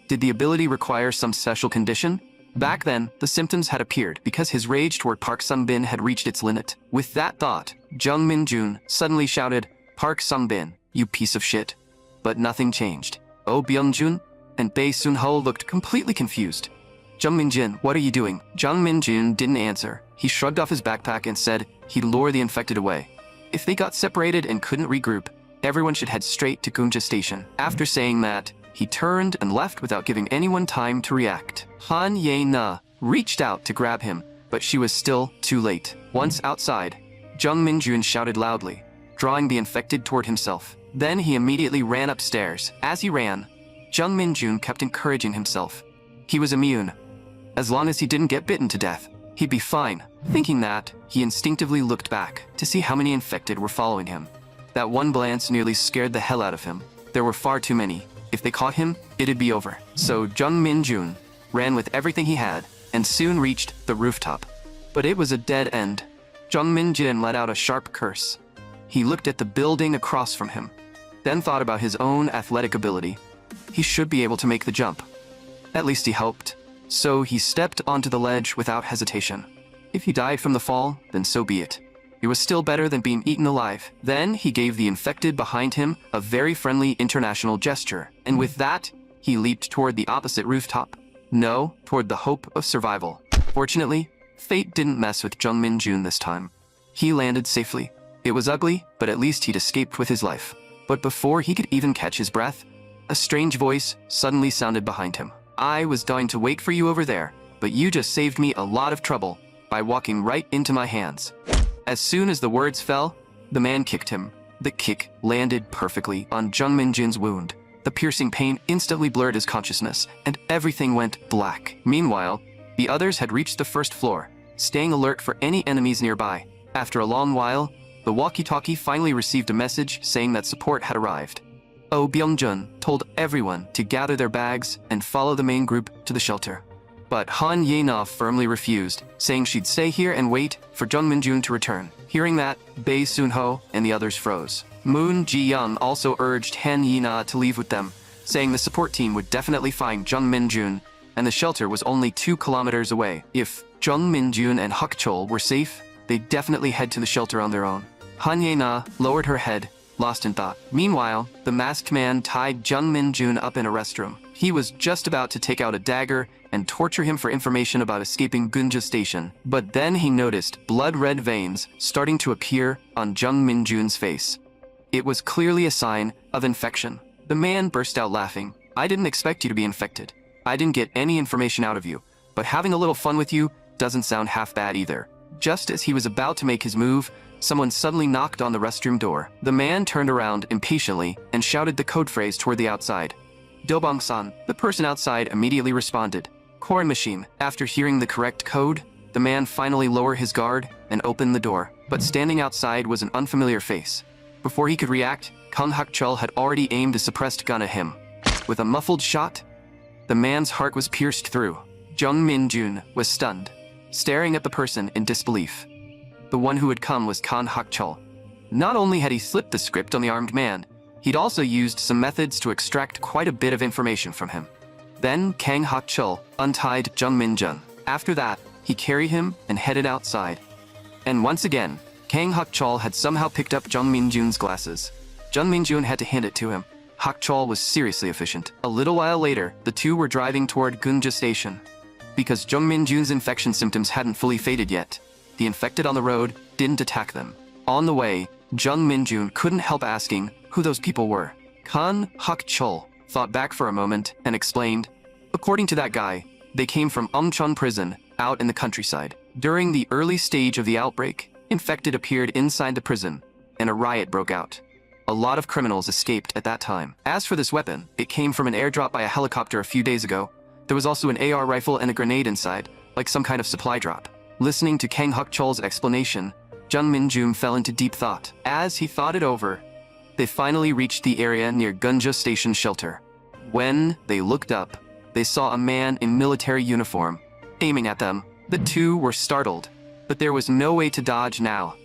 Did the ability require some special condition? Back then, the symptoms had appeared because his rage toward Park Sung-bin had reached its limit. With that thought, Jung Min-jun suddenly shouted, "Park Sung-bin, you piece of shit." But nothing changed. Oh Byung-jun and Bae Sun-ho looked completely confused. "Jung Min-jun, what are you doing?" Jung Min-jun didn't answer. He shrugged off his backpack and said he'd lure the infected away. If they got separated and couldn't regroup, everyone should head straight to Gunja Station. After saying that, he turned and left without giving anyone time to react. Han Ye-na reached out to grab him, but she was still too late. Once outside, Jung Min-jun shouted loudly, drawing the infected toward himself. Then he immediately ran upstairs. As he ran, Jung Min-jun kept encouraging himself. He was immune. As long as he didn't get bitten to death, he'd be fine. Thinking that, he instinctively looked back to see how many infected were following him. That one glance nearly scared the hell out of him. There were far too many. If they caught him, it'd be over. So Jung Min-jun ran with everything he had and soon reached the rooftop. But it was a dead end. Jung Min-jun let out a sharp curse. He looked at the building across from him, then thought about his own athletic ability. He should be able to make the jump. At least he hoped. So he stepped onto the ledge without hesitation. If he died from the fall, then so be it. It was still better than being eaten alive. Then he gave the infected behind him a very friendly international gesture, and with that, he leaped toward the opposite rooftop. No, toward the hope of survival. Fortunately, fate didn't mess with Jung Min-jun this time. He landed safely. It was ugly, but at least he'd escaped with his life. But before he could even catch his breath, a strange voice suddenly sounded behind him. "I was going to wait for you over there, but you just saved me a lot of trouble by walking right into my hands." As soon as the words fell, the man kicked him. The kick landed perfectly on Jung Min-jun's wound. The piercing pain instantly blurred his consciousness, and everything went black. Meanwhile, the others had reached the first floor, staying alert for any enemies nearby. After a long while, the walkie-talkie finally received a message saying that support had arrived. Oh Byung-jun told everyone to gather their bags and follow the main group to the shelter. But Han Ye-na firmly refused, saying she'd stay here and wait for Jung Min-jun to return. Hearing that, Bae Sun-ho and the others froze. Moon Ji-young also urged Han Ye-na to leave with them, saying the support team would definitely find Jung Min-jun, and the shelter was only 2 kilometers away. If Jung Min-jun and Hak Chol were safe, they'd definitely head to the shelter on their own. Han Ye-na lowered her head, lost in thought. Meanwhile, the masked man tied Jung Min-jun up in a restroom. He was just about to take out a dagger and torture him for information about escaping Gunja Station. But then he noticed blood-red veins starting to appear on Jung Min-jun's face. It was clearly a sign of infection. The man burst out laughing. "I didn't expect you to be infected. I didn't get any information out of you, but having a little fun with you doesn't sound half bad either." Just as he was about to make his move, someone suddenly knocked on the restroom door. The man turned around impatiently and shouted the code phrase toward the outside. "Dobong-san." The person outside immediately responded. "Corn machine." After hearing the correct code, the man finally lowered his guard and opened the door. But standing outside was an unfamiliar face. Before he could react, Kang Hak-chul had already aimed a suppressed gun at him. With a muffled shot, the man's heart was pierced through. Jung Min-jun was stunned, staring at the person in disbelief. The one who had come was Kang Hak-chul. Not only had he slipped the script on the armed man, he'd also used some methods to extract quite a bit of information from him. Then Kang Hak-chul untied Jung Min-jun. After that, he carried him and headed outside. And once again, Kang Hak-chul had somehow picked up Jung Min-jun's glasses. Jung Min-jun had to hand it to him. Hak-chul was seriously efficient. A little while later, the two were driving toward Gunja Station. Because Jung Min-jun's infection symptoms hadn't fully faded yet, the infected on the road didn't attack them. On the way, Jung Min-jun couldn't help asking who those people were. Kang Hak-chul thought back for a moment and explained, "According to that guy, they came from Umcheon prison out in the countryside. During the early stage of the outbreak, infected appeared inside the prison, and a riot broke out. A lot of criminals escaped at that time. As for this weapon, it came from an airdrop by a helicopter a few days ago. There was also an AR rifle and a grenade inside, like some kind of supply drop." Listening to Kang Hak-chul's explanation, Jung Min-jun fell into deep thought. As he thought it over, they finally reached the area near Gunja Station shelter. When they looked up, they saw a man in military uniform aiming at them. The two were startled, but there was no way to dodge now.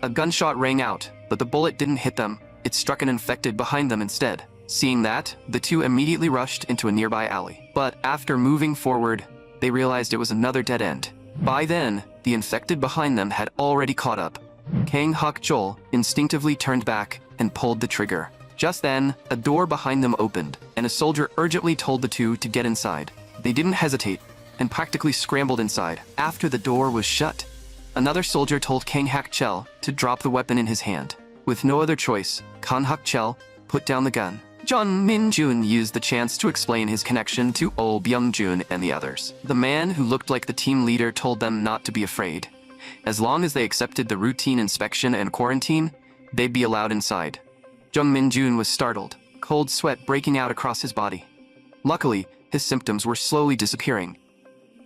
A gunshot rang out, but the bullet didn't hit them. It struck an infected behind them instead. Seeing that, the two immediately rushed into a nearby alley. But after moving forward, they realized it was another dead end. By then, the infected behind them had already caught up. Kang Hak-chol instinctively turned back and pulled the trigger. Just then, a door behind them opened, and a soldier urgently told the two to get inside. They didn't hesitate, and practically scrambled inside. After the door was shut, another soldier told Kang Hak-chol to drop the weapon in his hand. With no other choice, Kang Hak-chol put down the gun. Jung Min-jun used the chance to explain his connection to Oh Byung-jun and the others. The man who looked like the team leader told them not to be afraid. As long as they accepted the routine inspection and quarantine, they'd be allowed inside. Jung Min-jun was startled, cold sweat breaking out across his body. Luckily, his symptoms were slowly disappearing.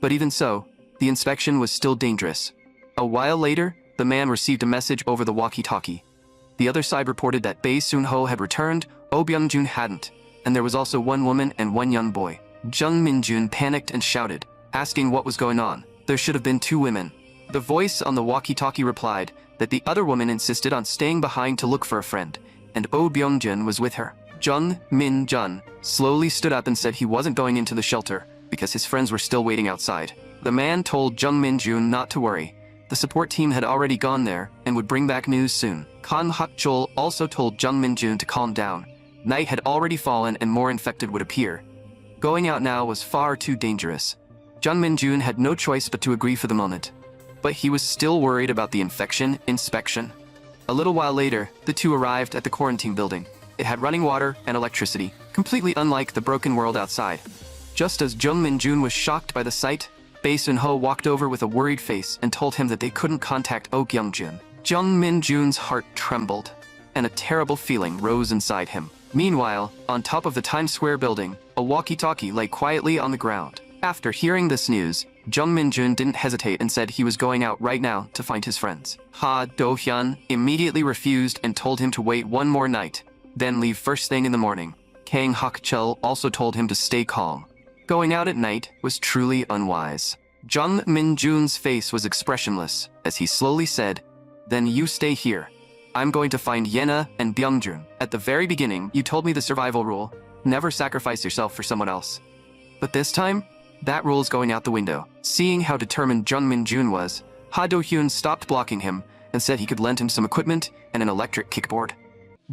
But even so, the inspection was still dangerous. A while later, the man received a message over the walkie-talkie. The other side reported that Bae Soon-ho had returned, Oh Byung-jun hadn't, and there was also one woman and one young boy. Jung Min-jun panicked and shouted, asking what was going on. There should have been two women. The voice on the walkie-talkie replied that the other woman insisted on staying behind to look for a friend, and Oh Byung-jun was with her. Jung Min-jun slowly stood up and said he wasn't going into the shelter because his friends were still waiting outside. The man told Jung Min-jun not to worry. The support team had already gone there and would bring back news soon. Kang Hak-chol also told Jung Min-jun to calm down. Night had already fallen and more infected would appear. Going out now was far too dangerous. Jung Min-jun had no choice but to agree for the moment. But he was still worried about the infection inspection. A little while later, the two arrived at the quarantine building. It had running water and electricity, completely unlike the broken world outside. Just as Jung Min-jun was shocked by the sight, Bae Soon-ho walked over with a worried face and told him that they couldn't contact Oh Kyung-jun. Jung Min-jun's heart trembled, and a terrible feeling rose inside him. Meanwhile, on top of the Times Square building, a walkie-talkie lay quietly on the ground. After hearing this news, Jung Min-jun didn't hesitate and said he was going out right now to find his friends. Ha Do-hyun immediately refused and told him to wait one more night, then leave first thing in the morning. Kang Hak-chol also told him to stay calm. Going out at night was truly unwise. Jung Min-jun's face was expressionless as he slowly said, "Then you stay here. I'm going to find Yena and Byung-jun. At the very beginning, you told me the survival rule, never sacrifice yourself for someone else. But this time, that rule's going out the window." Seeing how determined Jung Min-jun was, Ha Do-hyun stopped blocking him and said he could lend him some equipment and an electric kickboard.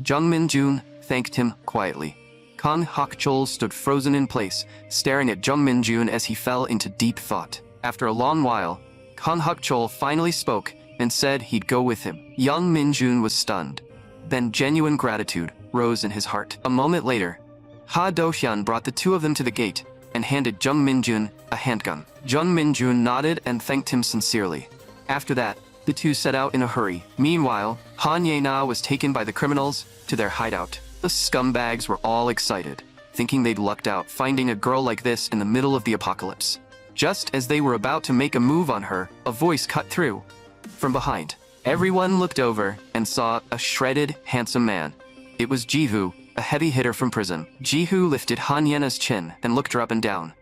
Jung Min-jun thanked him quietly. Kang Hak-chol stood frozen in place, staring at Jung Min-jun as he fell into deep thought. After a long while, Kang Hak-chol finally spoke and said he'd go with him. Jung Min-jun was stunned. Then genuine gratitude rose in his heart. A moment later, Ha Do-hyun brought the two of them to the gate and handed Jung Min-jun a handgun. Jung Min-jun nodded and thanked him sincerely. After that, the two set out in a hurry. Meanwhile, Han Ye-na was taken by the criminals to their hideout. The scumbags were all excited, thinking they'd lucked out finding a girl like this in the middle of the apocalypse. Just as they were about to make a move on her, a voice cut through from behind. Everyone looked over and saw a shredded, handsome man. It was Ji-hoo, a heavy hitter from prison. Ji-hoo lifted Han Ye-na's chin and looked her up and down.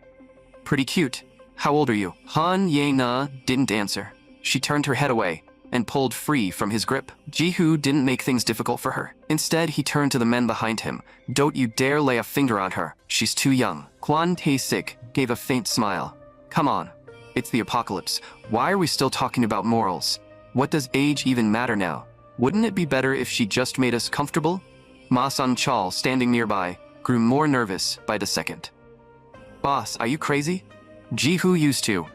"Pretty cute. How old are you?" Han Ye-na didn't answer. She turned her head away and pulled free from his grip. Ji-hoo didn't make things difficult for her. Instead, he turned to the men behind him. "Don't you dare lay a finger on her. She's too young." Kwon Tae-sik gave a faint smile. "Come on. It's the apocalypse. Why are we still talking about morals? What does age even matter now? Wouldn't it be better if she just made us comfortable?" Ma Sun-chol, standing nearby, grew more nervous by the second. "Boss, are you crazy?" Ji-hoo used to.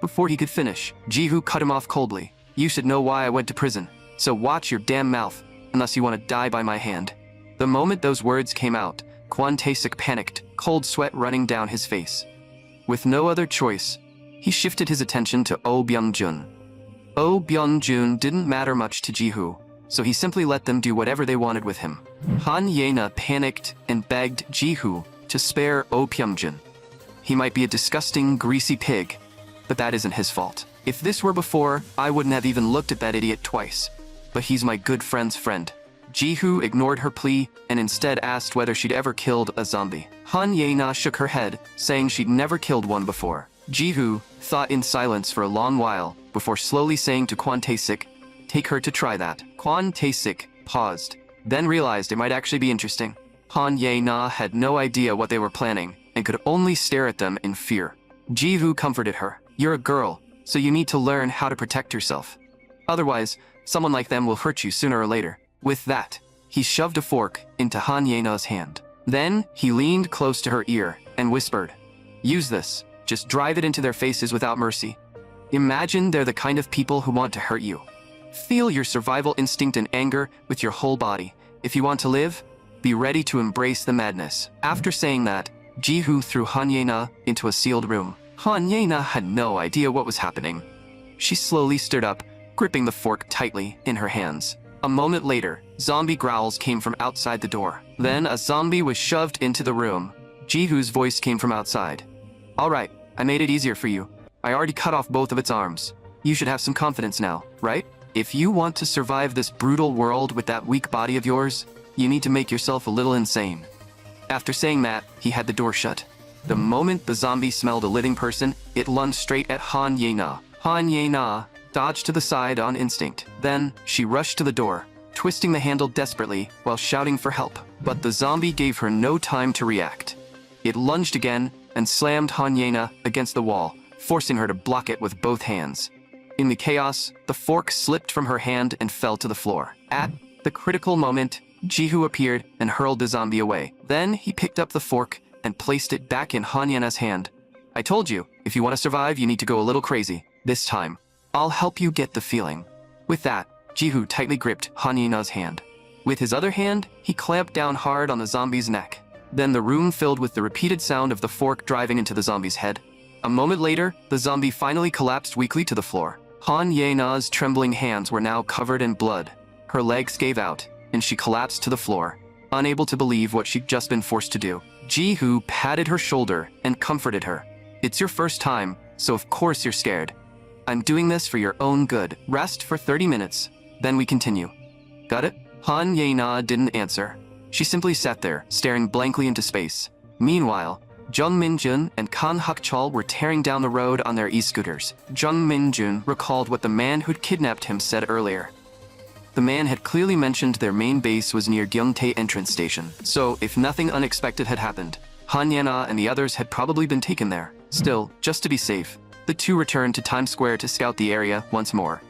Before he could finish, Ji-hoo cut him off coldly. "You should know why I went to prison, so watch your damn mouth, unless you want to die by my hand." The moment those words came out, Kwon Tae-sik panicked, cold sweat running down his face. With no other choice, he shifted his attention to Oh Byung-jun. Oh Byung-jun didn't matter much to Ji-hoo, so he simply let them do whatever they wanted with him. Han Ye-na panicked and begged Ji-hoo to spare Oh Byung-jun. He might be a disgusting, greasy pig, but that isn't his fault. If this were before, I wouldn't have even looked at that idiot twice. But he's my good friend's friend. Ji-hoo ignored her plea and instead asked whether she'd ever killed a zombie. Han Ye-na shook her head, saying she'd never killed one before. Ji-hoo thought in silence for a long while before slowly saying to Kwon Tae-sik, "Take her to try that." Kwon Tae-sik paused, then realized it might actually be interesting. Han Ye-na had no idea what they were planning and could only stare at them in fear. Ji-hoo comforted her. You're a girl, so you need to learn how to protect yourself. Otherwise, someone like them will hurt you sooner or later. With that, he shoved a fork into Han Ye-na's hand. Then, he leaned close to her ear and whispered, "Use this. Just drive it into their faces without mercy. Imagine they're the kind of people who want to hurt you. Feel your survival instinct and anger with your whole body. If you want to live, be ready to embrace the madness." After saying that, Ji-hoo threw Han Ye-na into a sealed room. Han Ye-na had no idea what was happening. She slowly stood up, gripping the fork tightly in her hands. A moment later, zombie growls came from outside the door. Then a zombie was shoved into the room. Ji-hoo's voice came from outside. "All right, I made it easier for you. I already cut off both of its arms. You should have some confidence now, right? If you want to survive this brutal world with that weak body of yours, you need to make yourself a little insane." After saying that, he had the door shut. The moment the zombie smelled a living person, it lunged straight at Han Ye-na. Han Ye-na dodged to the side on instinct. Then, she rushed to the door, twisting the handle desperately while shouting for help. But the zombie gave her no time to react. It lunged again and slammed Han Ye-na against the wall, forcing her to block it with both hands. In the chaos, the fork slipped from her hand and fell to the floor. At the critical moment, Ji-hoo appeared and hurled the zombie away. Then he picked up the fork and placed it back in Han Ye-na's hand. "I told you, if you want to survive, you need to go a little crazy. This time, I'll help you get the feeling." With that, Ji-hoo tightly gripped Han Ye-na's hand. With his other hand, he clamped down hard on the zombie's neck. Then the room filled with the repeated sound of the fork driving into the zombie's head. A moment later, the zombie finally collapsed weakly to the floor. Han Ye-na's trembling hands were now covered in blood. Her legs gave out, and she collapsed to the floor, unable to believe what she'd just been forced to do. Ji-hoo patted her shoulder and comforted her. "It's your first time, so of course you're scared. I'm doing this for your own good. Rest for 30 minutes, then we continue. Got it?" Han Ye-na didn't answer. She simply sat there, staring blankly into space. Meanwhile, Jung Min-jun and Kan Hak-chol were tearing down the road on their e-scooters. Jung Min-jun recalled what the man who'd kidnapped him said earlier. The man had clearly mentioned their main base was near Gyeongtae entrance station, so if nothing unexpected had happened, Han Ye-na and the others had probably been taken there. Still, just to be safe, the two returned to Times Square to scout the area once more.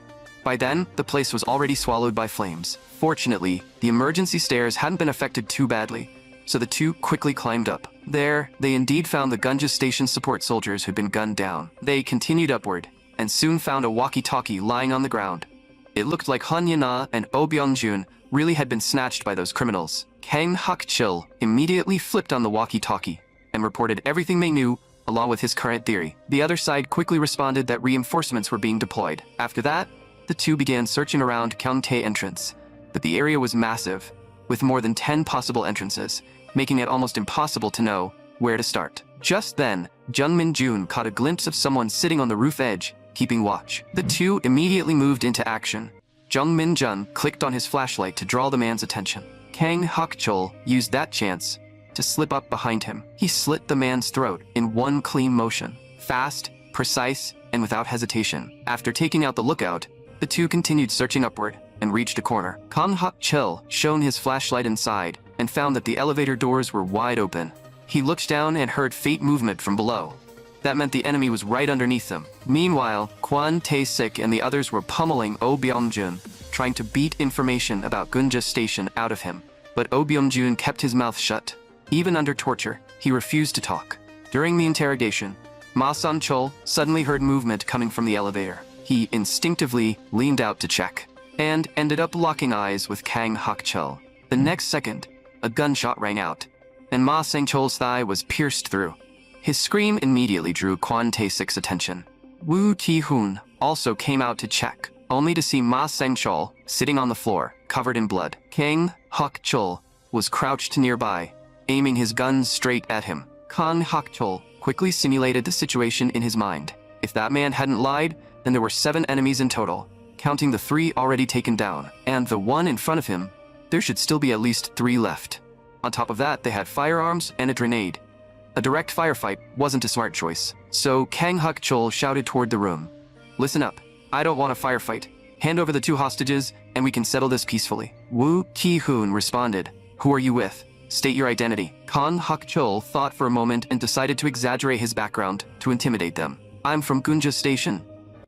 By then, the place was already swallowed by flames. Fortunately, the emergency stairs hadn't been affected too badly, so the two quickly climbed up. There, they indeed found the Gunja Station support soldiers who'd been gunned down. They continued upward, and soon found a walkie-talkie lying on the ground. It looked like Han Ye-na and Oh Byung-jun really had been snatched by those criminals. Kang Hak-chil immediately flipped on the walkie-talkie and reported everything they knew, along with his current theory. The other side quickly responded that reinforcements were being deployed. After that, the two began searching around Gyeongtae entrance, but the area was massive, with more than 10 possible entrances, making it almost impossible to know where to start. Just then, Jung Min-jun caught a glimpse of someone sitting on the roof edge, keeping watch. The two immediately moved into action. Jung Min-jun clicked on his flashlight to draw the man's attention. Kang Hak-chol used that chance to slip up behind him. He slit the man's throat in one clean motion, fast, precise, and without hesitation. After taking out the lookout, the two continued searching upward and reached a corner. Kang Hak-chil shone his flashlight inside and found that the elevator doors were wide open. He looked down and heard faint movement from below. That meant the enemy was right underneath them. Meanwhile, Kwon Tae-sik and the others were pummeling Oh Byung-jun, trying to beat information about Gunja Station out of him. But Oh Byung-jun kept his mouth shut. Even under torture, he refused to talk. During the interrogation, Ma San-chol suddenly heard movement coming from the elevator. He instinctively leaned out to check, and ended up locking eyes with Kang Hak-chil. The next second, a gunshot rang out, and Ma Sang-chol's thigh was pierced through. His scream immediately drew Kwon Tae-sik's attention. Woo Ki-hoon also came out to check, only to see Ma Sang-chol sitting on the floor, covered in blood. Kang Hak-chol was crouched nearby, aiming his gun straight at him. Kang Hak-chol quickly simulated the situation in his mind. If that man hadn't lied, then there were 7 enemies in total, counting the 3 already taken down, and the one in front of him, there should still be at least 3 left. On top of that, they had firearms and a grenade. A direct firefight wasn't a smart choice, so Kang Hak-chol shouted toward the room. "Listen up, I don't want a firefight. Hand over the 2 hostages, and we can settle this peacefully." Woo Ki-hoon responded, "Who are you with?" State your identity. Kan Hak-chul thought for a moment and decided to exaggerate his background to intimidate them. I'm from Gunja Station.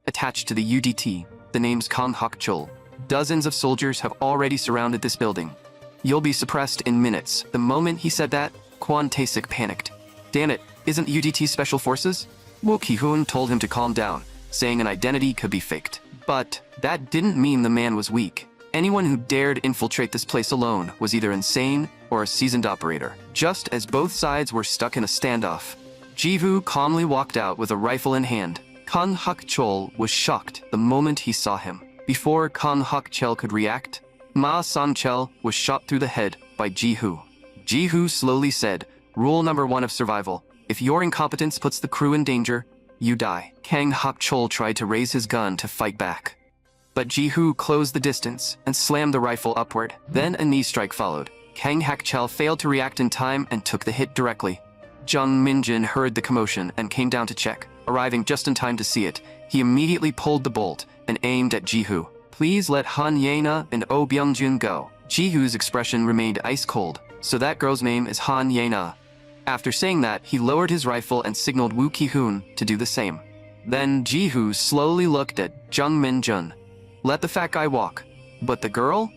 Attached to the UDT, the name's Kan Hak-chul. Dozens of soldiers have already surrounded this building. You'll be suppressed in minutes. The moment he said that, Kwon Tae-sik panicked. Damn it, isn't UDT Special Forces? Woo Ki-hoon told him to calm down, saying an identity could be faked. But that didn't mean the man was weak. Anyone who dared infiltrate this place alone was either insane or a seasoned operator. Just as both sides were stuck in a standoff, Ji-woo calmly walked out with a rifle in hand. Kan Hak-chul was shocked the moment he saw him. Before Kan Hak-chul could react, Ma San-chul was shot through the head by Ji-woo. Ji-woo slowly said, "Rule number 1 of survival. If your incompetence puts the crew in danger, you die." Kang Hak-chul tried to raise his gun to fight back, but Ji-woo closed the distance and slammed the rifle upward. Then a knee strike followed. Kang Hak-chul failed to react in time and took the hit directly. Jung Min-jin heard the commotion and came down to check. Arriving just in time to see it, he immediately pulled the bolt and aimed at Ji-woo. "Please let Han Ye-na and Oh Byung-jun go." Ji-woo's expression remained ice cold. "So that girl's name is Han Ye-na." After saying that, he lowered his rifle and signaled Woo Ki-hoon to do the same. Then Ji-woo slowly looked at Jung Min-jun. "Let the fat guy walk. But the girl?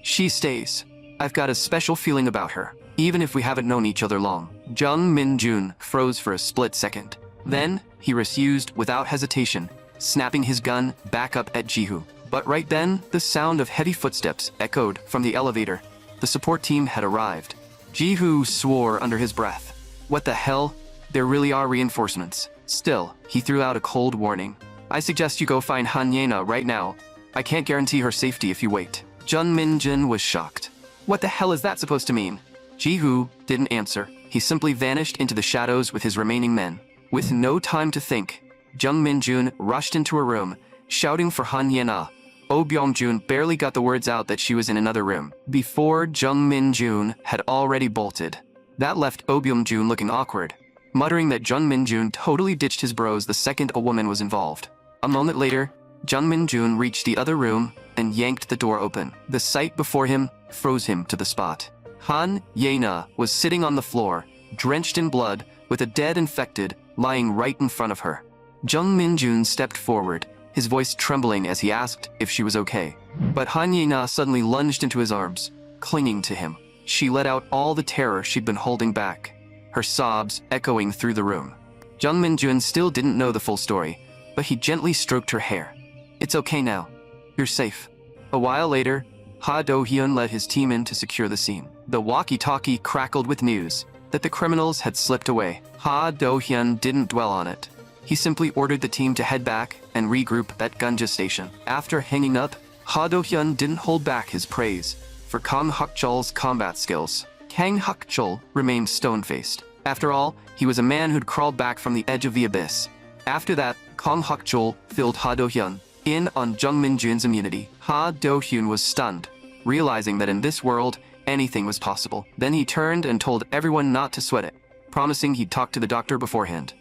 She stays. I've got a special feeling about her, even if we haven't known each other long." Jung Min-jun froze for a split second. Then, he refused without hesitation, snapping his gun back up at Ji-woo. But right then, the sound of heavy footsteps echoed from the elevator. The support team had arrived. Ji-woo swore under his breath. What the hell? There really are reinforcements. Still, he threw out a cold warning. "I suggest you go find Han Ye-na right now. I can't guarantee her safety if you wait." Jung Min-jin was shocked. What the hell is that supposed to mean? Ji-woo didn't answer. He simply vanished into the shadows with his remaining men. With no time to think, Jung Min-jun rushed into her room, shouting for Han Ye-na. Oh Byung-jun barely got the words out that she was in another room before Jung Min-jun had already bolted. That left Oh Byung-jun looking awkward, muttering that Jung Min-jun totally ditched his bros the second a woman was involved. A moment later, Jung Min-jun reached the other room and yanked the door open. The sight before him froze him to the spot. Han Ye-na was sitting on the floor, drenched in blood, with a dead infected lying right in front of her. Jung Min-jun stepped forward, his voice trembling as he asked if she was okay. But Han Ye-na suddenly lunged into his arms, clinging to him. She let out all the terror she'd been holding back, her sobs echoing through the room. Jung Min-jun still didn't know the full story, but he gently stroked her hair. "It's okay now. You're safe." A while later, Ha Do-hyun led his team in to secure the scene. The walkie-talkie crackled with news that the criminals had slipped away. Ha Do-hyun didn't dwell on it. He simply ordered the team to head back and regroup at Gunja Station. After hanging up, Ha Do-hyun didn't hold back his praise for Kang Hak-chul's combat skills. Kang Hak-chul remained stone-faced. After all, he was a man who'd crawled back from the edge of the abyss. After that, Kang Hak-chul filled Ha Do-hyun in on Jung Min-jun's immunity. Ha Do-hyun was stunned, realizing that in this world, anything was possible. Then he turned and told everyone not to sweat it, promising he'd talk to the doctor beforehand.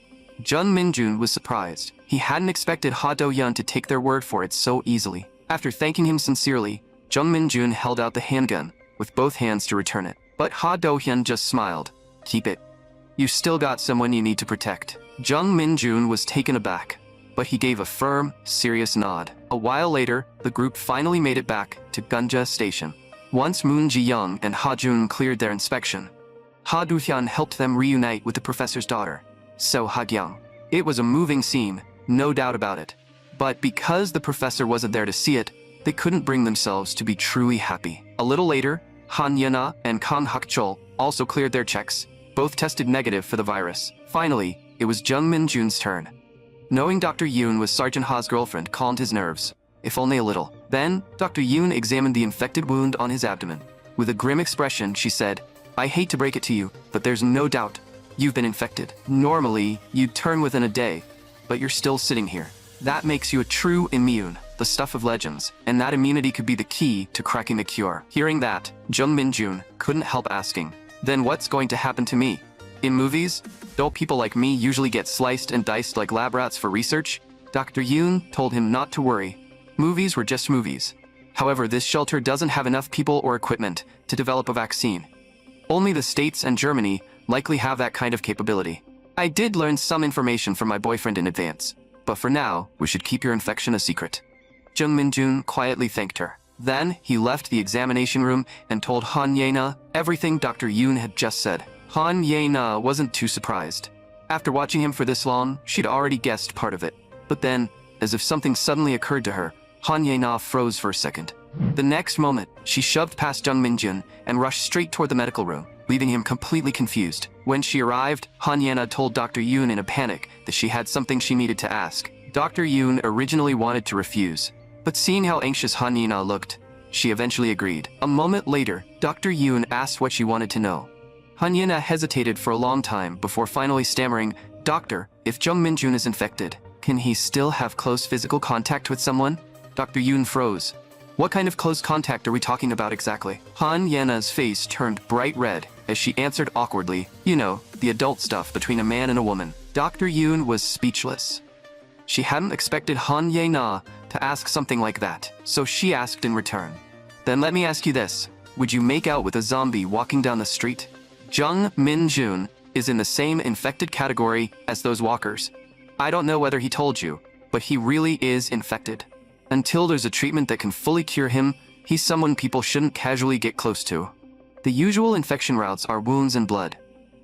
Jung Min-jun was surprised. He hadn't expected Ha Do-hyun to take their word for it so easily. After thanking him sincerely, Jung Min-jun held out the handgun with both hands to return it. But Ha Do-hyun just smiled. "Keep it. You still got someone you need to protect." Jung Min-jun was taken aback, but he gave a firm, serious nod. A while later, the group finally made it back to Gunja Station. Once Moon Ji-young and Ha Jun cleared their inspection, Ha Do-hyun helped them reunite with the professor's daughter, So Ha-gyung. It was a moving scene, no doubt about it. But because the professor wasn't there to see it, they couldn't bring themselves to be truly happy. A little later, Han Ye-na and Kang Hak-chul also cleared their checks. Both tested negative for the virus. Finally, it was Jung Min-jun's turn. Knowing Dr. Yoon was Sergeant Ha's girlfriend calmed his nerves, if only a little. Then, Dr. Yoon examined the infected wound on his abdomen. With a grim expression, she said, "I hate to break it to you, but there's no doubt you've been infected. Normally, you'd turn within a day, but you're still sitting here. That makes you a true immune, the stuff of legends, and that immunity could be the key to cracking the cure." Hearing that, Jung Min-jun couldn't help asking, "Then what's going to happen to me? In movies, don't people like me usually get sliced and diced like lab rats for research?" Dr. Yoon told him not to worry. Movies were just movies. However, this shelter doesn't have enough people or equipment to develop a vaccine. Only the States and Germany likely have that kind of capability. I did learn some information from my boyfriend in advance, but for now, we should keep your infection a secret. Jung Min-jun quietly thanked her. Then, he left the examination room and told Han Ye-na everything Dr. Yoon had just said. Han Ye-na wasn't too surprised. After watching him for this long, she'd already guessed part of it. But then, as if something suddenly occurred to her, Han Ye-na froze for a second. The next moment, she shoved past Jung Min-jun and rushed straight toward the medical room, leaving him completely confused. When she arrived, Han Ye-na told Dr. Yoon in a panic that she had something she needed to ask. Dr. Yoon originally wanted to refuse, but seeing how anxious Han Ye-na looked, she eventually agreed. A moment later, Dr. Yoon asked what she wanted to know. Han Ye-na hesitated for a long time before finally stammering, "Doctor, if Jung Min-jun is infected, can he still have close physical contact with someone?" Dr. Yoon froze. What kind of close contact are we talking about exactly? Han Ye-na's face turned bright red as she answered awkwardly, "You know, the adult stuff between a man and a woman." Dr. Yoon was speechless. She hadn't expected Han Ye-na to ask something like that, so she asked in return. "Then let me ask you this. Would you make out with a zombie walking down the street?" Jung Min-jun is in the same infected category as those walkers. I don't know whether he told you, but he really is infected. Until there's a treatment that can fully cure him, he's someone people shouldn't casually get close to. The usual infection routes are wounds and blood,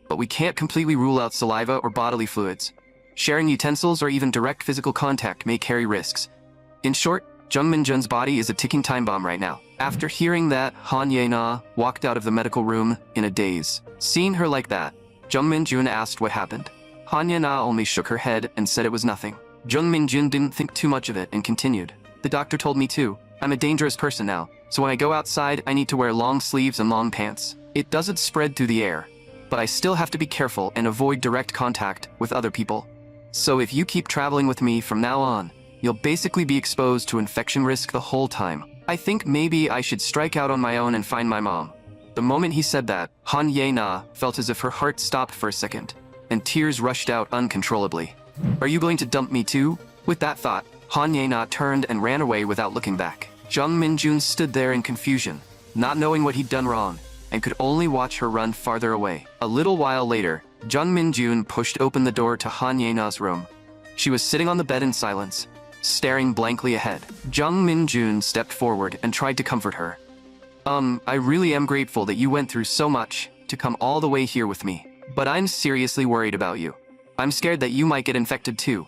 but we can't completely rule out saliva or bodily fluids. Sharing utensils or even direct physical contact may carry risks. In short, Jung Min-jun's body is a ticking time bomb right now. After hearing that, Han Ye-na walked out of the medical room in a daze. Seeing her like that, Jung Min-jun asked what happened. Han Ye-na only shook her head and said it was nothing. Jung Min-jun didn't think too much of it and continued. "The doctor told me too. I'm a dangerous person now, so when I go outside, I need to wear long sleeves and long pants. It doesn't spread through the air, but I still have to be careful and avoid direct contact with other people. So if you keep traveling with me from now on, you'll basically be exposed to infection risk the whole time. I think maybe I should strike out on my own and find my mom." The moment he said that, Han Ye-na felt as if her heart stopped for a second, and tears rushed out uncontrollably. "Are you going to dump me too?" With that thought, Han Ye-na turned and ran away without looking back. Jung Min-jun stood there in confusion, not knowing what he'd done wrong, and could only watch her run farther away. A little while later, Jung Min-jun pushed open the door to Han Ye-na's room. She was sitting on the bed in silence, staring blankly ahead. Jung Min-jun stepped forward and tried to comfort her. I really am grateful that you went through so much to come all the way here with me, but I'm seriously worried about you. I'm scared that you might get infected too.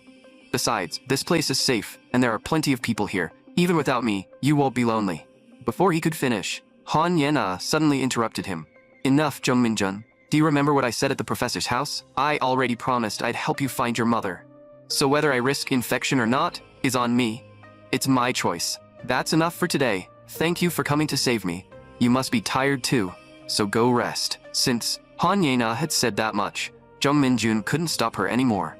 Besides, this place is safe, and there are plenty of people here. Even without me, you won't be lonely." Before he could finish, Han Ye-na suddenly interrupted him. "Enough, Jung Min-jun. Do you remember what I said at the professor's house? I already promised I'd help you find your mother. So whether I risk infection or not is on me. It's my choice. That's enough for today. Thank you for coming to save me. You must be tired too, so go rest." Since Han Ye-na had said that much, Jung Min-jun couldn't stop her anymore.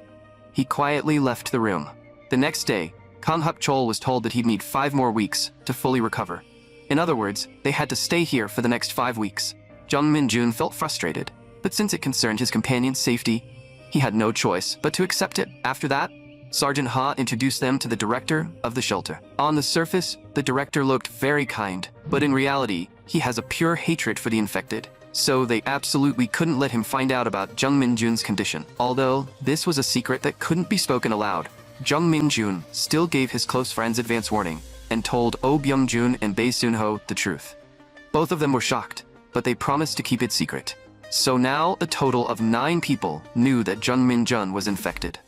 He quietly left the room. The next day, Kang Huk-chol was told that he'd need 5 more weeks to fully recover. In other words, they had to stay here for the next 5 weeks. Jung Min-jun felt frustrated, but since it concerned his companion's safety, he had no choice but to accept it. After that, Sergeant Ha introduced them to the director of the shelter. On the surface, the director looked very kind, but in reality, he has a pure hatred for the infected. So they absolutely couldn't let him find out about Jung Min-jun's condition. Although this was a secret that couldn't be spoken aloud, Jung Min-jun still gave his close friends advance warning and told Oh Byung-jun and Bae Soon-ho the truth. Both of them were shocked, but they promised to keep it secret. So now a total of 9 people knew that Jung Min-jun was infected.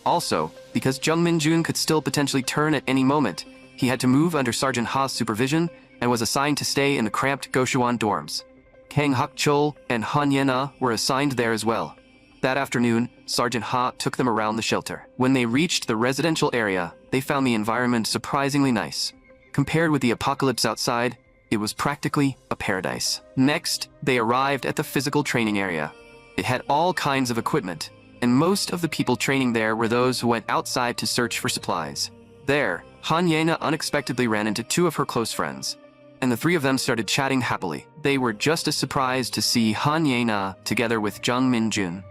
Also, because Jung Min-jun could still potentially turn at any moment, he had to move under Sergeant Ha's supervision and was assigned to stay in the cramped Goshuan dorms. Kang Huk-chol and Han Ye-na were assigned there as well. That afternoon, Sergeant Ha took them around the shelter. When they reached the residential area, they found the environment surprisingly nice. Compared with the apocalypse outside, it was practically a paradise. Next, they arrived at the physical training area. It had all kinds of equipment, and most of the people training there were those who went outside to search for supplies. There, Han Ye-na unexpectedly ran into 2 of her close friends, and the 3 of them started chatting happily. They were just as surprised to see Han Ye-na together with Jung Min-jun.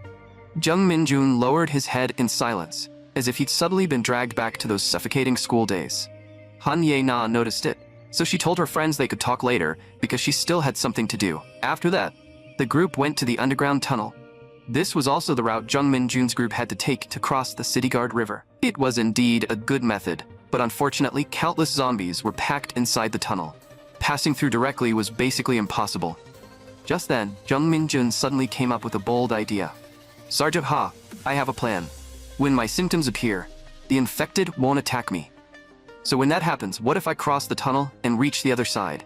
Jung Min-jun lowered his head in silence, as if he'd suddenly been dragged back to those suffocating school days. Han Ye-na noticed it, so she told her friends they could talk later because she still had something to do. After that, The group went to the underground tunnel. This was also the route Jung Min-jun's group had to take to cross the City Guard River. It was indeed a good method, but unfortunately countless zombies were packed inside the tunnel. Passing through directly was basically impossible. Just then, Jung Min-jun suddenly came up with a bold idea. "Sergeant Ha, I have a plan. When my symptoms appear, the infected won't attack me. So when that happens, what if I cross the tunnel and reach the other side?"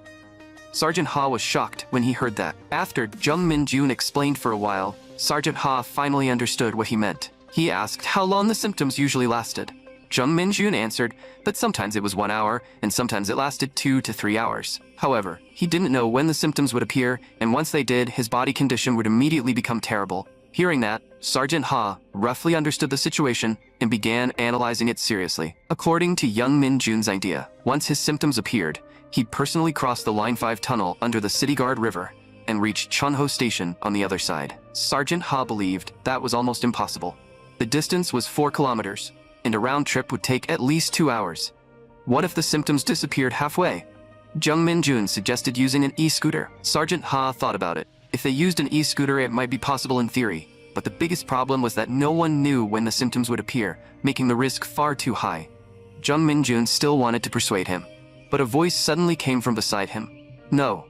Sergeant Ha was shocked when he heard that. After Jung Min-jun explained for a while, Sergeant Ha finally understood what he meant. He asked how long the symptoms usually lasted. Jung Min-jun answered that sometimes it was 1 hour and sometimes it lasted 2 to 3 hours. However, he didn't know when the symptoms would appear, and once they did, his body condition would immediately become terrible. Hearing that, Sergeant Ha roughly understood the situation and began analyzing it seriously. According to Jung Min-jun's idea, once his symptoms appeared, he'd personally cross the Line 5 tunnel under the City Guard River and reach Chunho Station on the other side. Sergeant Ha believed that was almost impossible. The distance was 4 kilometers, and a round trip would take at least 2 hours. What if the symptoms disappeared halfway? Jung Min-jun suggested using an e-scooter. Sergeant Ha thought about it. If they used an e-scooter, it might be possible in theory, but the biggest problem was that no one knew when the symptoms would appear, making the risk far too high. Jung Min-jun still wanted to persuade him, but a voice suddenly came from beside him. No,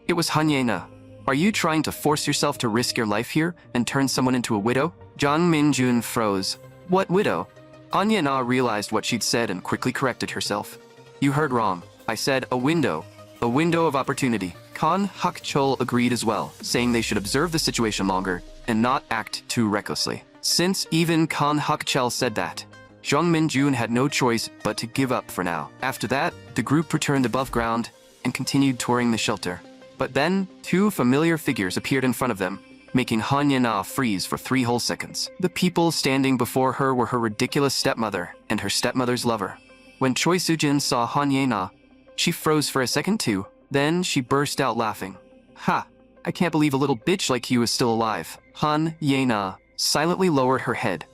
it was Han Ye-na. Are you trying to force yourself to risk your life here and turn someone into a widow? Jung Min-jun froze. What widow? Han Ye-na realized what she'd said and quickly corrected herself. You heard wrong. I said a window. A window of opportunity. Kan Hak-chol agreed as well, saying they should observe the situation longer and not act too recklessly. Since even Kan Hak-chol said that, Jung Min-jun had no choice but to give up for now. After that, the group returned above ground and continued touring the shelter. But then, 2 familiar figures appeared in front of them, making Han Ye-na freeze for 3 whole seconds. The people standing before her were her ridiculous stepmother and her stepmother's lover. When Choi Soo-jin saw Han Ye-na, she froze for a second too. Then she burst out laughing. Ha! I can't believe a little bitch like you is still alive. Han Ye-na silently lowered her head.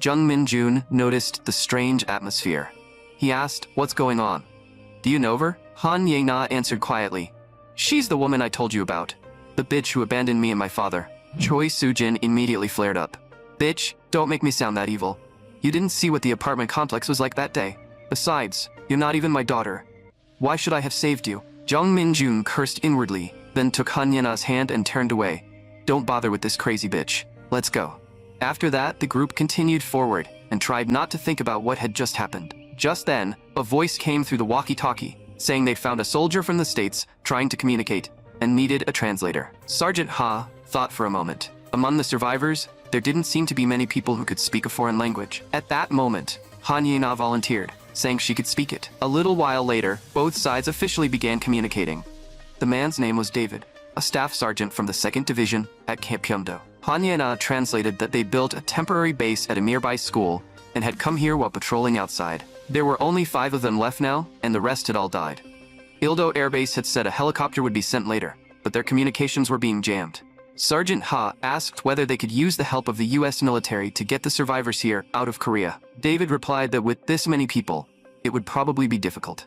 Jung Min-jun noticed the strange atmosphere. He asked, "What's going on? Do you know her?" Han Ye-na answered quietly. "She's the woman I told you about. The bitch who abandoned me and my father." Choi Soo-jin immediately flared up. "Bitch, don't make me sound that evil. You didn't see what the apartment complex was like that day. Besides, you're not even my daughter. Why should I have saved you?" Jung Min-jun cursed inwardly, then took Han Ye-na's hand and turned away. "Don't bother with this crazy bitch. Let's go." After that, the group continued forward and tried not to think about what had just happened. Just then, a voice came through the walkie-talkie, saying they found a soldier from the States trying to communicate and needed a translator. Sergeant Ha thought for a moment. Among the survivors, there didn't seem to be many people who could speak a foreign language. At that moment, Han Ye-na volunteered, saying she could speak it. A little while later, both sides officially began communicating. The man's name was David, a staff sergeant from the 2nd Division at Camp Pyeongdo. Han Ye-na translated that they built a temporary base at a nearby school and had come here while patrolling outside. There were only 5 of them left now, and the rest had all died. Ildo Air Base had said a helicopter would be sent later, but their communications were being jammed. Sergeant Ha asked whether they could use the help of the US military to get the survivors here out of Korea. David replied that with this many people, it would probably be difficult.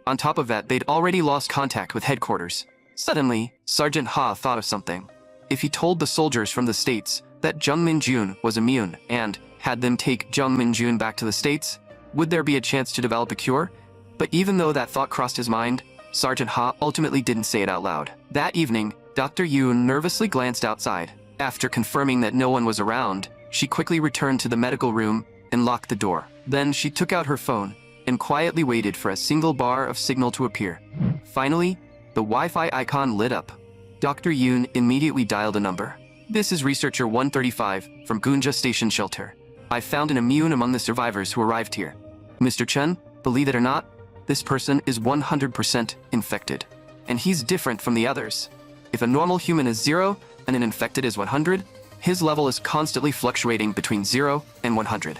On top of that, they'd already lost contact with headquarters. Suddenly, Sergeant Ha thought of something. If he told the soldiers from the States that Jung Min-jun was immune and had them take Jung Min-jun back to the States, would there be a chance to develop a cure? But even though that thought crossed his mind, Sergeant Ha ultimately didn't say it out loud. That evening, Dr. Yoon nervously glanced outside. After confirming that no one was around, she quickly returned to the medical room and locked the door. Then she took out her phone and quietly waited for a single bar of signal to appear. Finally, the Wi-Fi icon lit up. Dr. Yoon immediately dialed a number. "This is Researcher 135 from Gunja Station Shelter. I found an immune among the survivors who arrived here. Mr. Chen, believe it or not, this person is 100% infected. And he's different from the others. If a normal human is 0 and an infected is 100, his level is constantly fluctuating between 0 and 100.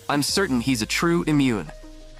I'm certain he's a true immune,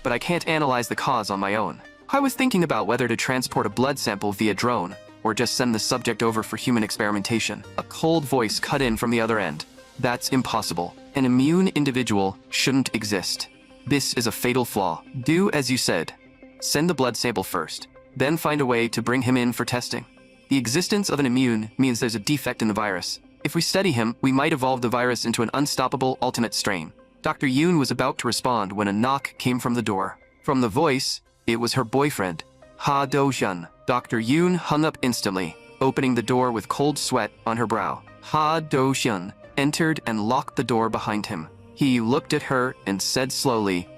but I can't analyze the cause on my own. I was thinking about whether to transport a blood sample via drone or just send the subject over for human experimentation." A cold voice cut in from the other end. "That's impossible. An immune individual shouldn't exist. This is a fatal flaw. Do as you said. Send the blood sample first, then find a way to bring him in for testing." The existence of an immune means there's a defect in the virus. If we study him, we might evolve the virus into an unstoppable ultimate strain. Dr. Yoon was about to respond when a knock came from the door. From the voice, it was her boyfriend, Ha Do-hyun. Dr. Yoon hung up instantly, opening the door with cold sweat on her brow. Ha Do-hyun entered and locked the door behind him. He looked at her and said slowly,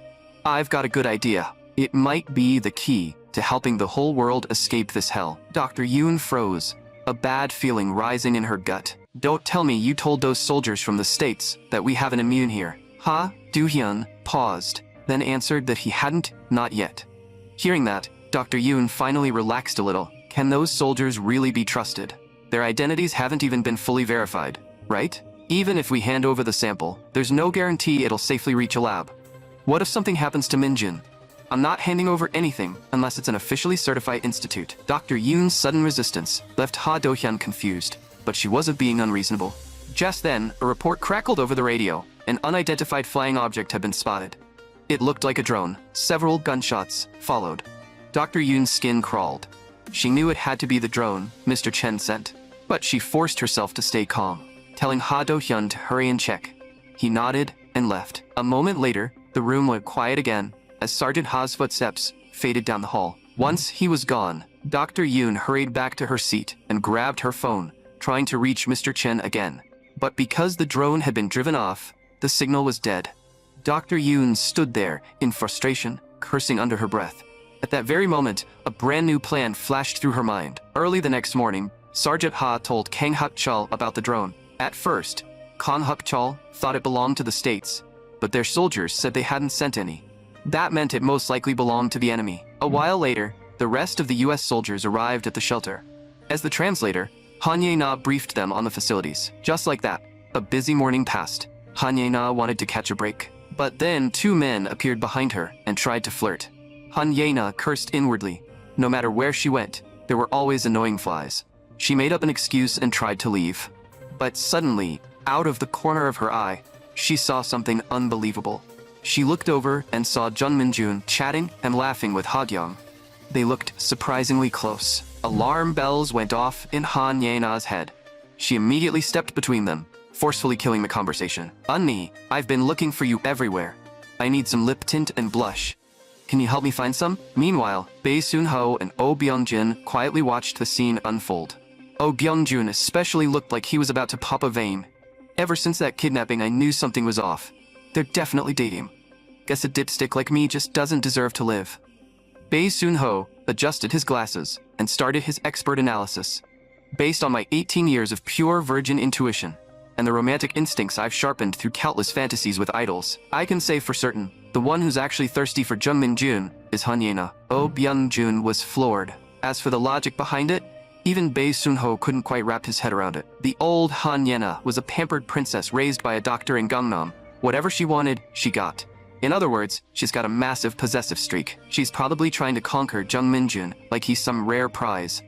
"I've got a good idea. It might be the key to helping the whole world escape this hell." Dr. Yoon froze, a bad feeling rising in her gut. "Don't tell me you told those soldiers from the States that we have an immune here." Ha Do-hyun paused, then answered that he hadn't, not yet. Hearing that, Dr. Yoon finally relaxed a little. Can those soldiers really be trusted? Their identities haven't even been fully verified, right? Even if we hand over the sample, there's no guarantee it'll safely reach a lab. What if something happens to Minjin? I'm not handing over anything unless it's an officially certified institute. Dr. Yoon's sudden resistance left Ha Do-hyun confused, but she wasn't being unreasonable. Just then, a report crackled over the radio. An unidentified flying object had been spotted. It looked like a drone. Several gunshots followed. Dr. Yoon's skin crawled. She knew it had to be the drone Mr. Chen sent, but she forced herself to stay calm, telling Ha Do-hyun to hurry and check. He nodded and left. A moment later, the room went quiet again as Sergeant Ha's footsteps faded down the hall. Once he was gone, Dr. Yoon hurried back to her seat and grabbed her phone, trying to reach Mr. Chen again. But because the drone had been driven off, the signal was dead. Dr. Yoon stood there in frustration, cursing under her breath. At that very moment, a brand new plan flashed through her mind. Early the next morning, Sergeant Ha told Kang Hak-chul about the drone. At first, Kang Hak-chul thought it belonged to the States, but their soldiers said they hadn't sent any. That meant it most likely belonged to the enemy. A while later, the rest of the US soldiers arrived at the shelter. As the translator, Han Ye-na briefed them on the facilities. Just like that, a busy morning passed. Han Ye-na wanted to catch a break. But then 2 men appeared behind her and tried to flirt. Han Ye-na cursed inwardly. No matter where she went, there were always annoying flies. She made up an excuse and tried to leave. But suddenly, out of the corner of her eye, she saw something unbelievable. She looked over and saw Jung Min-jun chatting and laughing with Ha Kyung. They looked surprisingly close. Alarm bells went off in Han Ye-na's head. She immediately stepped between them, forcefully killing the conversation. "Unni, I've been looking for you everywhere. I need some lip tint and blush. Can you help me find some?" Meanwhile, Bae Soon-ho and Oh Byung-jin quietly watched the scene unfold. Oh Byung-jun especially looked like he was about to pop a vein. Ever since that kidnapping, I knew something was off. They're definitely dating. Guess a dipstick like me just doesn't deserve to live. Bae Soon-ho adjusted his glasses and started his expert analysis. Based on my 18 years of pure virgin intuition and the romantic instincts I've sharpened through countless fantasies with idols, I can say for certain, the one who's actually thirsty for Jung Min-jun is Han Ye-na. Oh Byung-jun was floored. As for the logic behind it, even Bae Soon-ho couldn't quite wrap his head around it. The old Han Ye-na was a pampered princess raised by a doctor in Gangnam. Whatever she wanted, she got. In other words, she's got a massive possessive streak. She's probably trying to conquer Jung Min-jun like he's some rare prize.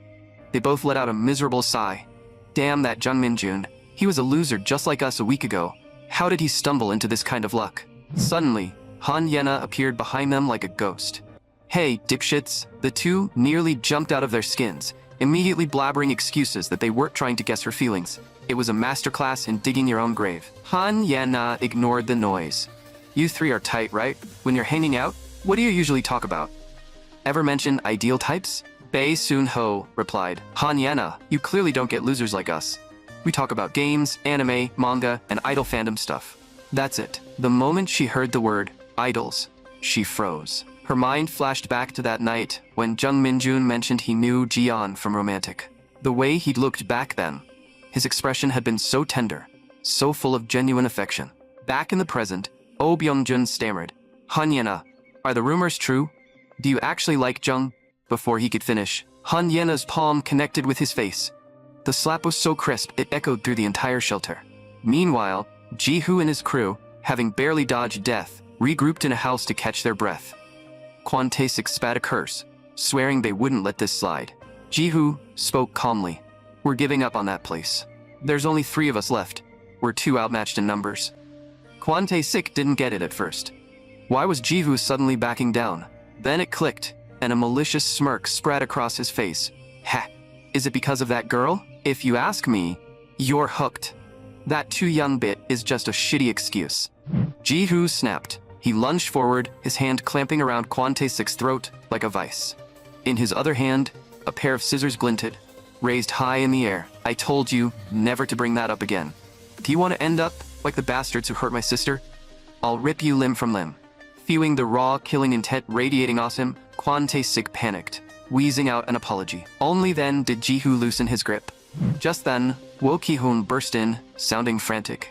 They both let out a miserable sigh. Damn that Jung Min-jun. He was a loser just like us a week ago. How did he stumble into this kind of luck? Suddenly, Han Ye-na appeared behind them like a ghost. "Hey, dipshits." The two nearly jumped out of their skins, immediately blabbering excuses that they weren't trying to guess her feelings. It was a masterclass in digging your own grave. Han Ye-na ignored the noise. "You 3 are tight, right? When you're hanging out, what do you usually talk about? Ever mention ideal types?" Bae Soon-ho replied. "Han Ye-na, you clearly don't get losers like us. We talk about games, anime, manga, and idol fandom stuff. That's it." The moment she heard the word idols, she froze. Her mind flashed back to that night when Jung Min-jun mentioned he knew Jian from Romantic. The way he'd looked back then, his expression had been so tender, so full of genuine affection. Back in the present, Oh Byung-jun stammered, "Han Ye-na, are the rumors true? Do you actually like Jung?" Before he could finish, Han Ye-na's palm connected with his face. The slap was so crisp it echoed through the entire shelter. Meanwhile, Ji-hoo and his crew, having barely dodged death, regrouped in a house to catch their breath. Kwon Tae-sik spat a curse, swearing they wouldn't let this slide. Ji-hoo spoke calmly. "We're giving up on that place. There's only 3 of us left. We're too outmatched in numbers." Kwon Tae-sik didn't get it at first. Why was Ji-hoo suddenly backing down? Then it clicked, and a malicious smirk spread across his face. "Ha! Is it because of that girl? If you ask me, you're hooked. That too young bit is just a shitty excuse. Ji-hoo snapped. He lunged forward, his hand clamping around Kwon Tae-sik's throat like a vice. In his other hand, a pair of scissors glinted, raised high in the air. I told you never to bring that up again. Do you want to end up like the bastards who hurt my sister? I'll rip you limb from limb. Feeling the raw, killing intent radiating off him, Kwon Tae-sik panicked, wheezing out an apology. Only then did Ji-hoo loosen his grip. Just then, Wo Ki-hoon burst in, sounding frantic.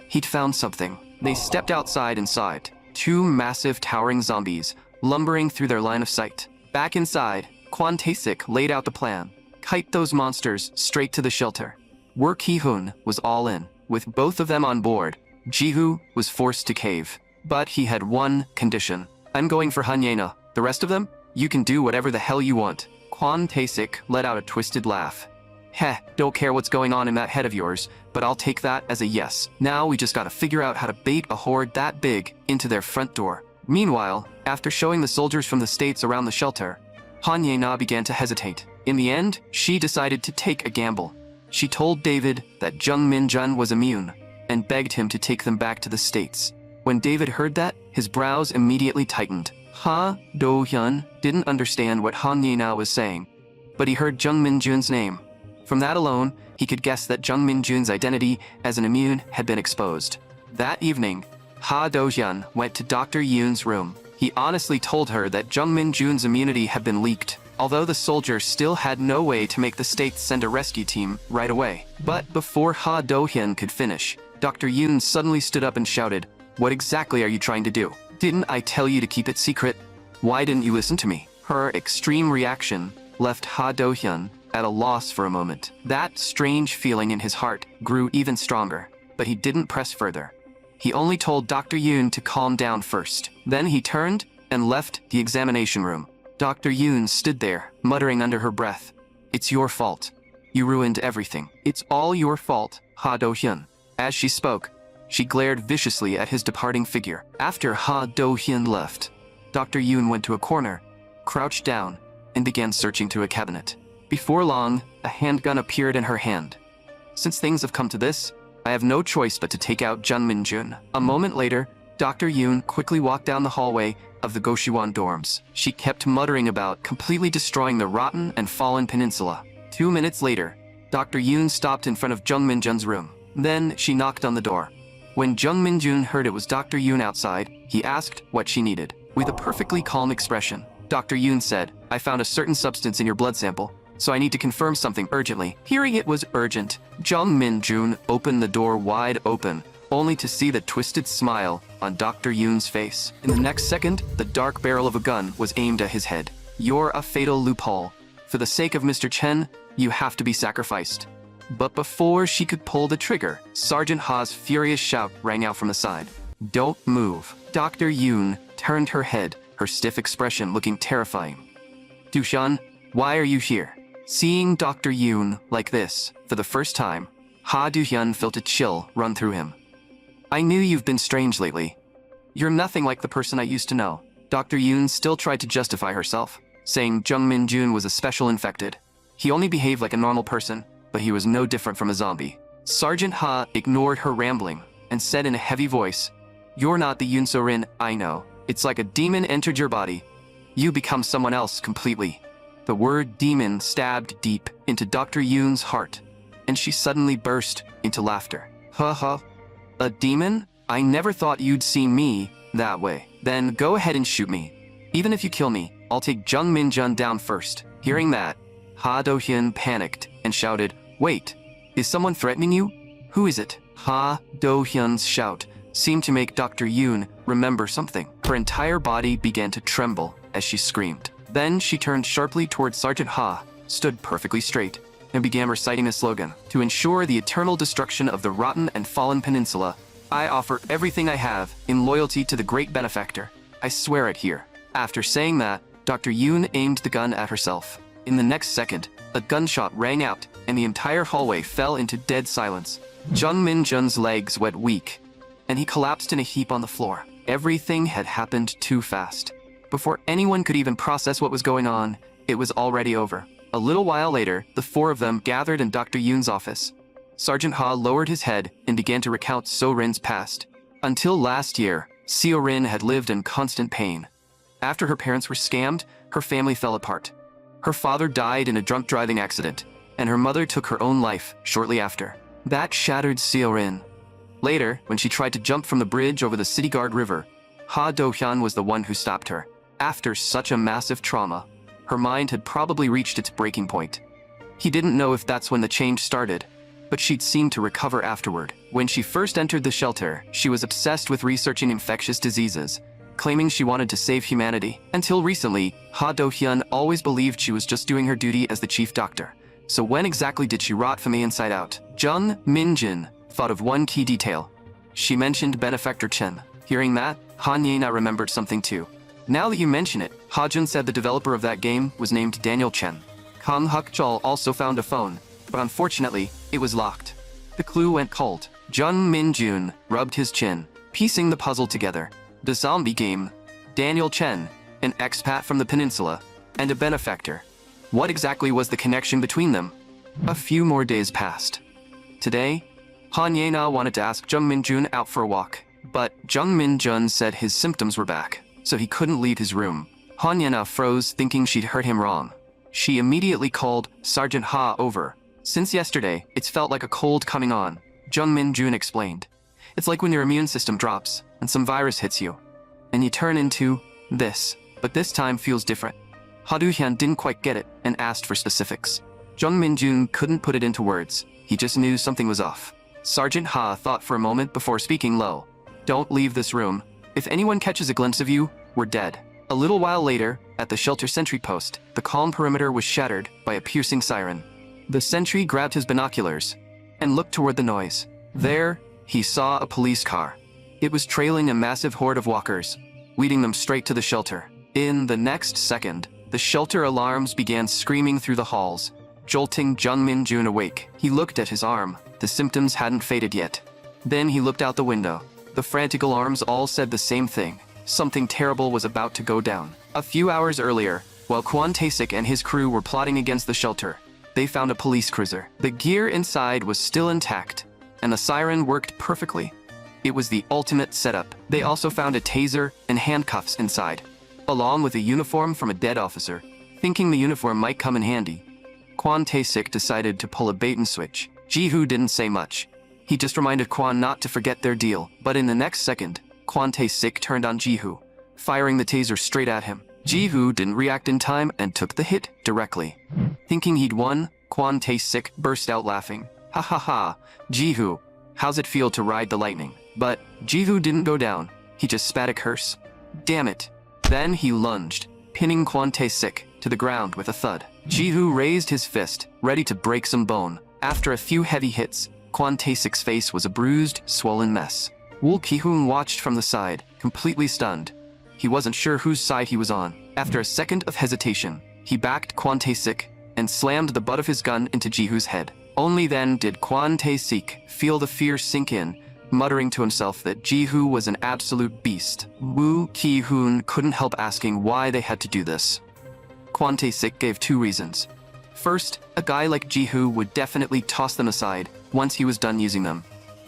He'd found something. They stepped outside and saw it. Two massive, towering zombies, lumbering through their line of sight. Back inside, Kwon Tae-sik laid out the plan. Kite those monsters straight to the shelter. Wo Ki-hoon was all in. With both of them on board, Ji-hoo was forced to cave. But he had one condition. I'm going for Hanyena. The rest of them? You can do whatever the hell you want. Kwon Tae-sik let out a twisted laugh. Heh, don't care what's going on in that head of yours, but I'll take that as a yes. Now we just gotta figure out how to bait a horde that big into their front door. Meanwhile, after showing the soldiers from the states around the shelter, Hanyena began to hesitate. In the end, she decided to take a gamble. She told David that Jung Min-jun was immune, and begged him to take them back to the states. When David heard that, his brows immediately tightened. Ha Do-hyun didn't understand what Hanyena was saying, but he heard Jung Min-jun's name. From that alone, he could guess that Jung Min-jun's identity as an immune had been exposed. That evening, Ha Do-hyun went to Dr. Yoon's room. He honestly told her that Jung Min-jun's immunity had been leaked, although the soldiers still had no way to make the states send a rescue team right away. But before Ha Do-hyun could finish, Dr. Yoon suddenly stood up and shouted, "What exactly are you trying to do? Didn't I tell you to keep it secret? Why didn't you listen to me?" Her extreme reaction left Ha Do-hyun at a loss for a moment. That strange feeling in his heart grew even stronger, but he didn't press further. He only told Dr. Yoon to calm down first. Then he turned and left the examination room. Dr. Yoon stood there, muttering under her breath, "It's your fault. You ruined everything. It's all your fault, Ha Do-hyun." As she spoke, she glared viciously at his departing figure. After Ha Do-hyun left, Dr. Yoon went to a corner, crouched down, and began searching through a cabinet. Before long, a handgun appeared in her hand. Since things have come to this, I have no choice but to take out Jung Min-jun. A moment later, Dr. Yoon quickly walked down the hallway of the Goshiwon dorms. She kept muttering about completely destroying the rotten and fallen peninsula. 2 minutes later, Dr. Yoon stopped in front of Jung Min-jun's room. Then she knocked on the door. When Jung Min-jun heard it was Dr. Yoon outside, he asked what she needed. With a perfectly calm expression, Dr. Yoon said, "I found a certain substance in your blood sample, so I need to confirm something urgently." Hearing it was urgent, Jung Min-jun opened the door wide open, only to see the twisted smile on Dr. Yoon's face. In the next second, the dark barrel of a gun was aimed at his head. "You're a fatal loophole. For the sake of Mr. Chen, you have to be sacrificed." But before she could pull the trigger, Sergeant Ha's furious shout rang out from the side. "Don't move." Dr. Yoon turned her head, her stiff expression looking terrifying. "Dushan, why are you here?" Seeing Dr. Yoon like this, for the first time, Ha Do-hyun felt a chill run through him. "I knew you've been strange lately. You're nothing like the person I used to know." Dr. Yoon still tried to justify herself, saying Jung Min-jun was a special infected. He only behaved like a normal person, but he was no different from a zombie. Sergeant Ha ignored her rambling and said in a heavy voice, "You're not the Yoon So-rin I know. It's like a demon entered your body. You become someone else completely." The word demon stabbed deep into Dr. Yoon's heart, and she suddenly burst into laughter. "Ha ha. A demon? I never thought you'd see me that way. Then go ahead and shoot me. Even if you kill me, I'll take Jung Min-jun down first." Hearing that, Ha Do-hyun panicked and shouted, "Wait, is someone threatening you? Who is it?" Ha Do-hyun's shout seemed to make Dr. Yoon remember something. Her entire body began to tremble as she screamed. Then she turned sharply towards Sergeant Ha, stood perfectly straight, and began reciting a slogan. "To ensure the eternal destruction of the rotten and fallen peninsula, I offer everything I have in loyalty to the great benefactor. I swear it here." After saying that, Dr. Yoon aimed the gun at herself. In the next second, a gunshot rang out, and the entire hallway fell into dead silence. Jung Min-jun's legs went weak, and he collapsed in a heap on the floor. Everything had happened too fast. Before anyone could even process what was going on, it was already over. A little while later, the four of them gathered in Dr. Yoon's office. Sergeant Ha lowered his head and began to recount So-rin's past. Until last year, Seo-rin had lived in constant pain. After her parents were scammed, her family fell apart. Her father died in a drunk driving accident, and her mother took her own life shortly after. That shattered Seo-rin. Later, when she tried to jump from the bridge over the City Guard River, Ha Do-hyun was the one who stopped her. After such a massive trauma, her mind had probably reached its breaking point. He didn't know if that's when the change started, but she'd seemed to recover afterward. When she first entered the shelter, she was obsessed with researching infectious diseases, claiming she wanted to save humanity. Until recently, Ha Do-hyun always believed she was just doing her duty as the chief doctor. So when exactly did she rot from the inside out? Jung Min-jin thought of one key detail. She mentioned benefactor Chen. Hearing that, Han Ye-na remembered something too. Now that you mention it, Ha-jun said the developer of that game was named Daniel Chen. Kang Huk-jol also found a phone, but unfortunately, it was locked. The clue went cold. Jung Min-jun rubbed his chin, piecing the puzzle together. The zombie game, Daniel Chen, an expat from the peninsula, and a benefactor. What exactly was the connection between them? A few more days passed. Today, Han Ye-na wanted to ask Jung Min-jun out for a walk, but Jung Min-jun said his symptoms were back, so he couldn't leave his room. Han Ye-na froze, thinking she'd heard him wrong. She immediately called Sergeant Ha over. Since yesterday, it's felt like a cold coming on, Jung Min-jun explained. It's like when your immune system drops and some virus hits you, and you turn into this, but this time feels different. Ha Do-hyun didn't quite get it and asked for specifics. Jung Min-jun couldn't put it into words. He just knew something was off. Sergeant Ha thought for a moment before speaking low. Don't leave this room. If anyone catches a glimpse of you, we're dead. A little while later, at the shelter sentry post, the calm perimeter was shattered by a piercing siren. The sentry grabbed his binoculars and looked toward the noise. There, he saw a police car. It was trailing a massive horde of walkers, leading them straight to the shelter. In the next second, the shelter alarms began screaming through the halls, jolting Jung Min-jun awake. He looked at his arm. The symptoms hadn't faded yet. Then he looked out the window. The frantic alarms all said the same thing. Something terrible was about to go down. A few hours earlier, while Kwon Tae-sik and his crew were plotting against the shelter, they found a police cruiser. The gear inside was still intact, and the siren worked perfectly. It was the ultimate setup. They also found a taser and handcuffs inside, along with a uniform from a dead officer. Thinking the uniform might come in handy, Kwon Tae-sik decided to pull a bait-and-switch. Ji-hoo didn't say much. He just reminded Kwon not to forget their deal. But in the next second, Kwon Tae-sik turned on Ji-hoo, firing the taser straight at him. Ji-hoo didn't react in time and took the hit directly. Thinking he'd won, Kwon Tae-sik burst out laughing. Ha ha ha, Ji-hoo, how's it feel to ride the lightning? But Ji-hoo didn't go down. He just spat a curse. Damn it. Then he lunged, pinning Kwon Tae-sik to the ground with a thud. Ji-hoo raised his fist, ready to break some bone. After a few heavy hits, Kwon Tae-sik's face was a bruised, swollen mess. Woo Ki-hoon watched from the side, completely stunned. He wasn't sure whose side he was on. After a second of hesitation, he backed Kwon Tae-sik and slammed the butt of his gun into Ji-hoo's head. Only then did Kwon Tae-sik feel the fear sink in, muttering to himself that Ji-hoo was an absolute beast. Woo Ki-hoon couldn't help asking why they had to do this. Kwon Tae-sik gave two reasons. First, a guy like Ji-hoo would definitely toss them aside once he was done using them,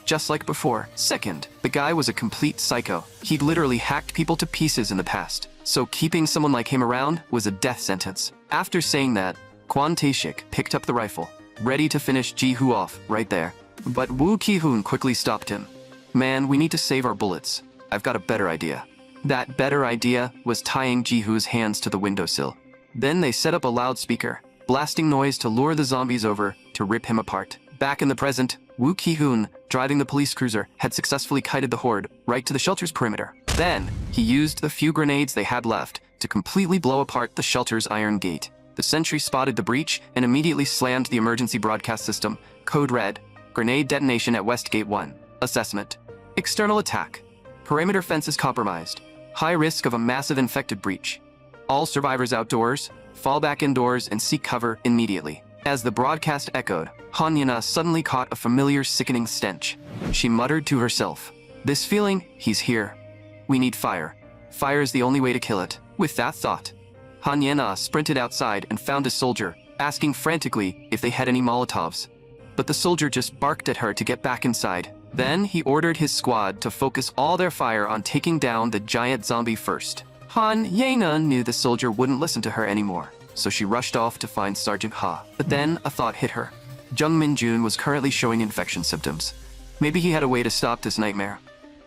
just like before. Second, the guy was a complete psycho. He'd literally hacked people to pieces in the past, so keeping someone like him around was a death sentence. After saying that, Kwon Tae-sik picked up the rifle, ready to finish Ji-hoo off right there. But Woo Ki-hoon quickly stopped him. Man, we need to save our bullets. I've got a better idea. That better idea was tying Ji-hoo's hands to the windowsill. Then they set up a loudspeaker, blasting noise to lure the zombies over to rip him apart. Back in the present, Woo Ki-hoon, driving the police cruiser, had successfully kited the horde right to the shelter's perimeter. Then, he used the few grenades they had left to completely blow apart the shelter's iron gate. The sentry spotted the breach and immediately slammed the emergency broadcast system. Code Red. Grenade detonation at West Gate 1. Assessment. External attack. Perimeter fences compromised. High risk of a massive infected breach. All survivors outdoors, fall back indoors and seek cover immediately. As the broadcast echoed, Han Ye-na suddenly caught a familiar sickening stench. She muttered to herself, "This feeling, he's here. We need fire. Fire is the only way to kill it." With that thought, Han Ye-na sprinted outside and found a soldier asking frantically if they had any Molotovs. But the soldier just barked at her to get back inside. Then he ordered his squad to focus all their fire on taking down the giant zombie first. Han Yena knew the soldier wouldn't listen to her anymore, so she rushed off to find Sergeant Ha. But then a thought hit her. Jung Min-jun was currently showing infection symptoms. Maybe he had a way to stop this nightmare.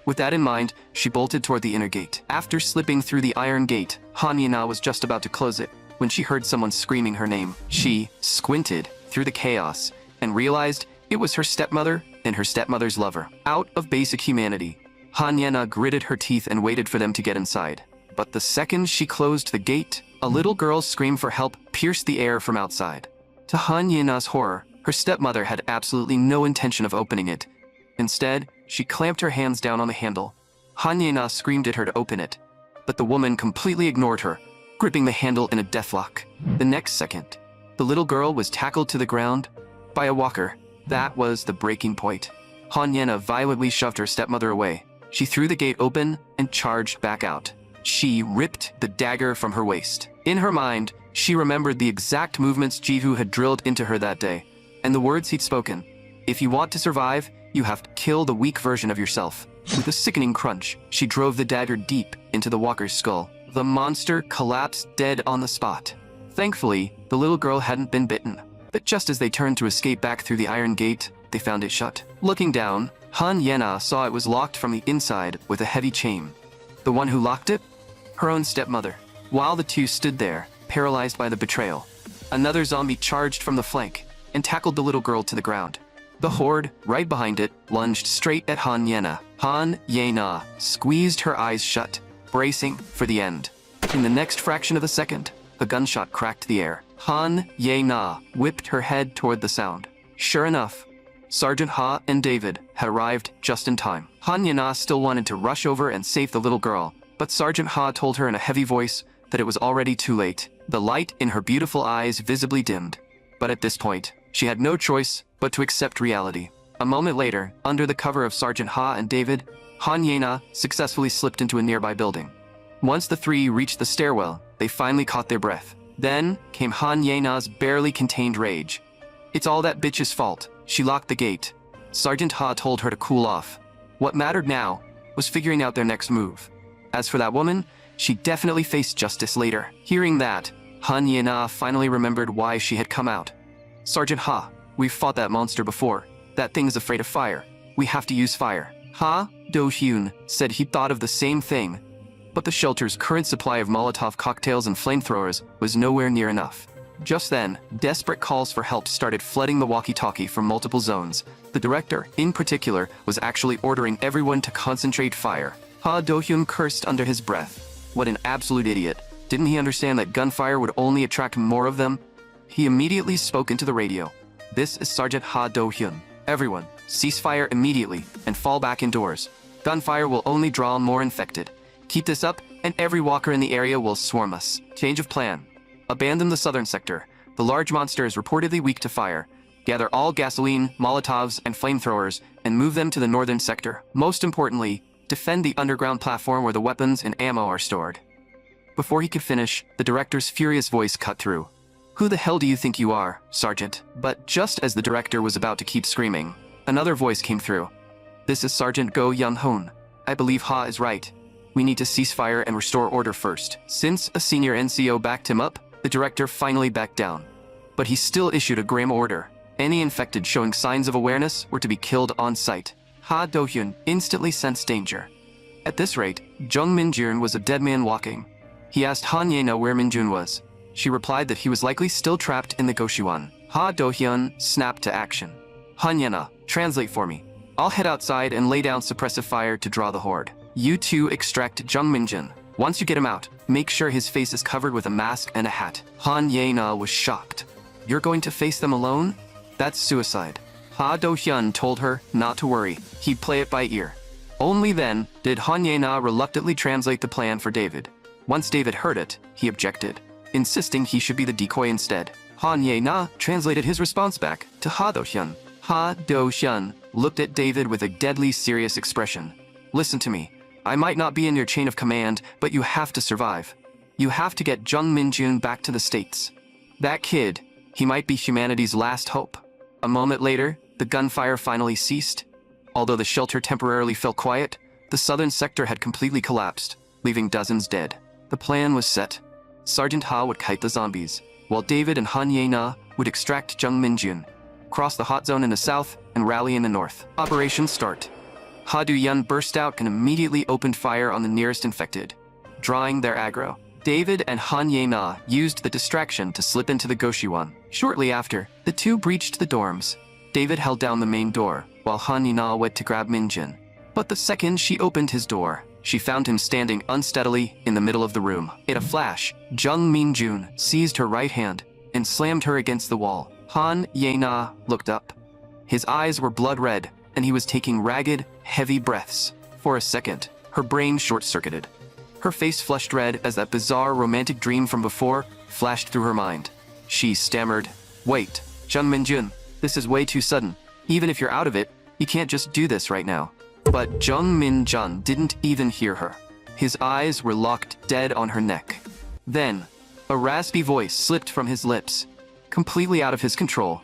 With that in mind, she bolted toward the inner gate. After slipping through the iron gate, Han Yena was just about to close it when she heard someone screaming her name. She squinted through the chaos and realized it was her stepmother and her stepmother's lover. Out of basic humanity, Han Yena gritted her teeth and waited for them to get inside. But the second she closed the gate, a little girl's scream for help pierced the air from outside. To Han Yena's horror, her stepmother had absolutely no intention of opening it. Instead, she clamped her hands down on the handle. Han Yena screamed at her to open it, but the woman completely ignored her, gripping the handle in a deathlock. The next second, the little girl was tackled to the ground by a walker. That was the breaking point. Han Yena violently shoved her stepmother away. She threw the gate open and charged back out. She ripped the dagger from her waist. In her mind, she remembered the exact movements Jihu had drilled into her that day, and the words he'd spoken. If you want to survive, you have to kill the weak version of yourself. With a sickening crunch, she drove the dagger deep into the walker's skull. The monster collapsed dead on the spot. Thankfully, the little girl hadn't been bitten. But just as they turned to escape back through the iron gate, they found it shut. Looking down, Han Yena saw it was locked from the inside with a heavy chain. The one who locked it? Her own stepmother. While the two stood there, paralyzed by the betrayal, another zombie charged from the flank and tackled the little girl to the ground. The horde, right behind it, lunged straight at Han Yena. Han Yena squeezed her eyes shut, bracing for the end. In the next fraction of a second, a gunshot cracked the air. Han Yena whipped her head toward the sound. Sure enough, Sergeant Ha and David had arrived just in time. Han Yena still wanted to rush over and save the little girl, but Sergeant Ha told her in a heavy voice that it was already too late. The light in her beautiful eyes visibly dimmed. But at this point, she had no choice but to accept reality. A moment later, under the cover of Sergeant Ha and David, Han Yena successfully slipped into a nearby building. Once the three reached the stairwell, they finally caught their breath. Then came Han Yena's barely contained rage. It's all that bitch's fault. She locked the gate. Sergeant Ha told her to cool off. What mattered now was figuring out their next move. As for that woman, she definitely faced justice later. Hearing that, Han Yena finally remembered why she had come out. Sergeant Ha, we've fought that monster before. That thing is afraid of fire. We have to use fire. Ha Do-hyun said he thought of the same thing, but the shelter's current supply of Molotov cocktails and flamethrowers was nowhere near enough. Just then, desperate calls for help started flooding the walkie-talkie from multiple zones. The director, in particular, was actually ordering everyone to concentrate fire. Ha Do-hyun cursed under his breath. What an absolute idiot. Didn't he understand that gunfire would only attract more of them? He immediately spoke into the radio. This is Sergeant Ha Do-hyun. Everyone, cease fire immediately and fall back indoors. Gunfire will only draw more infected. Keep this up and every walker in the area will swarm us. Change of plan. Abandon the southern sector. The large monster is reportedly weak to fire. Gather all gasoline, Molotovs, and flamethrowers and move them to the northern sector. Most importantly, defend the underground platform where the weapons and ammo are stored. Before he could finish, the director's furious voice cut through. Who the hell do you think you are, Sergeant? But just as the director was about to keep screaming, another voice came through. This is Sergeant Go Young-hoon. I believe Ha is right. We need to cease fire and restore order first. Since a senior NCO backed him up, the director finally backed down. But he still issued a grim order. Any infected showing signs of awareness were to be killed on sight. Ha Do-hyun instantly sensed danger. At this rate, Jung Min-jun was a dead man walking. He asked Han Yena where Min-jun was. She replied that he was likely still trapped in the Goshuan. Ha Do-hyun snapped to action. Han Yena, translate for me. I'll head outside and lay down suppressive fire to draw the horde. You two extract Jung Min-jun. Once you get him out, make sure his face is covered with a mask and a hat. Han Yena was shocked. You're going to face them alone? That's suicide. Ha Do-hyun told her not to worry. He'd play it by ear. Only then did Han Yena reluctantly translate the plan for David. Once David heard it, he objected, insisting he should be the decoy instead. Han Yena translated his response back to Ha Do-hyun. Ha Do-hyun looked at David with a deadly serious expression. Listen to me. I might not be in your chain of command, but you have to survive. You have to get Jung Min-jun back to the States. That kid, He might be humanity's last hope. A moment later, the gunfire finally ceased. Although the shelter temporarily fell quiet, the southern sector had completely collapsed, leaving dozens dead. The plan was set. Sergeant Ha would kite the zombies, while David and Han Ye-na would extract Jung Min-jun, cross the hot zone in the south, and rally in the north. Operation start. Ha Du-yun burst out and immediately opened fire on the nearest infected, drawing their aggro. David and Han Ye-na used the distraction to slip into the Goshiwon. Shortly after, the two breached the dorms. David held down the main door, while Han Ye-na went to grab Min-jun. But the second she opened his door, she found him standing unsteadily in the middle of the room. In a flash, Jung Min-jun seized her right hand and slammed her against the wall. Han Ye-na looked up. His eyes were blood red, and he was taking ragged, heavy breaths. For a second, her brain short-circuited. Her face flushed red as that bizarre romantic dream from before flashed through her mind. She stammered, "Wait, Jung Min-jun, this is way too sudden. Even if you're out of it, you can't just do this right now." But Jung Min-jun didn't even hear her. His eyes were locked dead on her neck. Then, a raspy voice slipped from his lips, completely out of his control.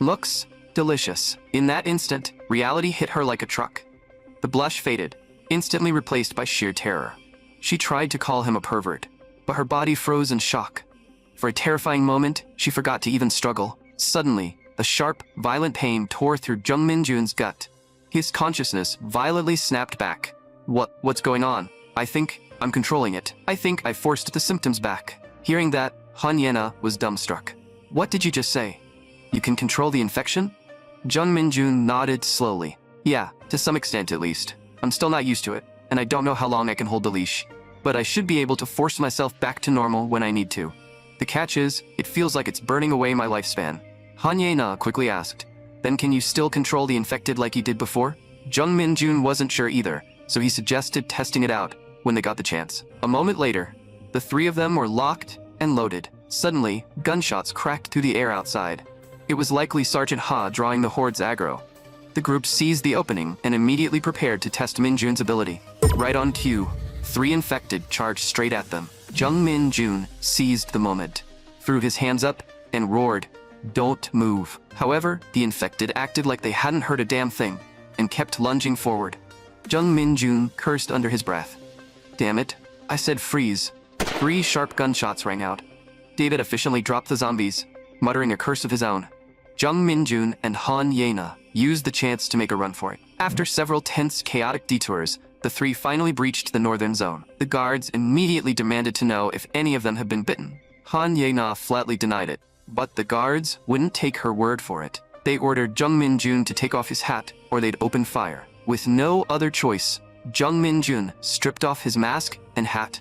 "Looks delicious." In that instant, reality hit her like a truck. The blush faded, instantly replaced by sheer terror. She tried to call him a pervert, but her body froze in shock. For a terrifying moment, she forgot to even struggle. Suddenly, a sharp, violent pain tore through Jung Min-jun's gut. His consciousness violently snapped back. What's going on? I think I'm controlling it. I think I forced the symptoms back." Hearing that, Han Ye-na was dumbstruck. "What did you just say? You can control the infection?" Jung Min-jun nodded slowly. "Yeah, to some extent at least. I'm still not used to it, and I don't know how long I can hold the leash. But I should be able to force myself back to normal when I need to. The catch is, it feels like it's burning away my lifespan." Han Ye-na quickly asked, "Then can you still control the infected like you did before?" Jung Min-jun wasn't sure either, so he suggested testing it out when they got the chance. A moment later, the three of them were locked and loaded. Suddenly, gunshots cracked through the air outside. It was likely Sergeant Ha drawing the horde's aggro. The group seized the opening and immediately prepared to test Min-jun's ability. Right on cue, three infected charged straight at them. Jung Min-jun seized the moment, threw his hands up, and roared, "Don't move." However, the infected acted like they hadn't heard a damn thing and kept lunging forward. Jung Min-jun cursed under his breath. "Damn it, I said freeze." 3 sharp gunshots rang out. David efficiently dropped the zombies, muttering a curse of his own. Jung Min-jun and Han Ye-na used the chance to make a run for it. After several tense, chaotic detours, the three finally breached the northern zone. The guards immediately demanded to know if any of them had been bitten. Han Ye-na flatly denied it, but the guards wouldn't take her word for it. They ordered Jung Min-jun to take off his hat or they'd open fire. With no other choice, Jung Min-jun stripped off his mask and hat.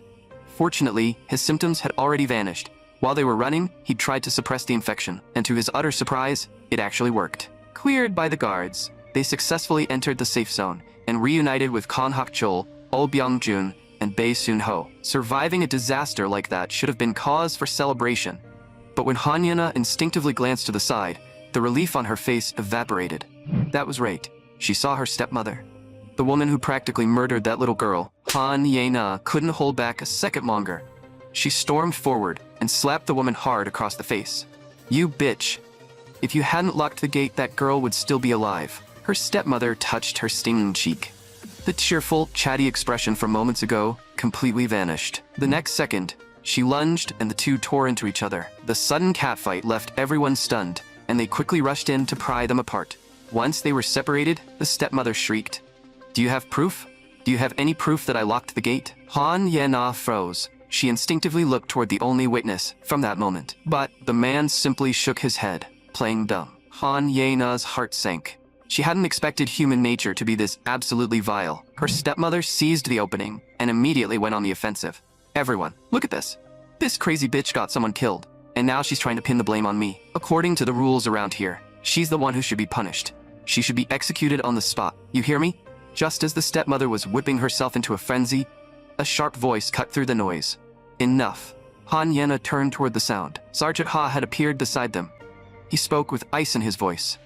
Fortunately, his symptoms had already vanished. While they were running, he tried to suppress the infection, and to his utter surprise, it actually worked. Cleared by the guards, they successfully entered the safe zone and reunited with Kon Hak-chol, Oh Byung-jun, and Bae Soon-ho. Surviving a disaster like that should have been cause for celebration. But when Han Ye-na instinctively glanced to the side, the relief on her face evaporated. That was right. She saw her stepmother. The woman who practically murdered that little girl. Han Ye-na couldn't hold back a second longer. She stormed forward and slapped the woman hard across the face. "You bitch. If you hadn't locked the gate, that girl would still be alive." Her stepmother touched her stinging cheek. The cheerful, chatty expression from moments ago completely vanished. The next second, she lunged and the two tore into each other. The sudden catfight left everyone stunned, and they quickly rushed in to pry them apart. Once they were separated, the stepmother shrieked, "Do you have proof? Do you have any proof that I locked the gate?" Han Ye-na froze. She instinctively looked toward the only witness from that moment. But the man simply shook his head, playing dumb. Han Ye-na's heart sank. She hadn't expected human nature to be this absolutely vile. Her stepmother seized the opening and immediately went on the offensive. "Everyone, look at this. This crazy bitch got someone killed, and now she's trying to pin the blame on me. According to the rules around here, she's the one who should be punished. She should be executed on the spot. You hear me?" Just as the stepmother was whipping herself into a frenzy, a sharp voice cut through the noise. "Enough." Han Ye-na turned toward the sound. Sergeant Ha had appeared beside them. He spoke with ice in his voice.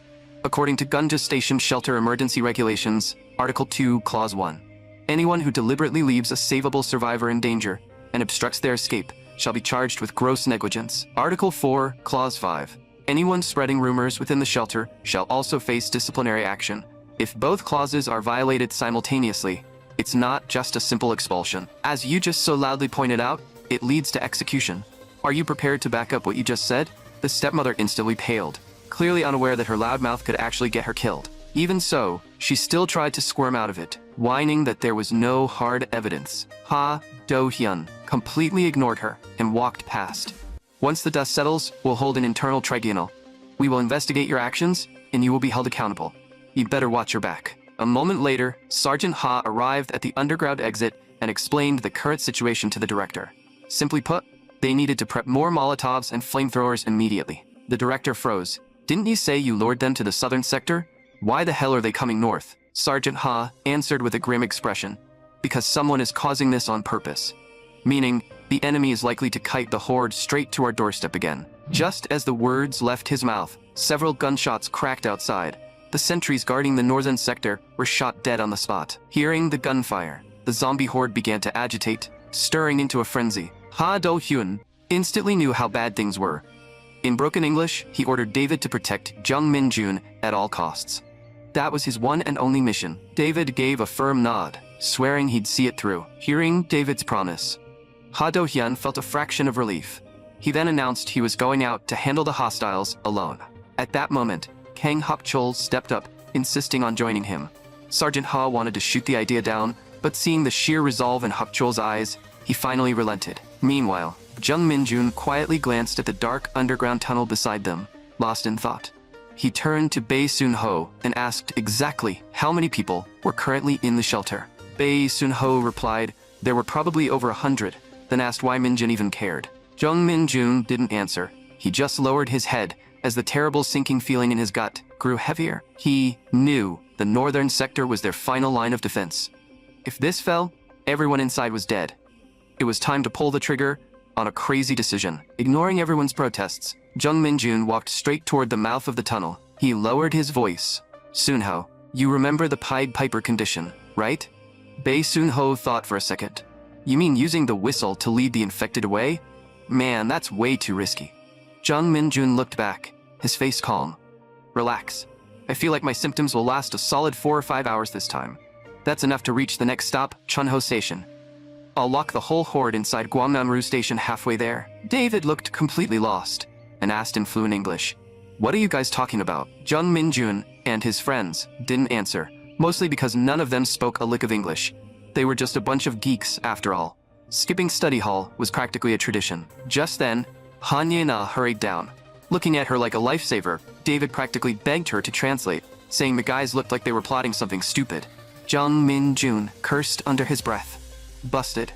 According to Gunja Station Shelter Emergency Regulations, Article 2, Clause 1, anyone who deliberately leaves a savable survivor in danger and obstructs their escape shall be charged with gross negligence. Article 4, Clause 5, Anyone spreading rumors within the shelter shall also face disciplinary action. If both clauses are violated simultaneously, it's not just a simple expulsion. As you just so loudly pointed out, it leads to execution. Are you prepared to back up what you just said? The stepmother instantly paled, clearly unaware that her loud mouth could actually get her killed. Even so, she still tried to squirm out of it, whining that there was no hard evidence. Ha Do-hyun completely ignored her and walked past. Once the dust settles, we'll hold an internal tribunal. We will investigate your actions, and you will be held accountable. You'd better watch your back. A moment later, Sergeant Ha arrived at the underground exit and explained the current situation to the director. Simply put, they needed to prep more Molotovs and flamethrowers immediately. The director froze. Didn't you say you lured them to the southern sector? Why the hell are they coming north? Sergeant Ha answered with a grim expression. Because someone is causing this on purpose. Meaning, the enemy is likely to kite the horde straight to our doorstep again. Just as the words left his mouth, several gunshots cracked outside. The sentries guarding the northern sector were shot dead on the spot. Hearing the gunfire, the zombie horde began to agitate, stirring into a frenzy. Ha Do-hyun instantly knew how bad things were. In broken English, he ordered David to protect Jung Min-jun at all costs. That was his one and only mission. David gave a firm nod, swearing he'd see it through. Hearing David's promise, Ha Do-hyun felt a fraction of relief. He then announced he was going out to handle the hostiles alone. At that moment, Kang Hok-chol stepped up, insisting on joining him. Sergeant Ha wanted to shoot the idea down, but seeing the sheer resolve in Hok-chol's eyes, he finally relented. Meanwhile, Jung Min-jun quietly glanced at the dark underground tunnel beside them, lost in thought. He turned to Bae Sun-ho and asked exactly how many people were currently in the shelter. Bae Sun-ho replied there were probably over 100, then asked why Min-jun even cared. Jung Min-jun didn't answer. He just lowered his head as the terrible sinking feeling in his gut grew heavier. He knew the northern sector was their final line of defense. If this fell, everyone inside was dead. It was time to pull the trigger on a crazy decision. Ignoring everyone's protests, Jung Min-jun walked straight toward the mouth of the tunnel. He lowered his voice. Sun-ho, you remember the Pied Piper condition, right? Bae Sun-ho thought for a second. You mean using the whistle to lead the infected away? Man, that's way too risky. Jung Min-jun looked back, his face calm. Relax. I feel like my symptoms will last a solid 4 or 5 hours this time. That's enough to reach the next stop, Chunho Station. I'll lock the whole horde inside Gwangnam-ru Station halfway there. David looked completely lost and asked in fluent English, what are you guys talking about? Jung Min-jun and his friends didn't answer, mostly because none of them spoke a lick of English. They were just a bunch of geeks, after all. Skipping study hall was practically a tradition. Just then, Han Ye-na hurried down. Looking at her like a lifesaver, David practically begged her to translate, saying the guys looked like they were plotting something stupid. Jung Min-jun cursed under his breath. Busted.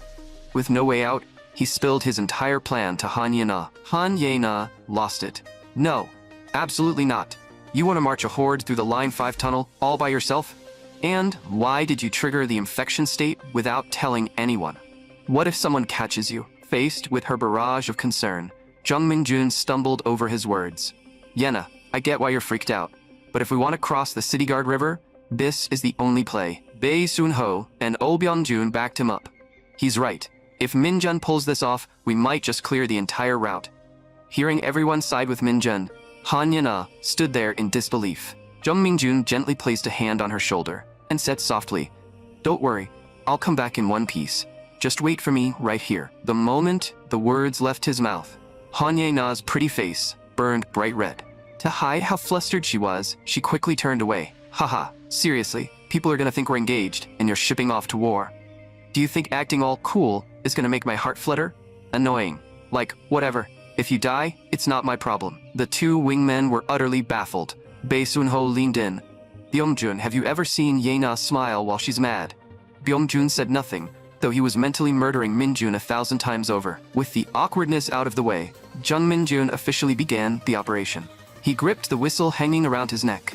With no way out, he spilled his entire plan to Han Ye-na. Han Ye-na lost it. No, absolutely not. You want to march a horde through the Line 5 tunnel all by yourself? And why did you trigger the infection state without telling anyone? What if someone catches you? Faced with her barrage of concern, Jung Min-jun stumbled over his words. Yena, I get why you're freaked out, but if we want to cross the City Guard River, this is the only play. Bae Sun-ho and Oh Byung-jun backed him up. He's right. If Min-jun pulls this off, we might just clear the entire route. Hearing everyone side with Min-jun, Han Ye-na stood there in disbelief. Jung Min-jun gently placed a hand on her shoulder and said softly, don't worry, I'll come back in one piece. Just wait for me right here. The moment the words left his mouth, Han Ye-na's pretty face burned bright red. To hide how flustered she was, she quickly turned away. Haha, seriously, people are gonna think we're engaged and you're shipping off to war. Do you think acting all cool is gonna make my heart flutter? Annoying. Like, whatever. If you die, it's not my problem. The two wingmen were utterly baffled. Bae Sun-ho leaned in. Byung-jun, have you ever seen Ye-na smile while she's mad? Byung-jun said nothing, though he was mentally murdering Min-jun 1,000 times over. With the awkwardness out of the way, Jung Min-jun officially began the operation. He gripped the whistle hanging around his neck.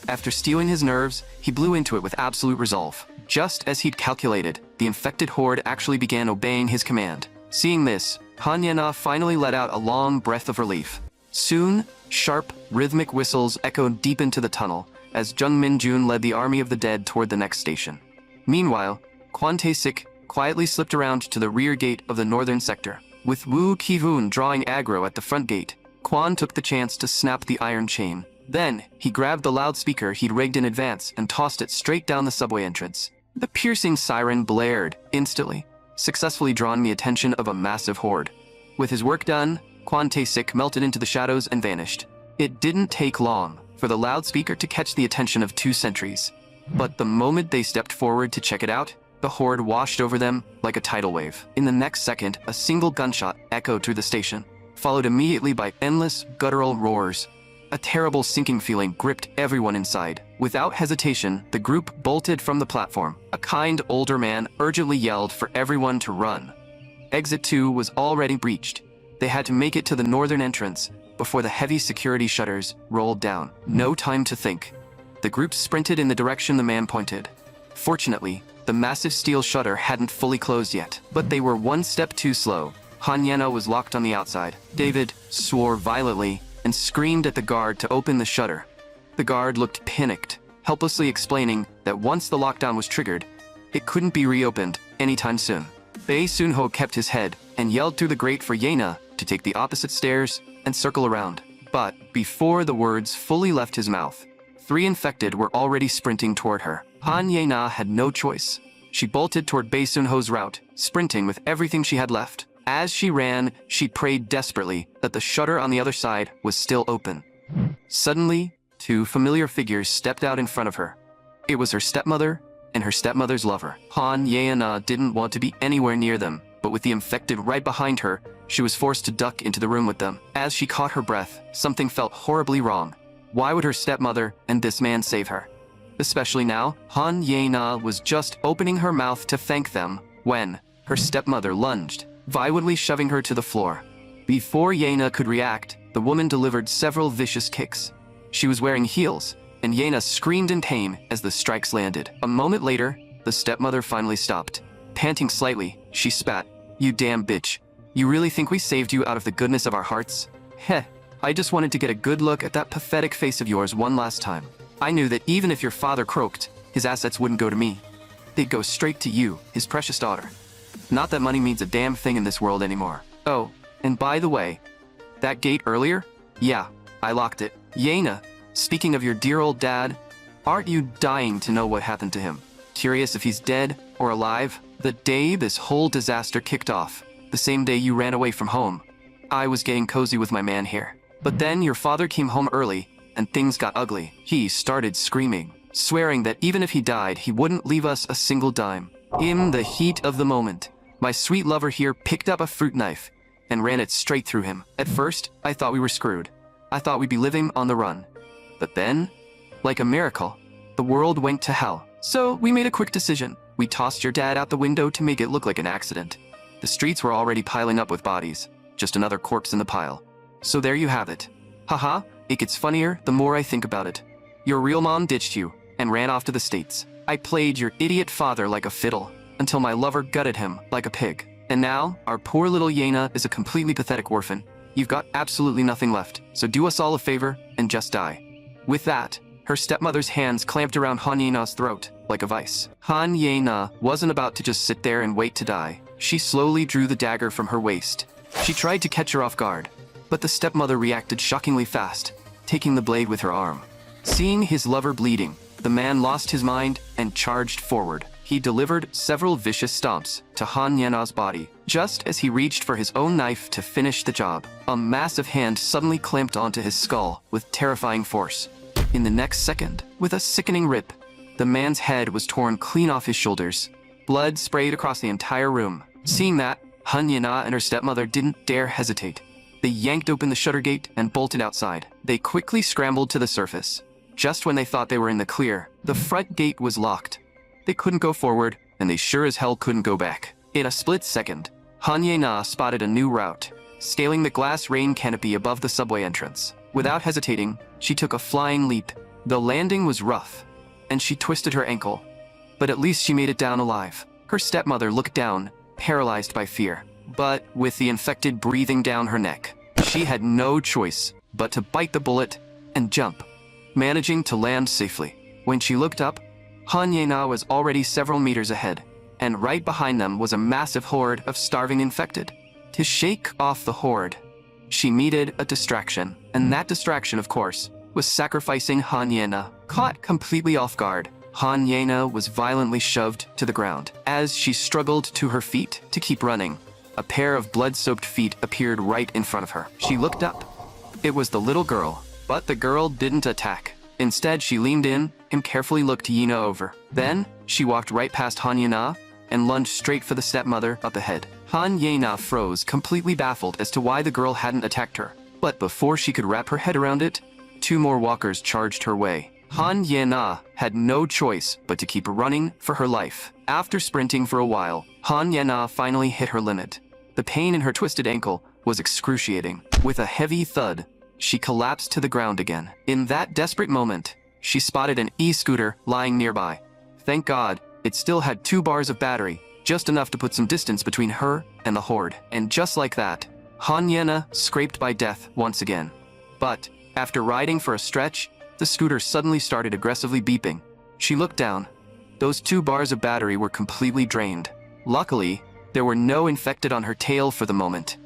After steeling his nerves, he blew into it with absolute resolve. Just as he'd calculated, the infected horde actually began obeying his command. Seeing this, Han Ye-na finally let out a long breath of relief. Soon, sharp, rhythmic whistles echoed deep into the tunnel as Jung Min-jun led the army of the dead toward the next station. Meanwhile, Kwon Tae-sik quietly slipped around to the rear gate of the northern sector. With Woo Ki-hoon drawing aggro at the front gate, Quan took the chance to snap the iron chain. Then, he grabbed the loudspeaker he'd rigged in advance and tossed it straight down the subway entrance. The piercing siren blared instantly, successfully drawing the attention of a massive horde. With his work done, Quan Tae-sik melted into the shadows and vanished. It didn't take long for the loudspeaker to catch the attention of 2 sentries. But the moment they stepped forward to check it out, the horde washed over them like a tidal wave. In the next second, a single gunshot echoed through the station, followed immediately by endless, guttural roars. A terrible sinking feeling gripped everyone inside. Without hesitation, the group bolted from the platform. A kind older man urgently yelled for everyone to run. Exit 2 was already breached. They had to make it to the northern entrance before the heavy security shutters rolled down. No time to think. The group sprinted in the direction the man pointed. Fortunately, the massive steel shutter hadn't fully closed yet, but they were one step too slow. Hanyena was locked on the outside. David swore violently and screamed at the guard to open the shutter. The guard looked panicked, helplessly explaining that once the lockdown was triggered, it couldn't be reopened anytime soon. Bae Soon-ho kept his head and yelled through the grate for Yena to take the opposite stairs and circle around. But before the words fully left his mouth, 3 infected were already sprinting toward her. Han Yena had no choice. She bolted toward Bae Soon-ho's route, sprinting with everything she had left. As she ran, she prayed desperately that the shutter on the other side was still open. Suddenly, 2 familiar figures stepped out in front of her. It was her stepmother and her stepmother's lover. Han Yena didn't want to be anywhere near them, but with the infected right behind her, she was forced to duck into the room with them. As she caught her breath, something felt horribly wrong. Why would her stepmother and this man save her? Especially now, Han Yena was just opening her mouth to thank them when her stepmother lunged, violently shoving her to the floor. Before Yena could react, the woman delivered several vicious kicks. She was wearing heels, and Yena screamed in pain as the strikes landed. A moment later, the stepmother finally stopped. Panting slightly, she spat, "You damn bitch. You really think we saved you out of the goodness of our hearts? Heh, I just wanted to get a good look at that pathetic face of yours one last time. I knew that even if your father croaked, his assets wouldn't go to me. They'd go straight to you, his precious daughter. Not that money means a damn thing in this world anymore. Oh, and by the way, that gate earlier? Yeah, I locked it. Yena, speaking of your dear old dad, aren't you dying to know what happened to him? Curious if he's dead or alive? The day this whole disaster kicked off, the same day you ran away from home, I was getting cozy with my man here. But then your father came home early, and things got ugly. He started screaming, swearing that even if he died, he wouldn't leave us a single dime. In the heat of the moment, my sweet lover here picked up a fruit knife and ran it straight through him. At first, I thought we were screwed. I thought we'd be living on the run. But then, like a miracle, the world went to hell. So we made a quick decision. We tossed your dad out the window to make it look like an accident. The streets were already piling up with bodies, just another corpse in the pile. So there you have it. Haha, it gets funnier the more I think about it. Your real mom ditched you and ran off to the States. I played your idiot father like a fiddle until my lover gutted him like a pig. And now, our poor little Yena is a completely pathetic orphan. You've got absolutely nothing left, so do us all a favor and just die. With that, her stepmother's hands clamped around Han Yena's throat like a vice. Han Yena wasn't about to just sit there and wait to die. She slowly drew the dagger from her waist. She tried to catch her off guard, but the stepmother reacted shockingly fast, taking the blade with her arm. Seeing his lover bleeding, the man lost his mind and charged forward. He delivered several vicious stomps to Han Yena's body. Just as he reached for his own knife to finish the job, a massive hand suddenly clamped onto his skull with terrifying force. In the next second, with a sickening rip, the man's head was torn clean off his shoulders. Blood sprayed across the entire room. Seeing that, Han Yena and her stepmother didn't dare hesitate. They yanked open the shutter gate and bolted outside. They quickly scrambled to the surface. Just when they thought they were in the clear, the front gate was locked. They couldn't go forward, and they sure as hell couldn't go back. In a split second, Han Yena spotted a new route, scaling the glass rain canopy above the subway entrance. Without hesitating, she took a flying leap. The landing was rough, and she twisted her ankle. But at least she made it down alive. Her stepmother looked down, paralyzed by fear. But with the infected breathing down her neck, she had no choice but to bite the bullet and jump, managing to land safely. When she looked up, Han Yena was already several meters ahead, and right behind them was a massive horde of starving infected. To shake off the horde, she needed a distraction. And that distraction, of course, was sacrificing Han Yena. Caught completely off guard, Han Yena was violently shoved to the ground. As she struggled to her feet to keep running, a pair of blood-soaked feet appeared right in front of her. She looked up. It was the little girl, but the girl didn't attack. Instead, she leaned in and carefully looked Yena over. Then, she walked right past Han Yena and lunged straight for the stepmother up ahead. Han Yena froze, completely baffled as to why the girl hadn't attacked her. But before she could wrap her head around it, 2 more walkers charged her way. Han Yena had no choice but to keep running for her life. After sprinting for a while, Han Yena finally hit her limit. The pain in her twisted ankle was excruciating. With a heavy thud, she collapsed to the ground again. In that desperate moment, she spotted an e-scooter lying nearby. Thank God, it still had 2 bars of battery, just enough to put some distance between her and the horde. And just like that, Han Yena scraped by death once again. But after riding for a stretch, the scooter suddenly started aggressively beeping. She looked down. Those 2 bars of battery were completely drained. Luckily, there were no infected on her tail for the moment,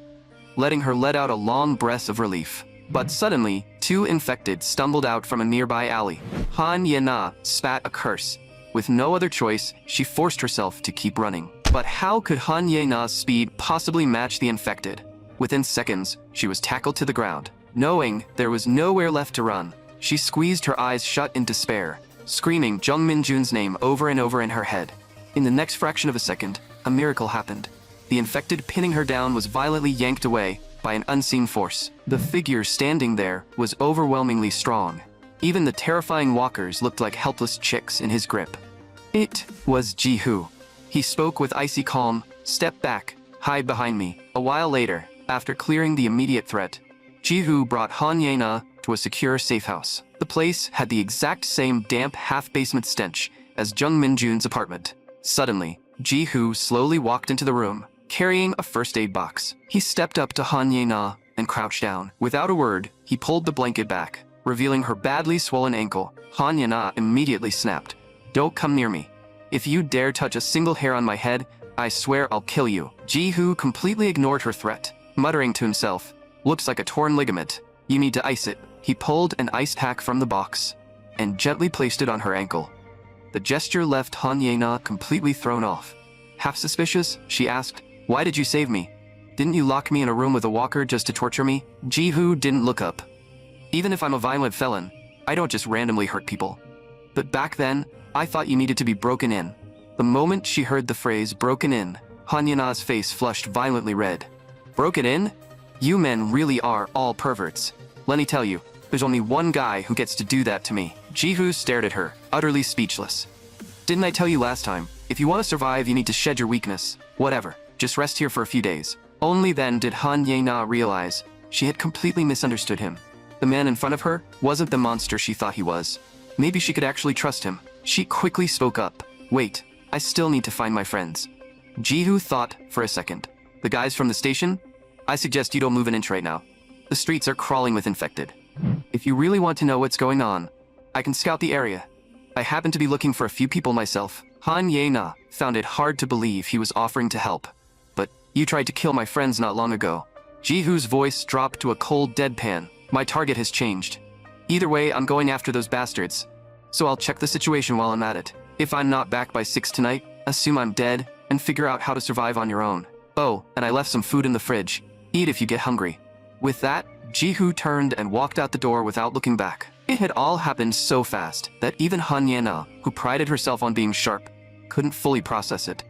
letting her let out a long breath of relief. But suddenly, 2 infected stumbled out from a nearby alley. Han Yena spat a curse. With no other choice, she forced herself to keep running. But how could Han Yena's speed possibly match the infected? Within seconds, she was tackled to the ground. Knowing there was nowhere left to run, she squeezed her eyes shut in despair, screaming Jung Min-jun's name over and over in her head. In the next fraction of a second, a miracle happened. The infected pinning her down was violently yanked away by an unseen force. The figure standing there was overwhelmingly strong. Even the terrifying walkers looked like helpless chicks in his grip. It was Ji-hoo. He spoke with icy calm, "Step back, hide behind me." A while later, after clearing the immediate threat, Ji-hoo brought Han Yena to a secure safe house. The place had the exact same damp half-basement stench as Jung Min-jun's apartment. Suddenly, Ji-hoo slowly walked into the room, carrying a first aid box. He stepped up to Han Yena and crouched down. Without a word, he pulled the blanket back, revealing her badly swollen ankle. Han Yena immediately snapped, "Don't come near me. If you dare touch a single hair on my head, I swear I'll kill you." Ji-hoo completely ignored her threat, muttering to himself, "Looks like a torn ligament. You need to ice it." He pulled an ice pack from the box and gently placed it on her ankle. The gesture left Han Yena completely thrown off. Half suspicious, she asked, "Why did you save me? Didn't you lock me in a room with a walker just to torture me?" Ji-hoo didn't look up. "Even if I'm a violent felon, I don't just randomly hurt people. But back then, I thought you needed to be broken in." The moment she heard the phrase "broken in," Han Yena's face flushed violently red. "Broken in? You men really are all perverts. Let me tell you, there's only one guy who gets to do that to me." Ji-hoo stared at her, utterly speechless. "Didn't I tell you last time, if you want to survive, you need to shed your weakness? Whatever, just rest here for a few days." Only then did Han Yena realize she had completely misunderstood him. The man in front of her wasn't the monster she thought he was. Maybe she could actually trust him. She quickly spoke up. "Wait, I still need to find my friends." Ji-hoo thought for a second. "The guys from the station? I suggest you don't move an inch right now. The streets are crawling with infected. If you really want to know what's going on, I can scout the area. I happen to be looking for a few people myself." Han Yena found it hard to believe he was offering to help. "But you tried to kill my friends not long ago." Ji-hoo's voice dropped to a cold deadpan. "My target has changed. Either way, I'm going after those bastards. So I'll check the situation while I'm at it. If I'm not back by 6 tonight, assume I'm dead and figure out how to survive on your own. Oh, and I left some food in the fridge. Eat if you get hungry." With that, Ji-hoo turned and walked out the door without looking back. It had all happened so fast that even Han Yena, who prided herself on being sharp, couldn't fully process it.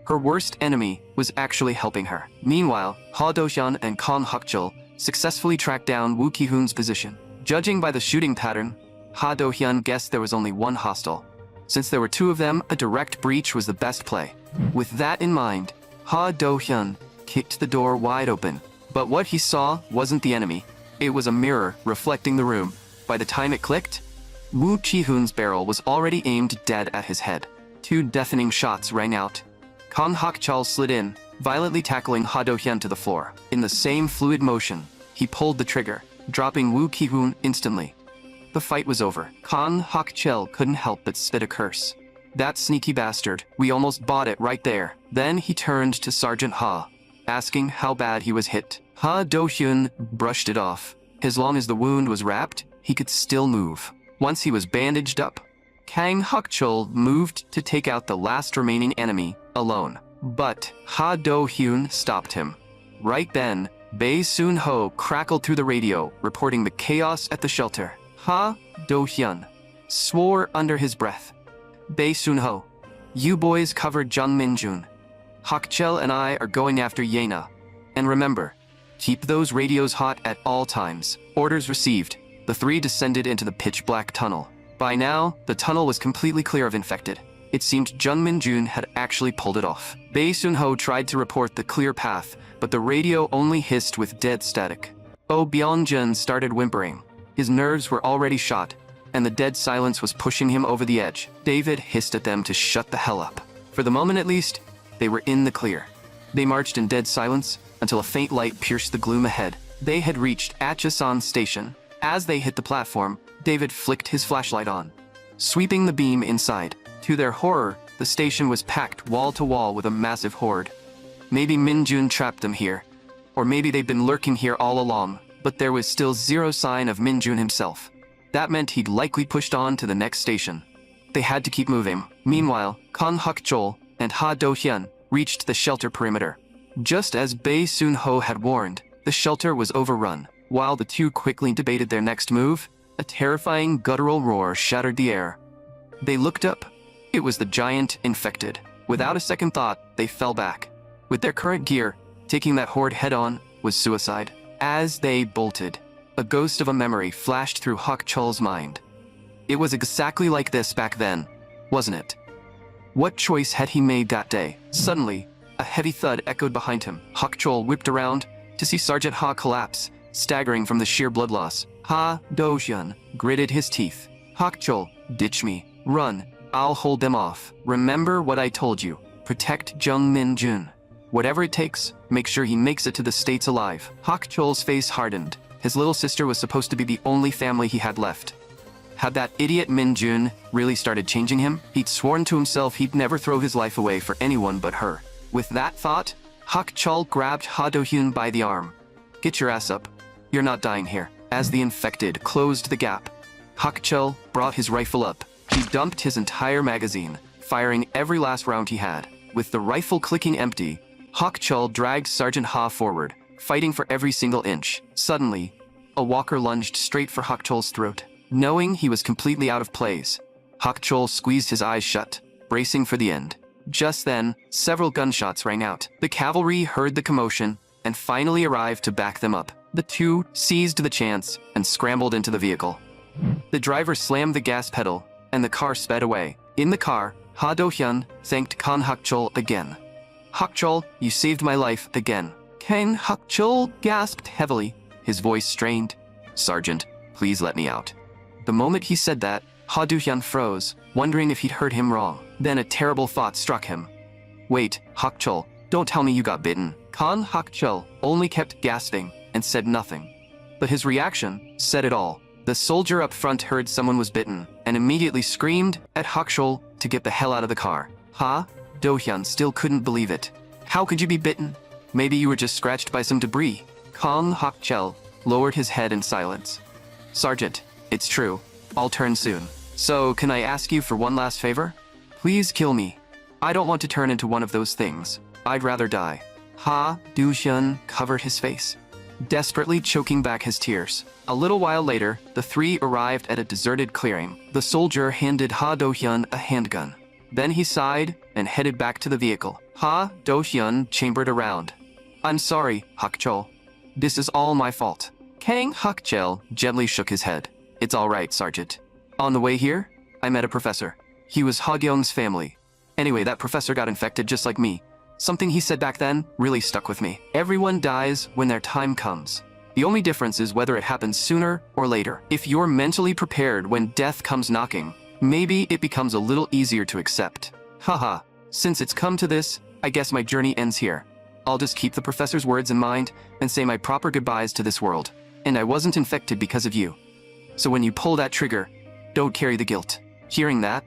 Her worst enemy was actually helping her. Meanwhile, Ha Do-hyun and Kang Hak-chul successfully tracked down Woo Ki-hoon's position. Judging by the shooting pattern, Ha Do-hyun guessed there was only one hostile. Since there were 2 of them, a direct breach was the best play. With that in mind, Ha Do-hyun kicked the door wide open. But what he saw wasn't the enemy. It was a mirror reflecting the room. By the time it clicked, Woo Ki-hoon's barrel was already aimed dead at his head. 2 deafening shots rang out. Kang Hak-chul slid in, violently tackling Ha Do-hyun to the floor. In the same fluid motion, he pulled the trigger, dropping Woo Ki-hoon instantly. The fight was over. Kang Hak-chul couldn't help but spit a curse. "That sneaky bastard, we almost bought it right there." Then he turned to Sergeant Ha, asking how bad he was hit. Ha Do-hyun brushed it off. As long as the wound was wrapped, he could still move. Once he was bandaged up, Kang Hak-chul moved to take out the last remaining enemy alone. But Ha Do-hyun stopped him. Right then, Bae Soon-ho crackled through the radio, reporting the chaos at the shelter. Ha Do-hyun swore under his breath. Bae Soon-ho, you boys covered Jung Min-jun. Hak-chul and I are going after Yena. And remember, keep those radios hot at all times. Orders received. The three descended into the pitch-black tunnel. By now, the tunnel was completely clear of infected. It seemed Jung Min-jun had actually pulled it off. Bae Soon-ho tried to report the clear path, but the radio only hissed with dead static. Oh Byung-jun started whimpering. His nerves were already shot, and the dead silence was pushing him over the edge. David hissed at them to shut the hell up. For the moment at least, they were in the clear. They marched in dead silence until a faint light pierced the gloom ahead. They had reached Acheson Station. As they hit the platform, David flicked his flashlight on, sweeping the beam inside. To their horror, the station was packed wall to wall with a massive horde. Maybe Min-jun trapped them here, or maybe they'd been lurking here all along, but there was still zero sign of Min-jun himself. That meant he'd likely pushed on to the next station. They had to keep moving. Meanwhile, Kang Hak-chul and Ha Do-hyun reached the shelter perimeter. Just as Bae Soon-ho had warned, the shelter was overrun. While the two quickly debated their next move, a terrifying guttural roar shattered the air. They looked up. It was the giant infected. Without a second thought, they fell back. With their current gear, taking that horde head-on was suicide. As they bolted, a ghost of a memory flashed through Hak-chul's mind. It was exactly like this back then, wasn't it? What choice had he made that day? Suddenly, a heavy thud echoed behind him. Hak-chul whipped around to see Sergeant Ha collapse, staggering from the sheer blood loss. Ha Do-hyun gritted his teeth. Hak-chul, ditch me. Run. I'll hold them off. Remember what I told you. Protect Jung Min-jun. Whatever it takes, make sure he makes it to the States alive. Hak-chul's face hardened. His little sister was supposed to be the only family he had left. Had that idiot Min-jun really started changing him? He'd sworn to himself he'd never throw his life away for anyone but her. With that thought, Hak-chul grabbed Ha Do-hyun by the arm. Get your ass up. You're not dying here. As the infected closed the gap, Hak-chul brought his rifle up. He dumped his entire magazine, firing every last round he had. With the rifle clicking empty, Hak-chul dragged Sergeant Ha forward, fighting for every single inch. Suddenly, a walker lunged straight for Hak-chul's throat. Knowing he was completely out of place, Hak-chul squeezed his eyes shut, bracing for the end. Just then, several gunshots rang out. The cavalry heard the commotion and finally arrived to back them up. The two seized the chance and scrambled into the vehicle. The driver slammed the gas pedal, and the car sped away. In the car, Ha Do-hyun thanked Kang Hak-chul again. Hak-chul, you saved my life again. Kang Hak-chul gasped heavily, his voice strained. Sergeant, please let me out. The moment he said that, Ha Do-hyun froze, wondering if he'd heard him wrong. Then a terrible thought struck him. Wait, Hak-chul, don't tell me you got bitten. Kang Hak-chul only kept gasping and said nothing. But his reaction said it all. The soldier up front heard someone was bitten and immediately screamed at Hak-chul to get the hell out of the car. Ha Do-hyun still couldn't believe it. How could you be bitten? Maybe you were just scratched by some debris. Kang Hak-chul lowered his head in silence. Sergeant, it's true. I'll turn soon. So, can I ask you for one last favor? Please kill me. I don't want to turn into one of those things. I'd rather die. Ha Do-hyun covered his face, desperately choking back his tears. A little while later, the three arrived at a deserted clearing. The soldier handed Ha Do-hyun a handgun. Then he sighed and headed back to the vehicle. Ha Do-hyun chambered around. I'm sorry, Hak-chul. This is all my fault. Kang Hak-chul gently shook his head. It's all right, Sergeant. On the way here, I met a professor. He was Ha-gyung's family. Anyway, that professor got infected just like me. Something he said back then really stuck with me. Everyone dies when their time comes. The only difference is whether it happens sooner or later. If you're mentally prepared when death comes knocking, maybe it becomes a little easier to accept. Haha, since it's come to this, I guess my journey ends here. I'll just keep the professor's words in mind and say my proper goodbyes to this world. And I wasn't infected because of you. So when you pull that trigger, don't carry the guilt. Hearing that,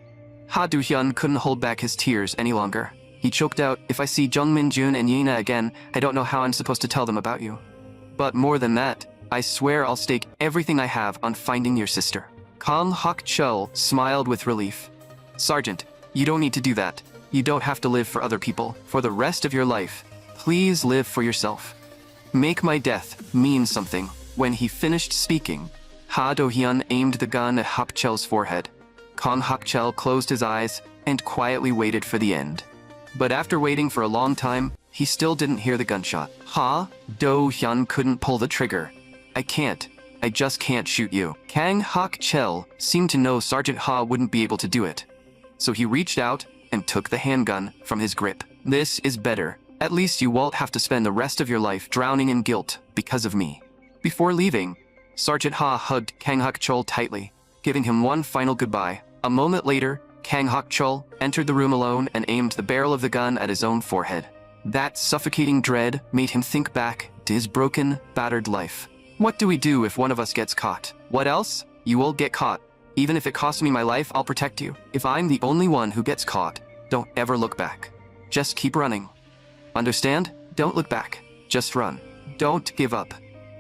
Ha Do-hyun couldn't hold back his tears any longer. He choked out, if I see Jung Min-jun and Yena again, I don't know how I'm supposed to tell them about you. But more than that, I swear I'll stake everything I have on finding your sister. Kang Hak-chul smiled with relief. Sergeant, you don't need to do that. You don't have to live for other people for the rest of your life. Please live for yourself. Make my death mean something. When he finished speaking, Ha Do-hyun aimed the gun at Hak-chul's forehead. Kang Hak-chul closed his eyes and quietly waited for the end. But after waiting for a long time, he still didn't hear the gunshot. Ha Do-hyun couldn't pull the trigger. I just can't shoot you. Kang Hak-chul seemed to know Sergeant Ha wouldn't be able to do it. So he reached out and took the handgun from his grip. This is better. At least you won't have to spend the rest of your life drowning in guilt because of me. Before leaving, Sergeant Ha hugged Kang Hak-chul tightly, giving him one final goodbye. A moment later, Kang Hak-chul entered the room alone and aimed the barrel of the gun at his own forehead. That suffocating dread made him think back to his broken, battered life. What do we do if one of us gets caught? What else? You will get caught. Even if it costs me my life, I'll protect you. If I'm the only one who gets caught, don't ever look back. Just keep running. Understand? Don't look back. Just run. Don't give up.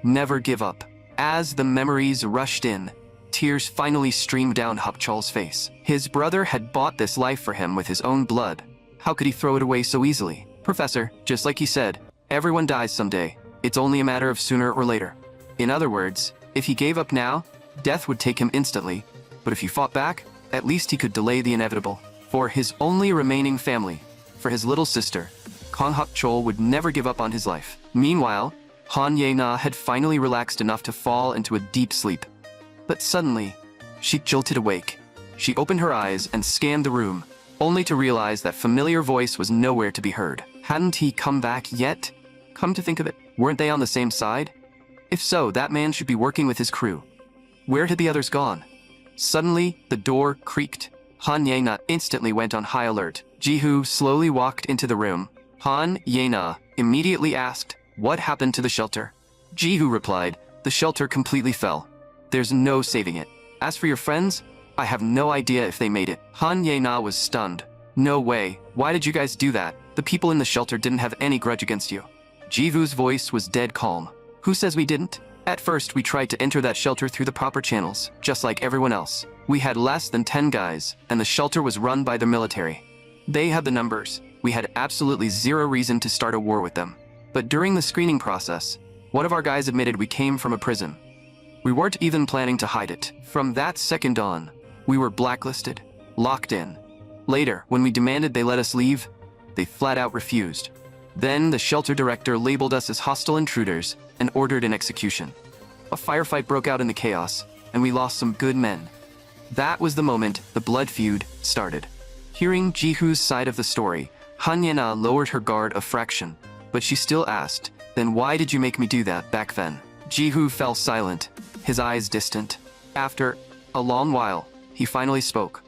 Never give up. As the memories rushed in, tears finally streamed down Hak-chul's face. His brother had bought this life for him with his own blood. How could he throw it away so easily? Professor, just like he said, everyone dies someday. It's only a matter of sooner or later. In other words, if he gave up now, death would take him instantly. But if he fought back, at least he could delay the inevitable. For his only remaining family, for his little sister, Kang Hak-chul would never give up on his life. Meanwhile, Han Ye-na had finally relaxed enough to fall into a deep sleep. But suddenly, she jolted awake. She opened her eyes and scanned the room, only to realize that familiar voice was nowhere to be heard. Hadn't he come back yet? Come to think of it, weren't they on the same side? If so, that man should be working with his crew. Where had the others gone? Suddenly, the door creaked. Han Ye-na instantly went on high alert. Ji-hoo slowly walked into the room. Han Ye-na immediately asked, "What happened to the shelter?" Ji-hoo replied, "The shelter completely fell. There's no saving it. As for your friends, I have no idea if they made it." Han Ye-na was stunned. "No way. Why did you guys do that? The people in the shelter didn't have any grudge against you." Ji-hoo's voice was dead calm. "Who says we didn't? At first, we tried to enter that shelter through the proper channels, just like everyone else. We had less than 10 guys, and the shelter was run by the military. They had the numbers. We had absolutely zero reason to start a war with them. But during the screening process, one of our guys admitted we came from a prison. We weren't even planning to hide it. From that second on, we were blacklisted, locked in. Later, when we demanded they let us leave, they flat out refused. Then the shelter director labeled us as hostile intruders and ordered an execution. A firefight broke out in the chaos, and we lost some good men. That was the moment the blood feud started." Hearing Ji-hoo's side of the story, Han Ye-na lowered her guard a fraction, but she still asked, "Then why did you make me do that back then?" Ji-hoo fell silent, his eyes distant. After a long while, he finally spoke.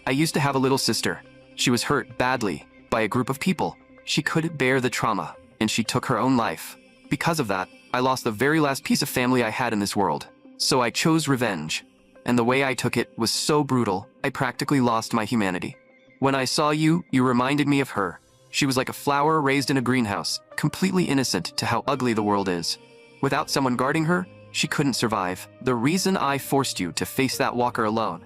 "I used to have a little sister. She was hurt badly by a group of people. She couldn't bear the trauma, and she took her own life. Because of that, I lost the very last piece of family I had in this world. So I chose revenge. And the way I took it was so brutal, I practically lost my humanity. When I saw you, you reminded me of her. She was like a flower raised in a greenhouse, completely innocent to how ugly the world is. Without someone guarding her, she couldn't survive. The reason I forced you to face that walker alone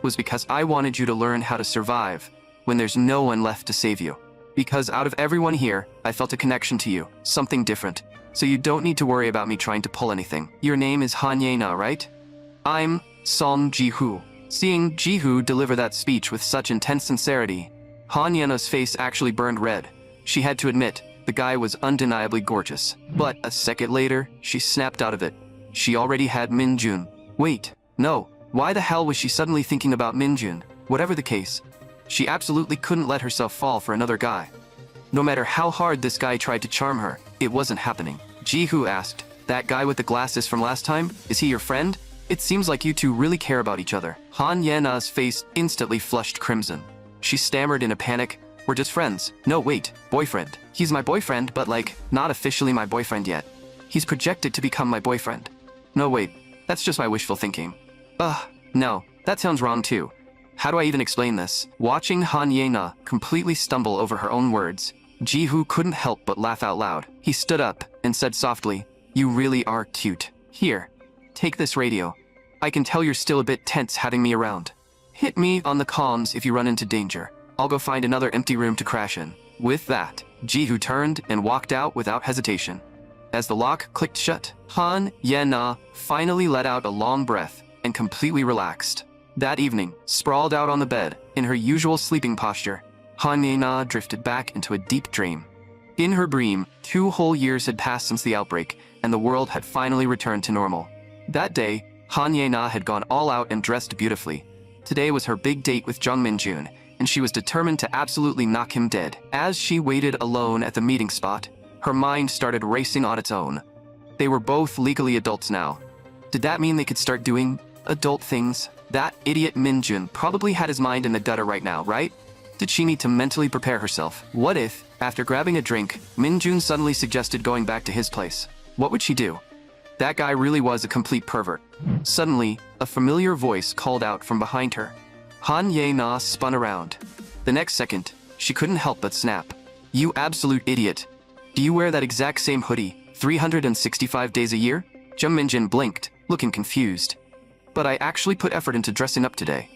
was because I wanted you to learn how to survive when there's no one left to save you. Because out of everyone here, I felt a connection to you, something different. So you don't need to worry about me trying to pull anything. Your name is Han Ye-na, right? I'm Song Ji-hoo." Seeing Ji-hoo deliver that speech with such intense sincerity, Han Ye-na's face actually burned red. She had to admit, the guy was undeniably gorgeous. But a second later, she snapped out of it. She already had Min-jun. Wait, no. Why the hell was she suddenly thinking about Min-jun? Whatever the case, she absolutely couldn't let herself fall for another guy. No matter how hard this guy tried to charm her, it wasn't happening. Ji-hoo asked, "That guy with the glasses from last time, is he your friend? It seems like you two really care about each other." Han Ye-na's face instantly flushed crimson. She stammered in a panic, "We're just friends." "No, wait, boyfriend. He's my boyfriend, but like, not officially my boyfriend yet. He's projected to become my boyfriend." "No, wait, that's just my wishful thinking." No, that sounds wrong too. How do I even explain this?" Watching Han Ye-na completely stumble over her own words, Ji-hoo couldn't help but laugh out loud. He stood up and said softly, You really are cute. Here, take this radio. I can tell you're still a bit tense having me around. Hit me on the comms if you run into danger. I'll go find another empty room to crash in. With that, Jihu turned and walked out without hesitation. As the lock clicked shut, Han Ye-na finally let out a long breath and completely relaxed. That evening, sprawled out on the bed, in her usual sleeping posture, Han Ye-na drifted back into a deep dream. In her dream, 2 whole years had passed since the outbreak, and the world had finally returned to normal. That day, Han Ye-na had gone all out and dressed beautifully. Today was her big date with Jung Min-jun, and she was determined to absolutely knock him dead. As she waited alone at the meeting spot, her mind started racing on its own. They were both legally adults now. Did that mean they could start doing adult things? That idiot Min-jun probably had his mind in the gutter right now, right? Did she need to mentally prepare herself? What if, after grabbing a drink, Min-jun suddenly suggested going back to his place? What would she do? That guy really was a complete pervert. Suddenly, a familiar voice called out from behind her. Han Ye-na spun around. The next second, she couldn't help but snap. You absolute idiot. Do you wear that exact same hoodie 365 days a year? Jung Min-jun blinked, looking confused. But I actually put effort into dressing up today.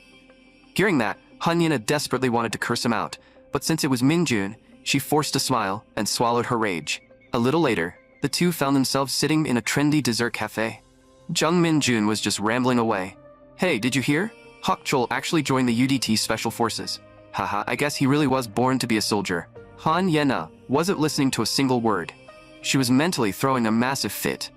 Hearing that, Han Ye-na desperately wanted to curse him out, but since it was Min-jun, she forced a smile and swallowed her rage. A little later, the two found themselves sitting in a trendy dessert cafe. Jung Min-jun was just rambling away. Hey, did you hear? Hak Chol actually joined the UDT Special Forces. Haha, I guess he really was born to be a soldier. Han Ye-na wasn't listening to a single word. She was mentally throwing a massive fit.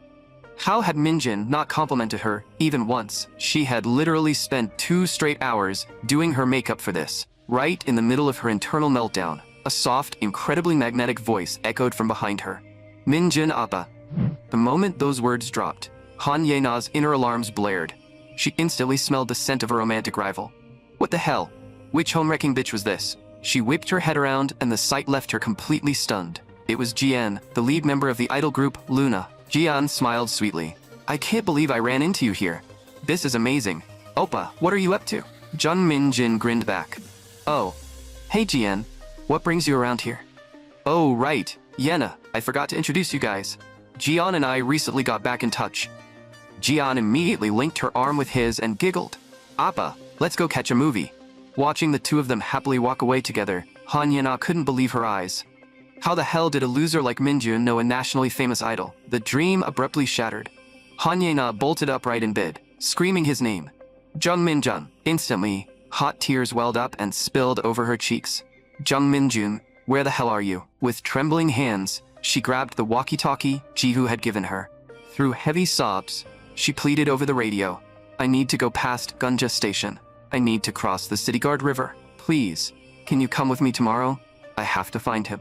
How had Min-jun not complimented her even once? She had literally spent 2 straight hours doing her makeup for this. Right in the middle of her internal meltdown, a soft, incredibly magnetic voice echoed from behind her. Min-jun appa. The moment those words dropped, Han Ye-na's inner alarms blared. She instantly smelled the scent of a romantic rival. What the hell? Which home-wrecking bitch was this? She whipped her head around and the sight left her completely stunned. It was Jian, the lead member of the idol group, Luna. Jian smiled sweetly. I can't believe I ran into you here. This is amazing. Oppa, what are you up to? Jung Min-jun grinned back. Oh. Hey Jian, what brings you around here? Oh right, Yena, I forgot to introduce you guys. Jian and I recently got back in touch. Jian immediately linked her arm with his and giggled. Appa, let's go catch a movie. Watching the two of them happily walk away together, Han Ye-na couldn't believe her eyes. How the hell did a loser like Min-jun know a nationally famous idol? The dream abruptly shattered. Han Ye-na bolted upright in bed, screaming his name. Jung Min-jun. Instantly, hot tears welled up and spilled over her cheeks. Jung Min-jun, where the hell are you? With trembling hands, she grabbed the walkie-talkie Jihu had given her. Through heavy sobs, she pleaded over the radio. I need to go past Gunja Station. I need to cross the City Guard River. Please, can you come with me tomorrow? I have to find him.